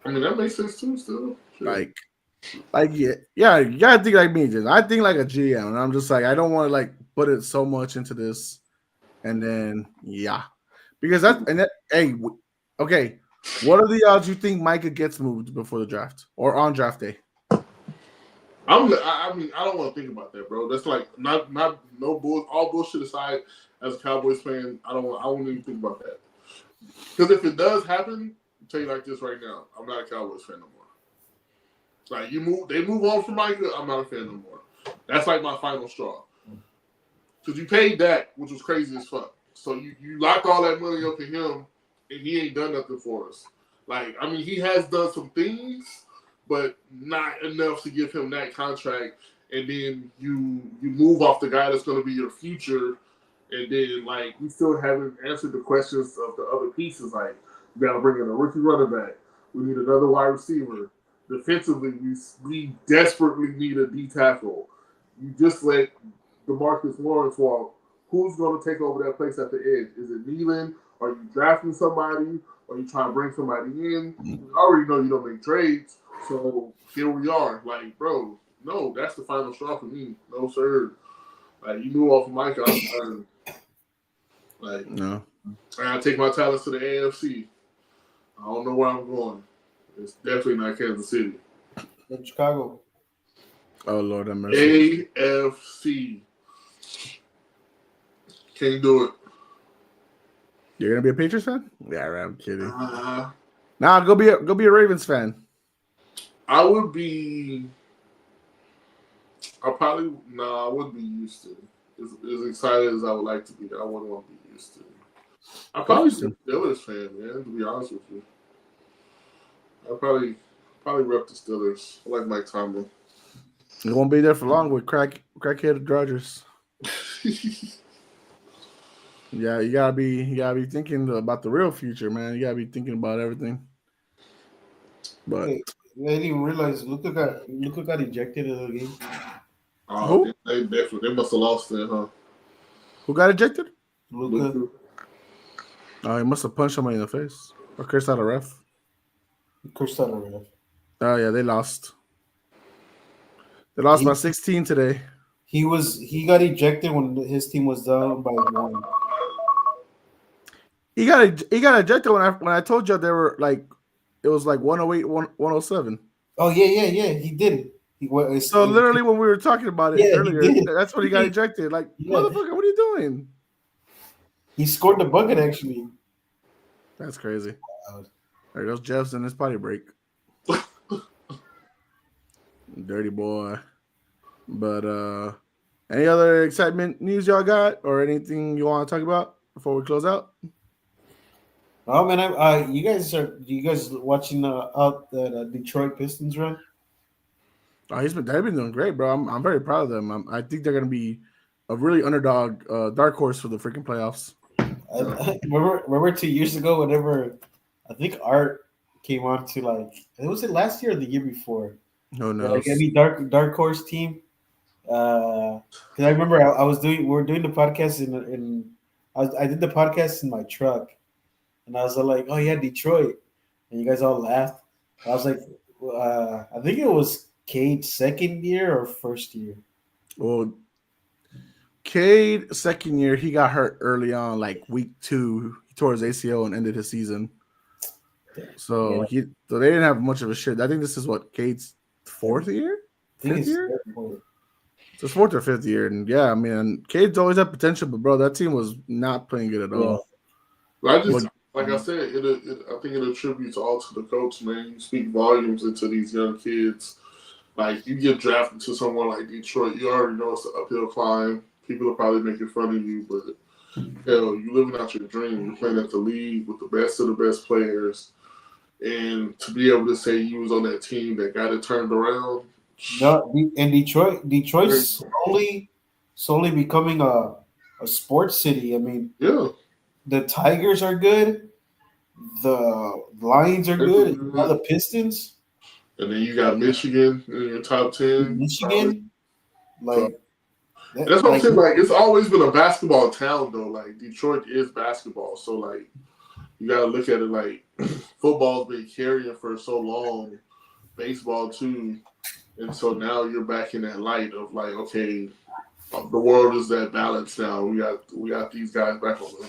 I mean, that makes sense too, still. Sure. Like, yeah, you gotta think like me, just. I think like a GM, and I'm just like, I don't want to like put it so much into this, and then because hey, okay, what are the odds you think Micah gets moved before the draft or on draft day? I mean, I don't want to think about that, bro. That's like no bull. All bullshit aside, as a Cowboys fan, I won't even think about that. Because if it does happen, I'll tell you like this right now, I'm not a Cowboys fan no more. Like they move on from Micah, I'm not a fan no more. That's like my final straw. Because you paid that, which was crazy as fuck. So you locked all that money up in him, and he ain't done nothing for us. Like, I mean, he has done some things, but not enough to give him that contract. And then you move off the guy that's going to be your future, and then like we still haven't answered the questions of the other pieces. Like, we got to bring in a rookie running back. We need another wide receiver. Defensively, we desperately need a D tackle. You just let DeMarcus Lawrence walk. Who's going to take over that place at the edge? Is it Nealon? Are you drafting somebody? Are you trying to bring somebody in? You already know you don't make trades. So here we are. Like, bro, no, that's the final straw for me. No, sir. Like, you move off of Micah, I'm done. Like, no. I gotta take my talents to the AFC. I don't know where I'm going. It's definitely not Kansas City. In Chicago. Oh, Lord have mercy. AFC. Can't do it. You're gonna be a Patriots fan? Yeah, I'm kidding. Nah, go be a Ravens fan. I would be. I wouldn't be used to. As excited as I would like to be, I wouldn't want to be used to. I'd probably be a Steelers fan, man, to be honest with you. I'd probably rep the Steelers. I like Mike Tomlin. You won't be there for long with crackhead Rodgers. Yeah, you gotta be thinking about the real future, man. You gotta be thinking about everything. But Hey, I didn't even realize Luka got ejected of the game. Oh, who they definitely they must have lost it, huh? who got ejected? Luka Oh, he must have punched somebody in the face or cursed out a ref. cursed out a ref. Oh yeah, they lost. They lost by He 16 today. he got ejected when his team was down by one. He got ejected when I told you they were like it was like 108, 107. Oh yeah. He did it. He was. So literally when we were talking about it Yeah, he earlier, did. that's when he got ejected. Like, Yeah, motherfucker, what are you doing? he scored the bucket actually. That's crazy. There goes Jeff's in his potty break. Dirty boy. But any other excitement news y'all got or anything you want to talk about before we close out? Oh man, you guys watching out the Detroit Pistons run? Oh, they've been doing great, bro. I'm very proud of them. I think they're gonna be a really underdog, dark horse for the freaking playoffs. Remember 2 years ago, whenever I think Art came on to was it last year or the year before? Who Like knows? any dark horse team. Because I remember we were doing the podcast I did the podcast in my truck, and I was like, oh yeah, Detroit, and you guys all laughed. I was like, I think it was Cade's second year or first year. Well, Cade second year he got hurt early on, like week 2. He tore his ACL and ended his season. So Yeah. so they didn't have much of a shit. I think this is what Cade's fourth year, I think fifth it's year. It's his fourth or fifth year, and yeah, I mean, Cade's always had potential, but bro, that team was not playing good at yeah. all. But But like I said, I think it attributes all to the coach, man. You speak volumes into these young kids. Like, you get drafted to someone like Detroit, you already know it's an uphill climb. People are probably making fun of you, but hell, you living out your dream. You're playing at the league with the best of the best players, and to be able to say you was on that team that got it turned around. No, in Detroit's slowly becoming a sports city. I mean, Yeah, the Tigers are good, the Lions are good, and now the Pistons, and then you got Michigan in your top 10. Michigan, So like that's what I'm saying. Like, it's always been a basketball town, though. Like, Detroit is basketball, so like you got to look at it like football's been carrying for so long, baseball too, and so now you're back in that light of like, okay, the world is that balance now. We got these guys back on the,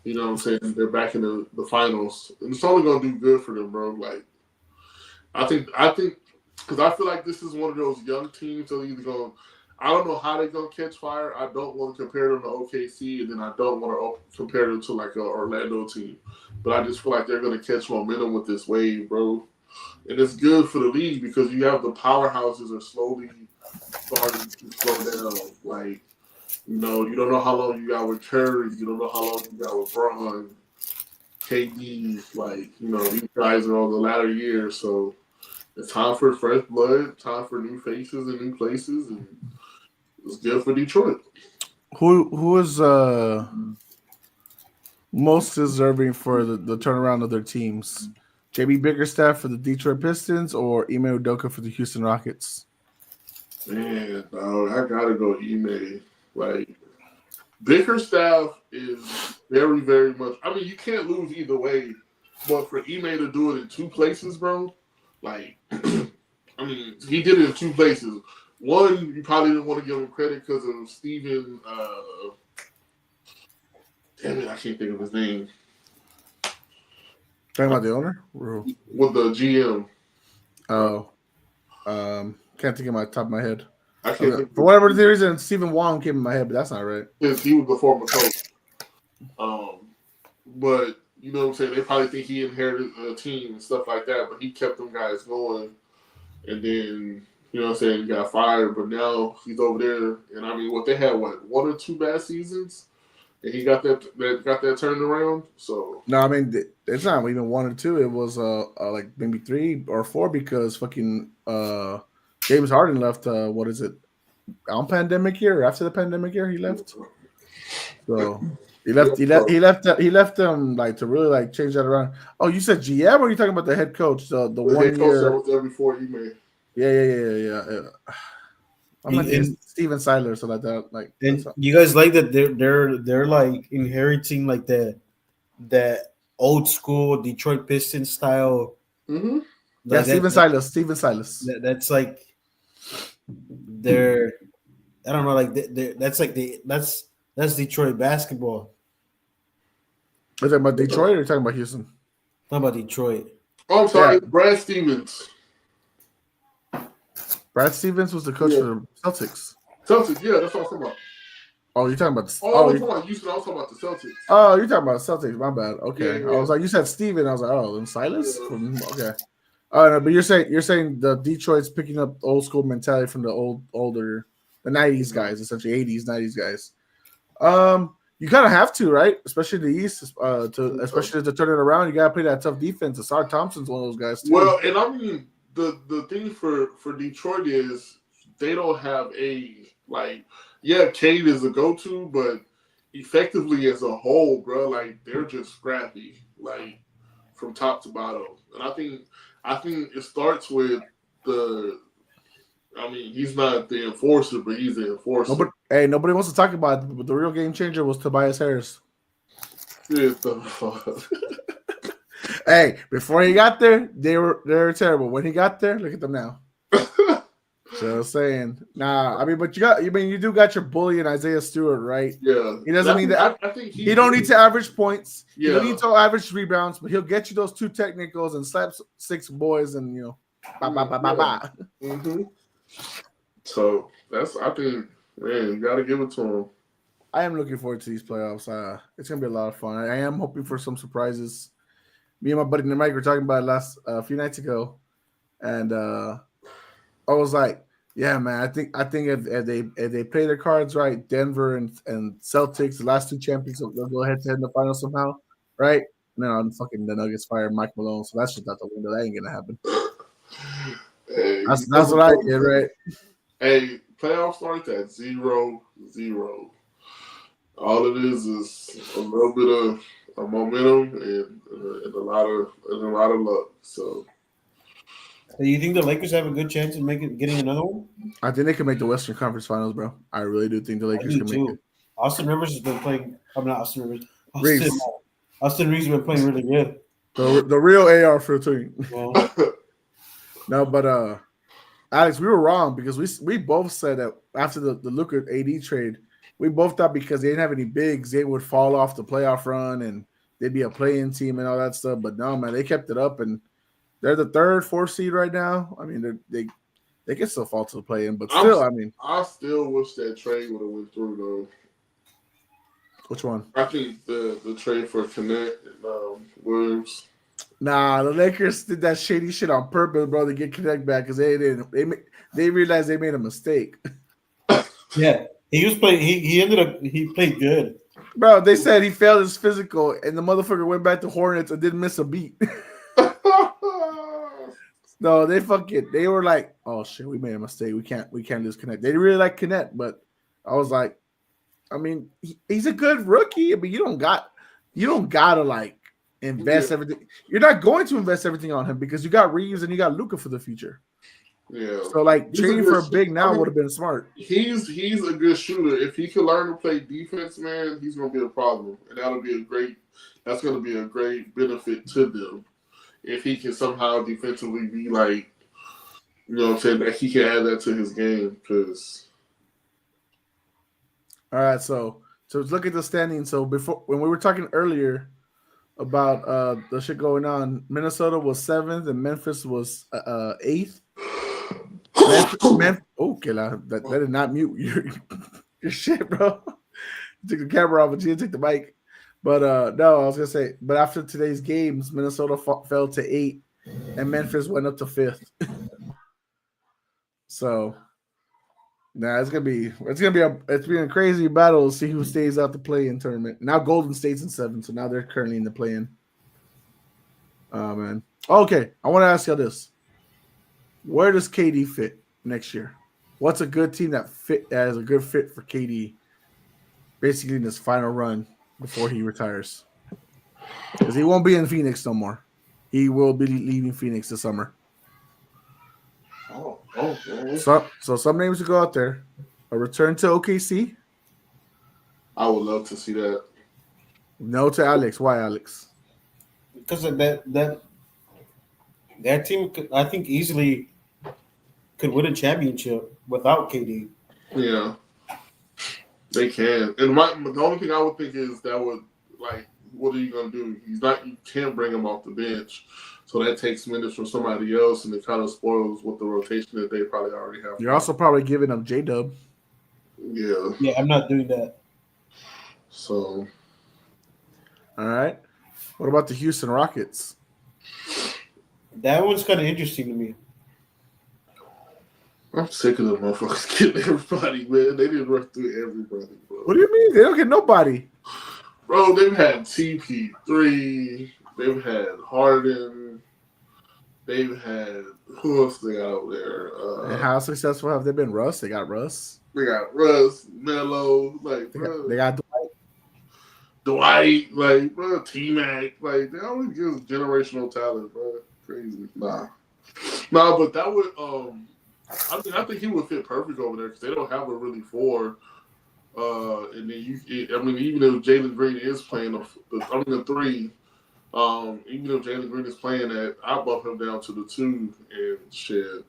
you know what I'm saying? They're back in the finals, and it's only gonna do good for them, bro. Like, I think because I feel like this is one of those young teams that are either going. I don't know how they're gonna catch fire. I don't want to compare them to OKC, and then I don't want to compare them to like a Orlando team. But I just feel like they're gonna catch momentum with this wave, bro. And it's good for the league because you have the powerhouses are slowly starting to slow down. Like, you don't know how long you got with Curry. You don't know how long you got with Braun, KD. Like, these guys are on the latter years, so it's time for fresh blood, time for new faces and new places, and it's good for Detroit. who is most deserving for the turnaround of their teams? JB Bickerstaff for the Detroit Pistons or Ime Udoka for the Houston Rockets? Man, dog, I gotta go Ime. Like, Bickerstaff is very, very much. I mean, you can't lose either way, but for Ime to do it in two places, bro, like, I mean, he did it in two places. One, you probably didn't want to give him credit because of Steven. Damn it, I can't think of his name. Talking about the owner? With the GM. Oh, can't think of my top of my head. I can't think for whatever the reason, Stephen Wong came in my head, but that's not right. He was the former coach. But you know what I'm saying? They probably think he inherited a team and stuff like that, but he kept them guys going. And then, you know what I'm saying, he got fired, but now he's over there. And I mean, they had, one or two bad seasons? And he got that turned around. So no, I mean it's not even 1 or 2. It was like maybe 3 or 4 because fucking James Harden left. On pandemic year or after the pandemic year he left. So He left them like to really like change that around. Oh, you said GM, or are you talking about the head coach? The The 1 head coach that year. was there before Ime. Yeah. I'm like Steven Siler, so like that. Like, and you guys like that they're like inheriting like that old school Detroit Pistons style. Mm-hmm. Like Steven Silas. That's like they're I don't know, like that's Detroit basketball. Are you talking about Detroit or are you talking about Houston? Talking about Detroit. Oh, I'm sorry, Brad Stevens. Brad Stevens was the coach for the Celtics. Celtics, yeah, that's what I'm talking about. Oh, you're talking about. I was talking about Houston. I was talking about the Celtics. Oh, you're talking about Celtics. My bad. Okay, Yeah. I was like, you said Steven. I was like, oh, and Silas. Yeah. Okay. No, but you're saying the Detroit's picking up old school mentality from the older, the '90s guys, essentially '80s, '90s guys. You kind of have to, right? Especially the East, especially to turn it around. You gotta play that tough defense. Asar Thompson's one of those guys too. Well, and I mean the thing for Detroit is they don't have Cade is a go-to, but effectively as a whole, bro, like they're just scrappy, like from top to bottom. And I think it starts with he's not the enforcer, but he's the enforcer. Nobody wants to talk about it, but the real game changer was Tobias Harris. Hey, before he got there, they were terrible. When he got there, look at them now. Just saying. Nah, I mean, but you do got your bully in Isaiah Stewart, right? Yeah. He doesn't need that. I think he don't need to average points. Yeah. He don't need to average rebounds, but he'll get you those 2 technicals and slap 6 boys and bye. Mm-hmm. So I think, man, you gotta give it to him. I am looking forward to these playoffs. It's gonna be a lot of fun. I am hoping for some surprises. Me and my buddy Mike were talking about it a few nights ago, and I was like, "Yeah, man, I think if they play their cards right, Denver and Celtics, the last 2 champions, they'll go head to head in the final somehow, right?" And then fucking the Nuggets fired Mike Malone, so that's just out the window. That ain't gonna happen. Hey, that's what I get, right? Hey, playoff starts at 0-0. All it is a little bit of momentum and a lot of luck. So, do you think the Lakers have a good chance of getting another one? I think they can make the Western Conference Finals, bro. I really do think the Lakers can make it. Austin Rivers has been playing. I'm not Austin Rivers. Austin Reeves has been playing really good. The real AR for the team. Yeah. No, but Alex, we were wrong because we both said that after the Luka AD trade, we both thought because they didn't have any bigs, they would fall off the playoff run and they'd be a play-in team and all that stuff. But no, man, they kept it up and they're the 3rd, 4th seed right now. I mean, they can still fall to the play-in, but still, I still wish that trade would have went through though. Which one? I think the trade for Connect and Williams. Nah, the Lakers did that shady shit on purpose, bro, to get Connect back because they realized they made a mistake. Yeah, he was playing. He played good, bro. They said he failed his physical, and the motherfucker went back to Hornets and didn't miss a beat. No, they were like, oh shit, we made a mistake. We can't lose Connect. They really like Connect, but I was like, I mean, he's a good rookie. I mean, you don't gotta like invest everything. You're not going to invest everything on him because you got Reeves and you got Luka for the future. Yeah. So like trading for a big now would have been smart. He's a good shooter. If he can learn to play defense, man, he's gonna be a problem. And that's gonna be a great benefit to them. If he can somehow defensively be like, you know what I'm saying, that he can add that to his game. All right, so let's look at the standings. So when we were talking earlier about the shit going on, Minnesota was 7th and Memphis was 8th. That did not mute your shit, bro. You took the camera off, but you didn't take the mic. But no, I was gonna say. But after today's games, Minnesota fell to 8, and Memphis went up to 5th. So, it's gonna be a crazy battle to see who stays out the play-in tournament. Now Golden State's in 7th, so now they're currently in the play-in. Oh man. Okay, I want to ask you this: where does KD fit next year? What's a good team that has a good fit for KD? Basically, in this final run before he retires. Because he won't be in Phoenix no more. He will be leaving Phoenix this summer. Oh, okay. So some names to go out there. A return to OKC. I would love to see that. No to Alex. Why, Alex? Because of that team, I think easily could win a championship without KD. Yeah, they can. And the only thing I would think is that would like, what are you gonna do? You can't bring him off the bench, so that takes minutes from somebody else, and it kind of spoils what the rotation that they probably already have. You're also probably giving up J-Dub. Yeah, I'm not doing that. So, all right. What about the Houston Rockets? That one's kind of interesting to me. I'm sick of them motherfuckers getting everybody, man. They didn't run through everybody, bro. What do you mean? They don't get nobody. Bro, they've had TP3. They've had Harden. They've had who else they got over there? And how successful have they been? Russ? They got Russ. They got Russ, Melo, like They got Dwight, like bro, T-Mac, like they always give us generational talent, bro. Crazy, nah, but that would I think he would fit perfect over there because they don't have a really four. And then even if Jalen Green is playing the three, even if Jalen Green is playing that, I bump him down to the 2 and shit.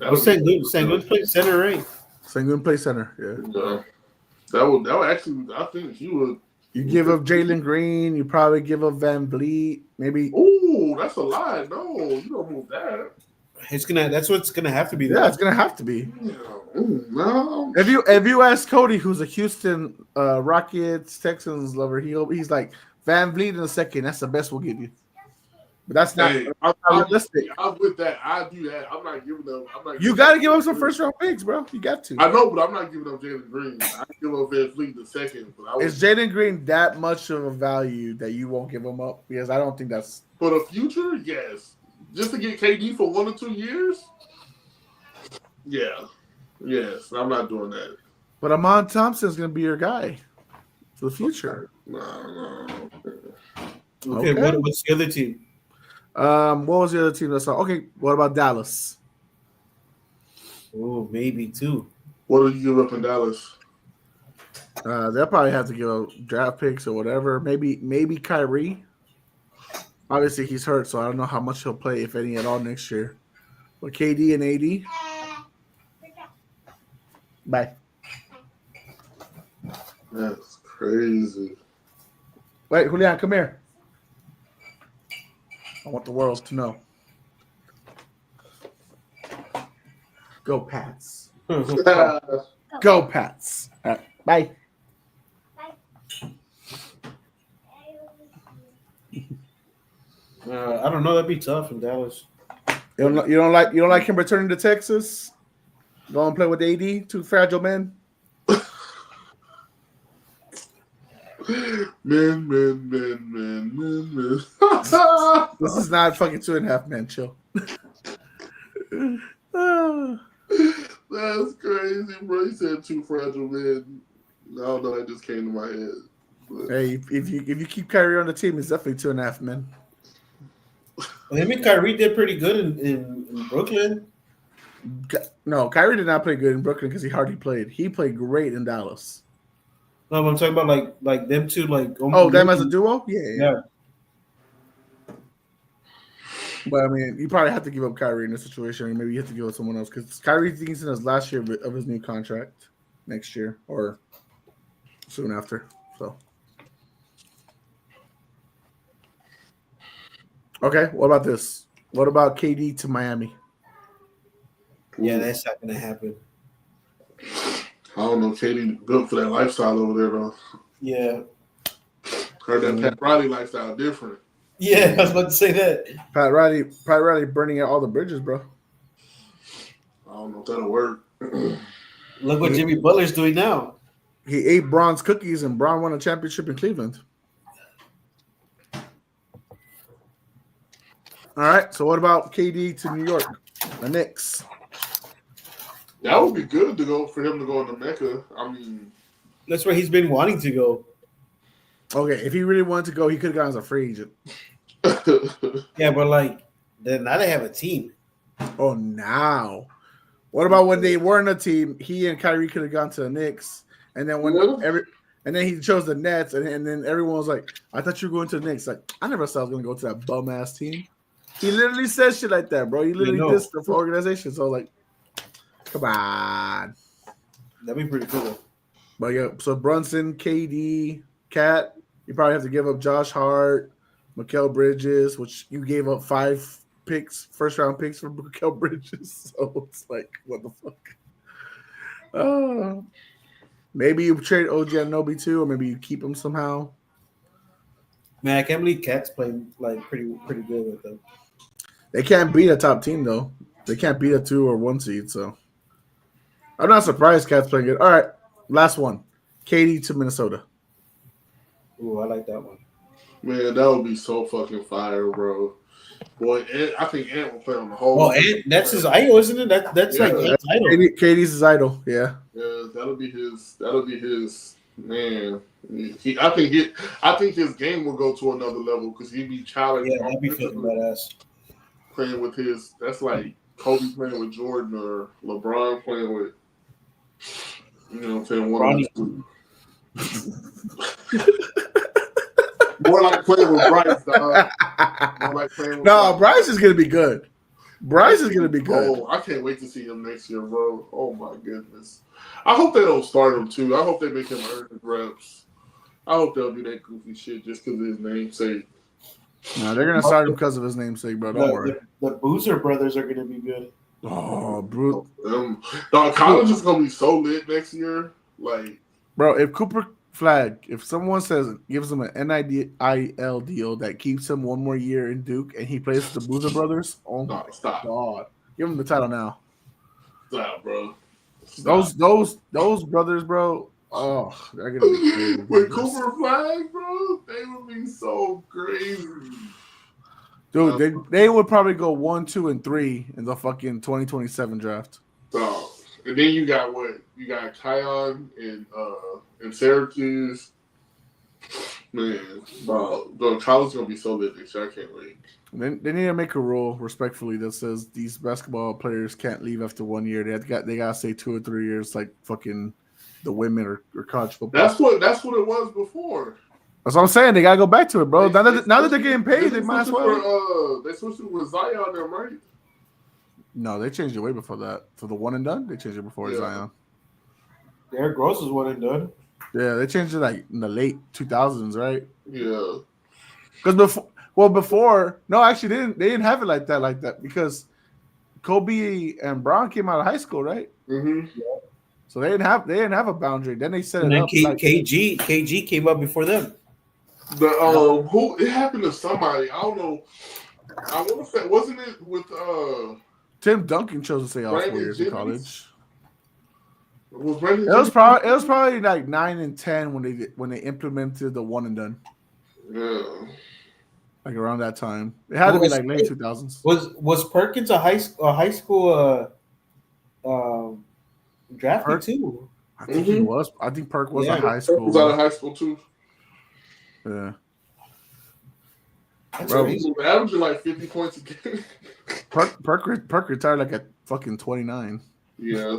Sengun play center, right? Sengun play center, yeah. That would actually, I think he would. You give up Jalen Green, you probably give up Van Vliet, maybe. Ooh, that's a lie. No, you don't move that. That's what's gonna have to be. Yeah, it's gonna have to be. No. If you ask Cody, who's a Houston Rockets Texans lover, he's like Van Vliet in a second. That's the best we'll give you. But that's not, not realistic. I'm with that. I do that. I'm not giving them. You got to give up some first round picks, bro. You got to. I know, but I'm not giving up Jalen Green. I give up Van Vliet the second. But is Jalen Green that much of a value that you won't give him up? Because I don't think that's for the future. Yes, just to get KD for 1 or 2 years. Yeah, yes, I'm not doing that. But Amon Thompson's going to be your guy for the future. No. Okay. What's the other team? What was the other team that saw? Okay, what about Dallas? Oh, maybe 2. What do you give up in Dallas? They'll probably have to give up draft picks or whatever. Maybe Kyrie. Obviously, he's hurt, so I don't know how much he'll play, if any at all, next year. But KD and AD. Bye. That's crazy. Wait, Julian, come here. I want the world to know. Go Pats. Go Pats. All right, bye. I don't know. That'd be tough in Dallas. You don't like him returning to Texas? Go and play with AD, 2 fragile men. Man. This is not fucking 2.5 men. Chill. That's crazy, bro. He said 2 fragile men. I don't know. That just came to my head. But. Hey, if you keep Kyrie on the team, it's definitely 2.5 men. I mean, Kyrie did pretty good in Brooklyn. No, Kyrie did not play good in Brooklyn because he hardly played. He played great in Dallas. No, I'm talking about like them two, like them as a duo. Yeah. But I mean, you probably have to give up Kyrie in this situation. Maybe you have to give up someone else because Kyrie thinks in his last year of his new contract next year or soon after. So, okay. What about this? What about KD to Miami? Yeah, that's not gonna happen. I don't know. Katie built for that lifestyle over there, though. Yeah. Heard that Pat Riley lifestyle different. Yeah, I was about to say that. Pat Riley burning out all the bridges, bro. I don't know if that'll work. Look what Jimmy Butler's doing now. He ate Braun's cookies, and Braun won a championship in Cleveland. All right, so what about KD to New York? The Knicks. That would be good for him to go into Mecca. I mean, that's where he's been wanting to go. Okay, if he really wanted to go, he could have gone as a free agent. Yeah, but like, then now they have a team. Oh, now. What about when they weren't a team? He and Kyrie could have gone to the Knicks, and then and then he chose the Nets, and then everyone was like, "I thought you were going to the Knicks." Like, I never said I was going to go to that bum ass team. He literally said shit like that, bro. He literally dissed the organization. So like, come on, that'd be pretty cool. But yeah, so Brunson, KD, Cat. You probably have to give up Josh Hart, Mikal Bridges, which you gave up 5 picks, first round picks for Mikal Bridges. So it's like, what the fuck? Maybe you trade OG Anunoby too, or maybe you keep him somehow. Man, I can't believe Cat's playing like pretty good with them. They can't beat a top team though. They can't beat a 2 or 1 seed. So I'm not surprised Cat's playing good. All right, last one. KD to Minnesota. Ooh, I like that one. Man, that would be so fucking fire, bro. Boy, I think Ant will play on the whole. Oh, Ant, that's his idol, isn't it? That's like Ant's idol. KD's his idol, yeah. Yeah, that'll be his. Man, I think his game will go to another level because he'd be challenged. Yeah, that'd be fucking badass. Playing with his, that's like Kobe playing with Jordan or LeBron playing with, you know what I'm saying, one of the two. More like playing with Bryce, dog. Bryce is gonna be good. Bryce is gonna be good. Oh, I can't wait to see him next year, bro. Oh my goodness. I hope they don't start him too. I hope they make him earn his reps. I hope they'll do that goofy shit just because of his namesake. No, they're gonna start him because of his namesake, bro. Don't worry. The Boozer brothers are gonna be good. Oh, bro. College is gonna be so lit next year. Like, bro, if Cooper Flag, if someone gives him an NIL deal that keeps him 1 more year in Duke and he plays with the Boozer brothers, oh my god, give him the title now. Stop, bro. Stop. Those brothers, bro. Oh, they're gonna be crazy. With Cooper Flag, bro, they would be so crazy. Dude, they would probably go 1, 2, and 3 in the fucking 2027 draft. So, and then you got what? You got Kion in Syracuse. Man, bro, the college is gonna be so lit next year. I can't wait. They need to make a rule, respectfully, that says these basketball players can't leave after 1 year. They gotta stay 2 or 3 years, like fucking the women or college football. That's what it was before. That's what I'm saying. They gotta go back to it, bro. Now that they're getting paid, they might as well. They switched it with Zion, there, right? No, they changed it way before that. For the 1 and done, they changed it before Zion. Derrick Rose was 1 and done. Yeah, they changed it like in the late 2000s, right? Yeah. Because before, no, actually, they didn't have it like that because Kobe and Bron came out of high school, right? Mm-hmm. Yeah. So they didn't have a boundary. Then they set it up. KG came up before them. Who it happened to somebody? I don't know. I want to say, wasn't it with Tim Duncan chose to stay off 4 years in college. It was probably like 9 and 10 when they implemented the 1 and done. Yeah. Like around that time, it had to be like late 2000s. Was Perkins a high school drafted too? I think he was. I think Perk was a high school. He was out of high school too. Yeah. Bro, he was averaging like 50 points a game. Perk retired like at fucking 29. Yeah.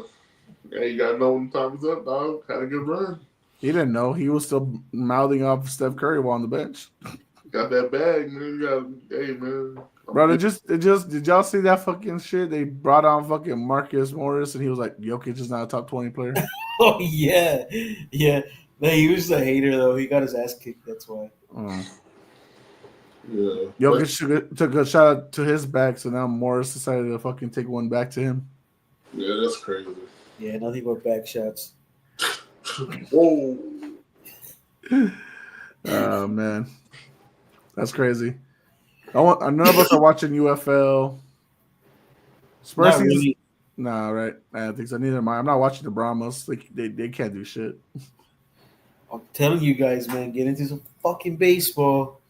Yeah, you gotta know when time is up, dog. Had a good run. He didn't know. He was still mouthing off Steph Curry while on the bench. Got that bag, man. Hey, man. Bro, did y'all see that fucking shit? They brought on fucking Marcus Morris, and he was like, Jokic is not a top 20 player. Oh, yeah. Yeah. No, he was a hater, though. He got his ass kicked. That's why. Yeah. Jokic took a shot out to his back, so now Morris decided to fucking take one back to him. Yeah, that's crazy. Yeah, nothing but back shots. Whoa. Oh, man. That's crazy. None of us are watching UFL. Spurs really. Nah, right. I don't think so. Neither am I. I'm not watching the Brahmas. They can't do shit. I'm telling you guys, man, get into some fucking baseball.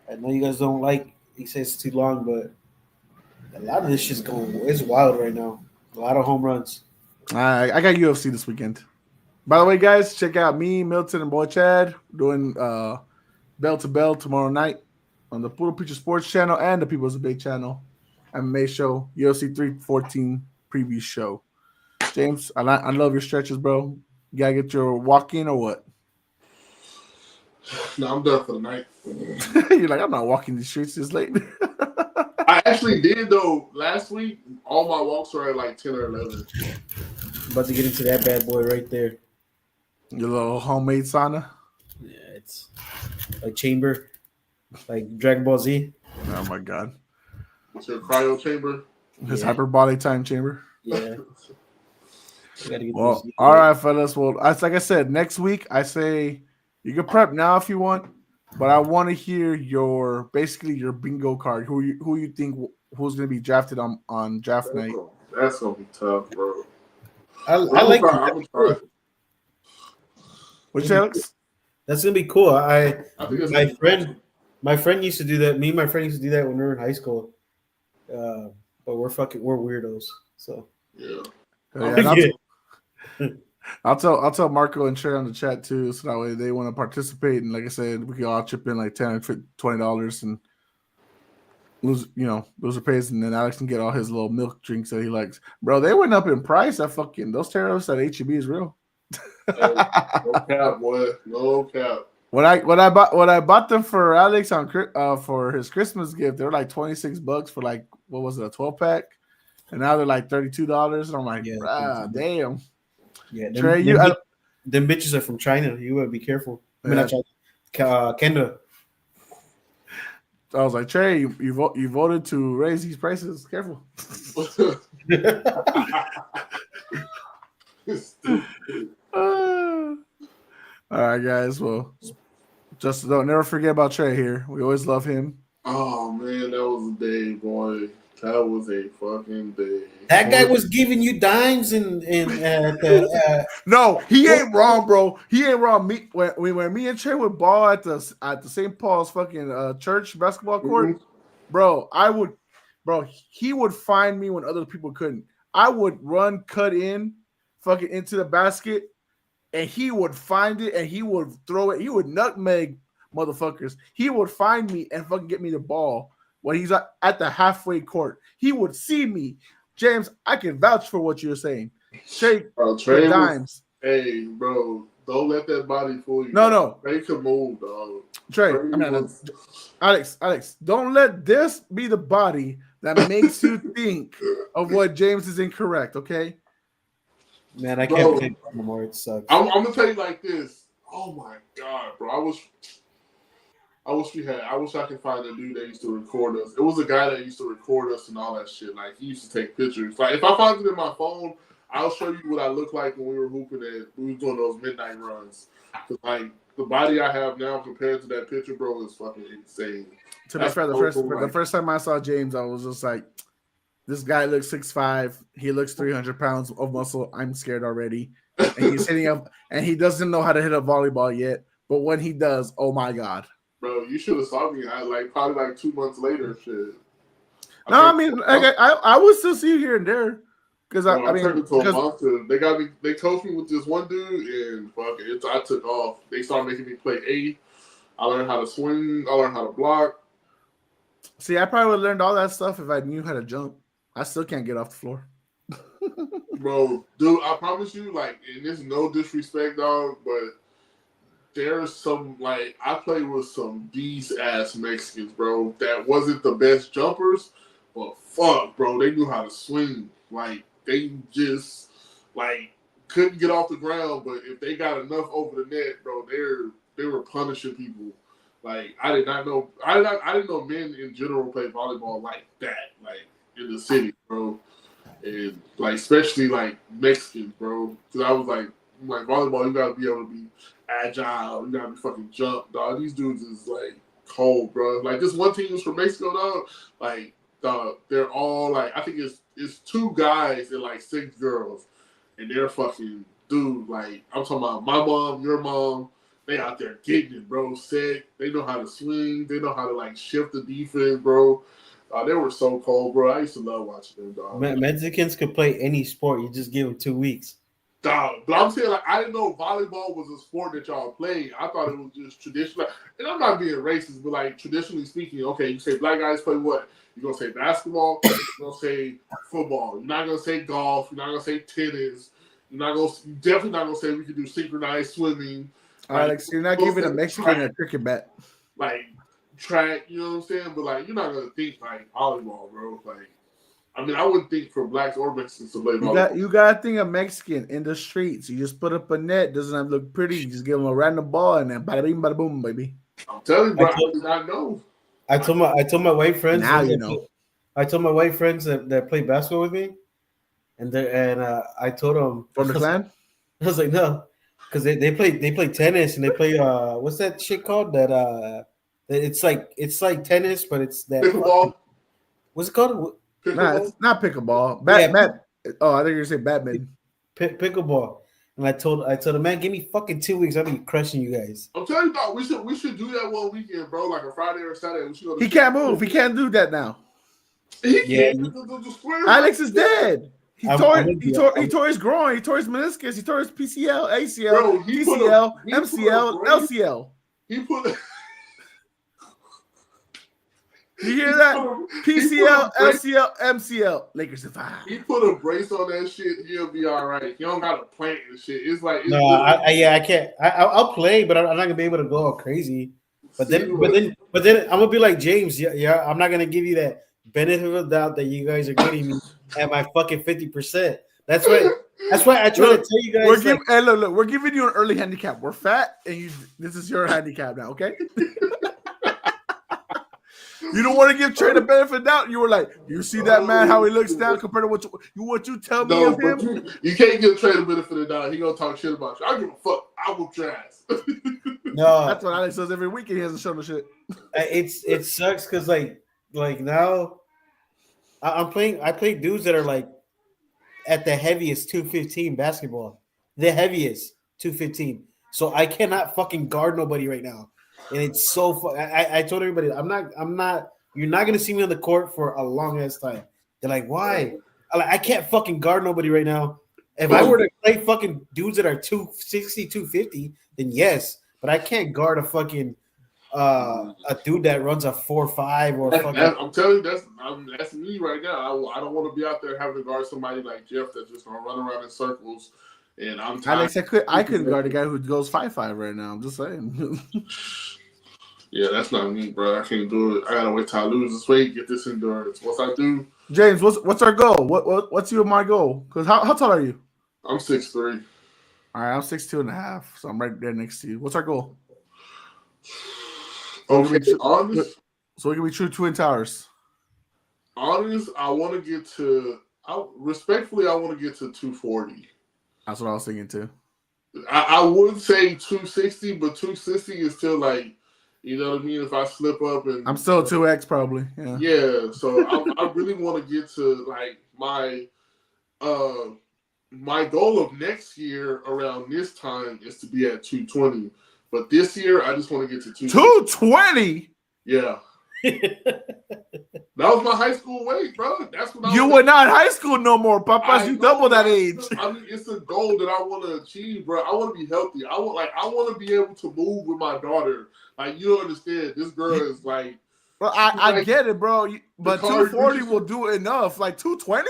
I know you guys don't like. He says it's too long, but a lot of this shit's going. It's wild right now. A lot of home runs. I got UFC this weekend. By the way, guys, check out me, Milton, and Boy Chad doing Bell to Bell tomorrow night on the Puro Pinche Sports channel and the People's Debate channel. MMA show, UFC 314 preview show. James, I love your stretches, bro. You gotta get your walk in or what? No, I'm done for the night. You're like, I'm not walking these streets this late. I actually did though last week. All my walks were at like 10 or 11. About to get into that bad boy right there. Your little homemade sauna. Yeah, it's a chamber, like Dragon Ball Z. Oh my god. It's your cryo chamber. His hyperbolic time chamber. Yeah. Well, all right, fellas. Well, like I said, next week I say you can prep now if you want, but I want to hear your bingo card. Who you think who's going to be drafted on draft night? That's gonna be tough, bro. I like. What's Alex? That's gonna be cool. I think my friend used to do that. Me and my friend used to do that when we were in high school. But we're weirdos. So yeah. I'll tell Marco and Trey on the chat too, so that way they want to participate. And like I said, we can all chip in like $10 or $20 and loser pays, and then Alex can get all his little milk drinks that he likes. Bro, they went up in price. That fucking those tariffs at HEB is real. No cap, boy. No cap. When I bought them for Alex on for his Christmas gift, they were like $26 for like what was it, a 12-pack, and now they're like $32. And I'm like, damn. Yeah, Trey, them bitches are from China. You gotta be careful. I mean, not China. Canada. I was like, Trey, you voted to raise these prices. Careful. All right, guys. Well, just don't never forget about Trey here. We always love him. Oh man, that was a day, boy. That was a fucking day. That guy was giving you dimes and No, he ain't wrong, bro. He ain't wrong. When me and Trey would ball at the St. Paul's fucking church basketball court, bro, he would find me when other people couldn't. I would run, cut in, fucking into the basket, and he would find it and he would throw it. He would nutmeg motherfuckers. He would find me and fucking get me the ball when he's at the halfway court. He would see me. James, I can vouch for what you're saying. Trey dimes. Hey, bro, don't let that body fool you. No. Trey can move, dog. Alex, don't let this be the body that makes you think of what James is incorrect, okay? Man, I can't play anymore. It sucks. I'm gonna tell you like this. Oh my god, bro. I wish I could find a dude that used to record us. It was a guy that used to record us and all that shit. Like he used to take pictures. Like if I find it in my phone, I'll show you what I look like when we were hooping and we were doing those midnight runs. Cause like the body I have now compared to that picture, bro, is fucking insane. To be fair, the first time I saw James, I was just like, this guy looks 6'5". He looks 300 pounds of muscle. I'm scared already. And he's hitting up, and he doesn't know how to hit a volleyball yet. But when he does, oh my god, bro, you should have saw me. Probably 2 months later, shit. I would still see you here and there because I turned into a monster. They coached me with this one dude, and fuck it, I took off. They started making me play A. I learned how to swing. I learned how to block. See, I probably would have learned all that stuff if I knew how to jump. I still can't get off the floor. Bro, dude, I promise you, and there's no disrespect, dog, but there's some, I play with some beast-ass Mexicans, bro, that wasn't the best jumpers, but fuck, bro, they knew how to swing. They just, couldn't get off the ground, but if they got enough over the net, bro, they were punishing people. I didn't know men in general play volleyball like that, in the city, bro. And especially Mexicans, bro. Because I was volleyball, you gotta be able to be agile, you gotta be fucking jump, dog. These dudes is cold, bro. This one team was from Mexico, dog. Dog, they're all I think it's 2 guys and 6 girls, and they're fucking dude. I'm talking about my mom, your mom. They out there getting it, bro. Sick. They know how to swing. They know how to shift the defense, bro. They were so cold, bro. I used to love watching them, dog. Mexicans could play any sport. You just give them 2 weeks. Dog. But I'm saying, like, I didn't know volleyball was a sport that y'all played. I thought it was just traditional. And I'm not being racist, but, like, traditionally speaking, okay, you say black guys play what? You're going to say basketball. You're going to say football. You're not going to say golf. You're not going to say tennis. You're definitely not going to say we can do synchronized swimming. Alex, you're not giving a Mexican a cricket bat. Like, track, you know what I'm saying? But, like, you're not going to think, like, volleyball, bro. Like, I mean, I wouldn't think for blacks or Mexicans to play volleyball. You got to think of Mexican in the streets. You just put up a net. Doesn't have to look pretty. You just give them a random ball and then bada bing, bada boom, baby. I'm telling you, bro, I did not know. I told my white friends. Now you know. I told my white friends that play basketball with me, and I told them From the clan. I was like, no, because they play tennis and they play what's that shit called? That it's like tennis, but it's that. Pickleball. What's it called? Nah, it's not pickleball. Oh, I think you're saying badminton. Pickleball. And I told him, man, give me fucking 2 weeks. I'll be crushing you guys. I'm telling you, dog, we should do that one weekend, bro. Like a Friday or Saturday. He can't move. He can't do that now. He can't. The square Alex is dead. He tore his groin. He tore his meniscus. He tore his PCL, ACL, bro, PCL, MCL, LCL. He put. You hear that? PCL, LCL, MCL. Lakers survive. He put a brace on that shit. He'll be all right. He don't got to plant and shit. It's like I can't. I'll play, but I'm not gonna be able to go all crazy. But then I'm gonna be like James. Yeah. I'm not gonna give you that benefit of the doubt that you guys are getting me at my fucking 50%. That's why I try to tell you guys. We're giving you an early handicap. We're fat, and this is your handicap now. Okay. You don't want to give Trey the benefit of doubt. You were like, you see that man, how he looks now compared to what you tell me of him? You can't give Trey the benefit of doubt. He gonna talk shit about you. I don't give a fuck. I whoop your ass. No, that's what Alex does every weekend. He hasn't shown the shit. It sucks because like now I play dudes that are like at the heaviest 215 basketball. The heaviest 215. So I cannot fucking guard nobody right now. And it's so fun. I told everybody, I'm not. You're not gonna see me on the court for a long ass time. They're like, why? I can't fucking guard nobody right now. If I were to play fucking dudes that are 260, 250, then yes. But I can't guard a fucking a dude that runs a 4.5 or fucking. I'm telling you, that's me right now. I don't want to be out there having to guard somebody like Jeff that's just gonna run around in circles. And I'm tired. Alex, I couldn't guard a guy who goes 5'5" right now. I'm just saying. Yeah, that's not me, bro. I can't do it. I gotta wait till I lose this weight, get this endurance. Once I do, James, what's our goal? What's my goal? Because how tall are you? I'm 6'3". All right, I'm 6'2.5", so I'm right there next to you. What's our goal? Okay, honest. So we can be true Twin Towers. Honest, I want to get to. Respectfully, I want to get to 240. That's what I was thinking too. I would say 260, but 260 is still like, you know what I mean? If I slip up and I'm still 2X probably. Yeah. So I really want to get to like my goal of next year around this time is to be at 220. But this year I just want to get to 220. Yeah. That was my high school weight, bro. That's what you were not in high school no more, Papas. You double that age. I mean, it's a goal that I want to achieve, bro. I want to be healthy. I want to be able to move with my daughter. Like, you don't understand. This girl is like. Well, I get it, bro. But 240 will do enough. Like 220.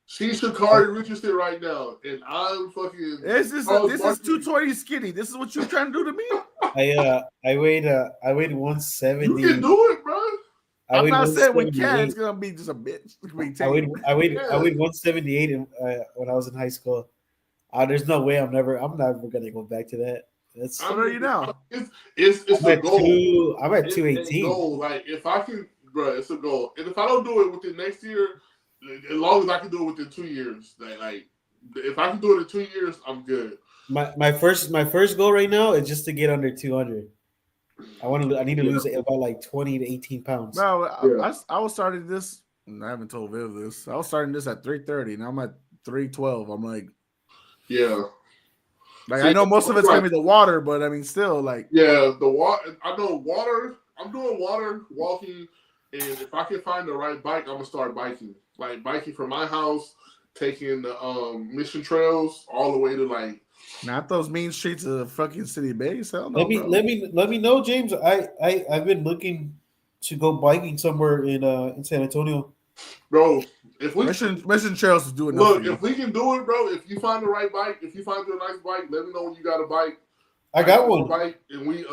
She's Sha'Carri Richardson right now, and I'm fucking. This is 220 skinny. This is what you're trying to do to me. I weighed 170. You can do it, bro. I'm not saying we can. It's gonna be just a bitch. I weighed 178 when I was in high school. There's no way I'm never gonna go back to that. That's I know you now. It's a goal. I'm at 218. Like if I can, bro, it's a goal. And if I don't do it within next year, as long as I can do it within 2 years, like if I can do it in 2 years, I'm good. My first goal right now is just to get under 200. I need to lose about like 20 to 18 pounds. No, I was starting this. I haven't told Viv this. I was starting this at 330. Now I'm at 312. I'm like, yeah. Like, I know most of it's gonna be the water, but I mean, still, like, yeah, the water. I know water. I'm doing water, walking, and if I can find the right bike, I'm gonna start biking. Like biking from my house taking the Mission Trails all the way to like. Not those mean streets of fucking City Base. Hell no, let me know, James. I've been looking to go biking somewhere in San Antonio. Bro, if we Mission Trails is doing look, if we can do it, bro. If you find the right bike, if you find a nice bike, let me know when you got a bike. I got one. Bike, and we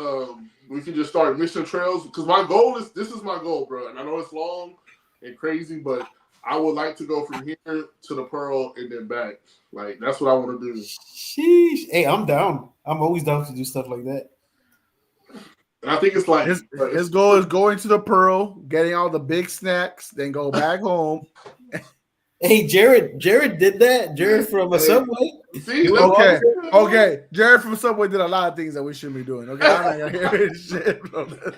can just start Mission Trails because my goal is this is my goal, bro. And I know it's long and crazy, but I would like to go from here to the Pearl and then back. Like that's what I want to do. Sheesh. Hey, I'm down. I'm always down to do stuff like that. And I think it's like his goal is going to the Pearl, getting all the big snacks, then go back home. Hey, Jared did that. Jared from a Subway. See, okay. Jared from Subway did a lot of things that we shouldn't be doing. Okay, I'm not gonna hear shit from this.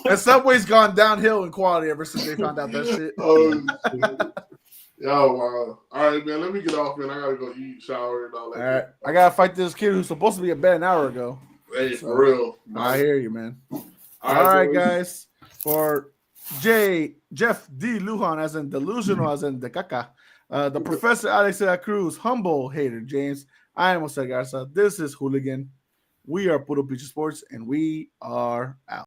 And Subway's gone downhill in quality ever since they found out that shit. Oh, wow. All right, man. Let me get off, man. I gotta go eat, shower, and all that. All right, I gotta fight this kid who's supposed to be in bed an hour ago. Hey, for real. I hear you, man. All right, guys. For Jeff D. Lujan, as in delusional, as in the caca. The Professor Alex de la Cruz, humble hater James. I am Jose Garza. This is Hooligan. We are Puro Pinche Sports, and we are out.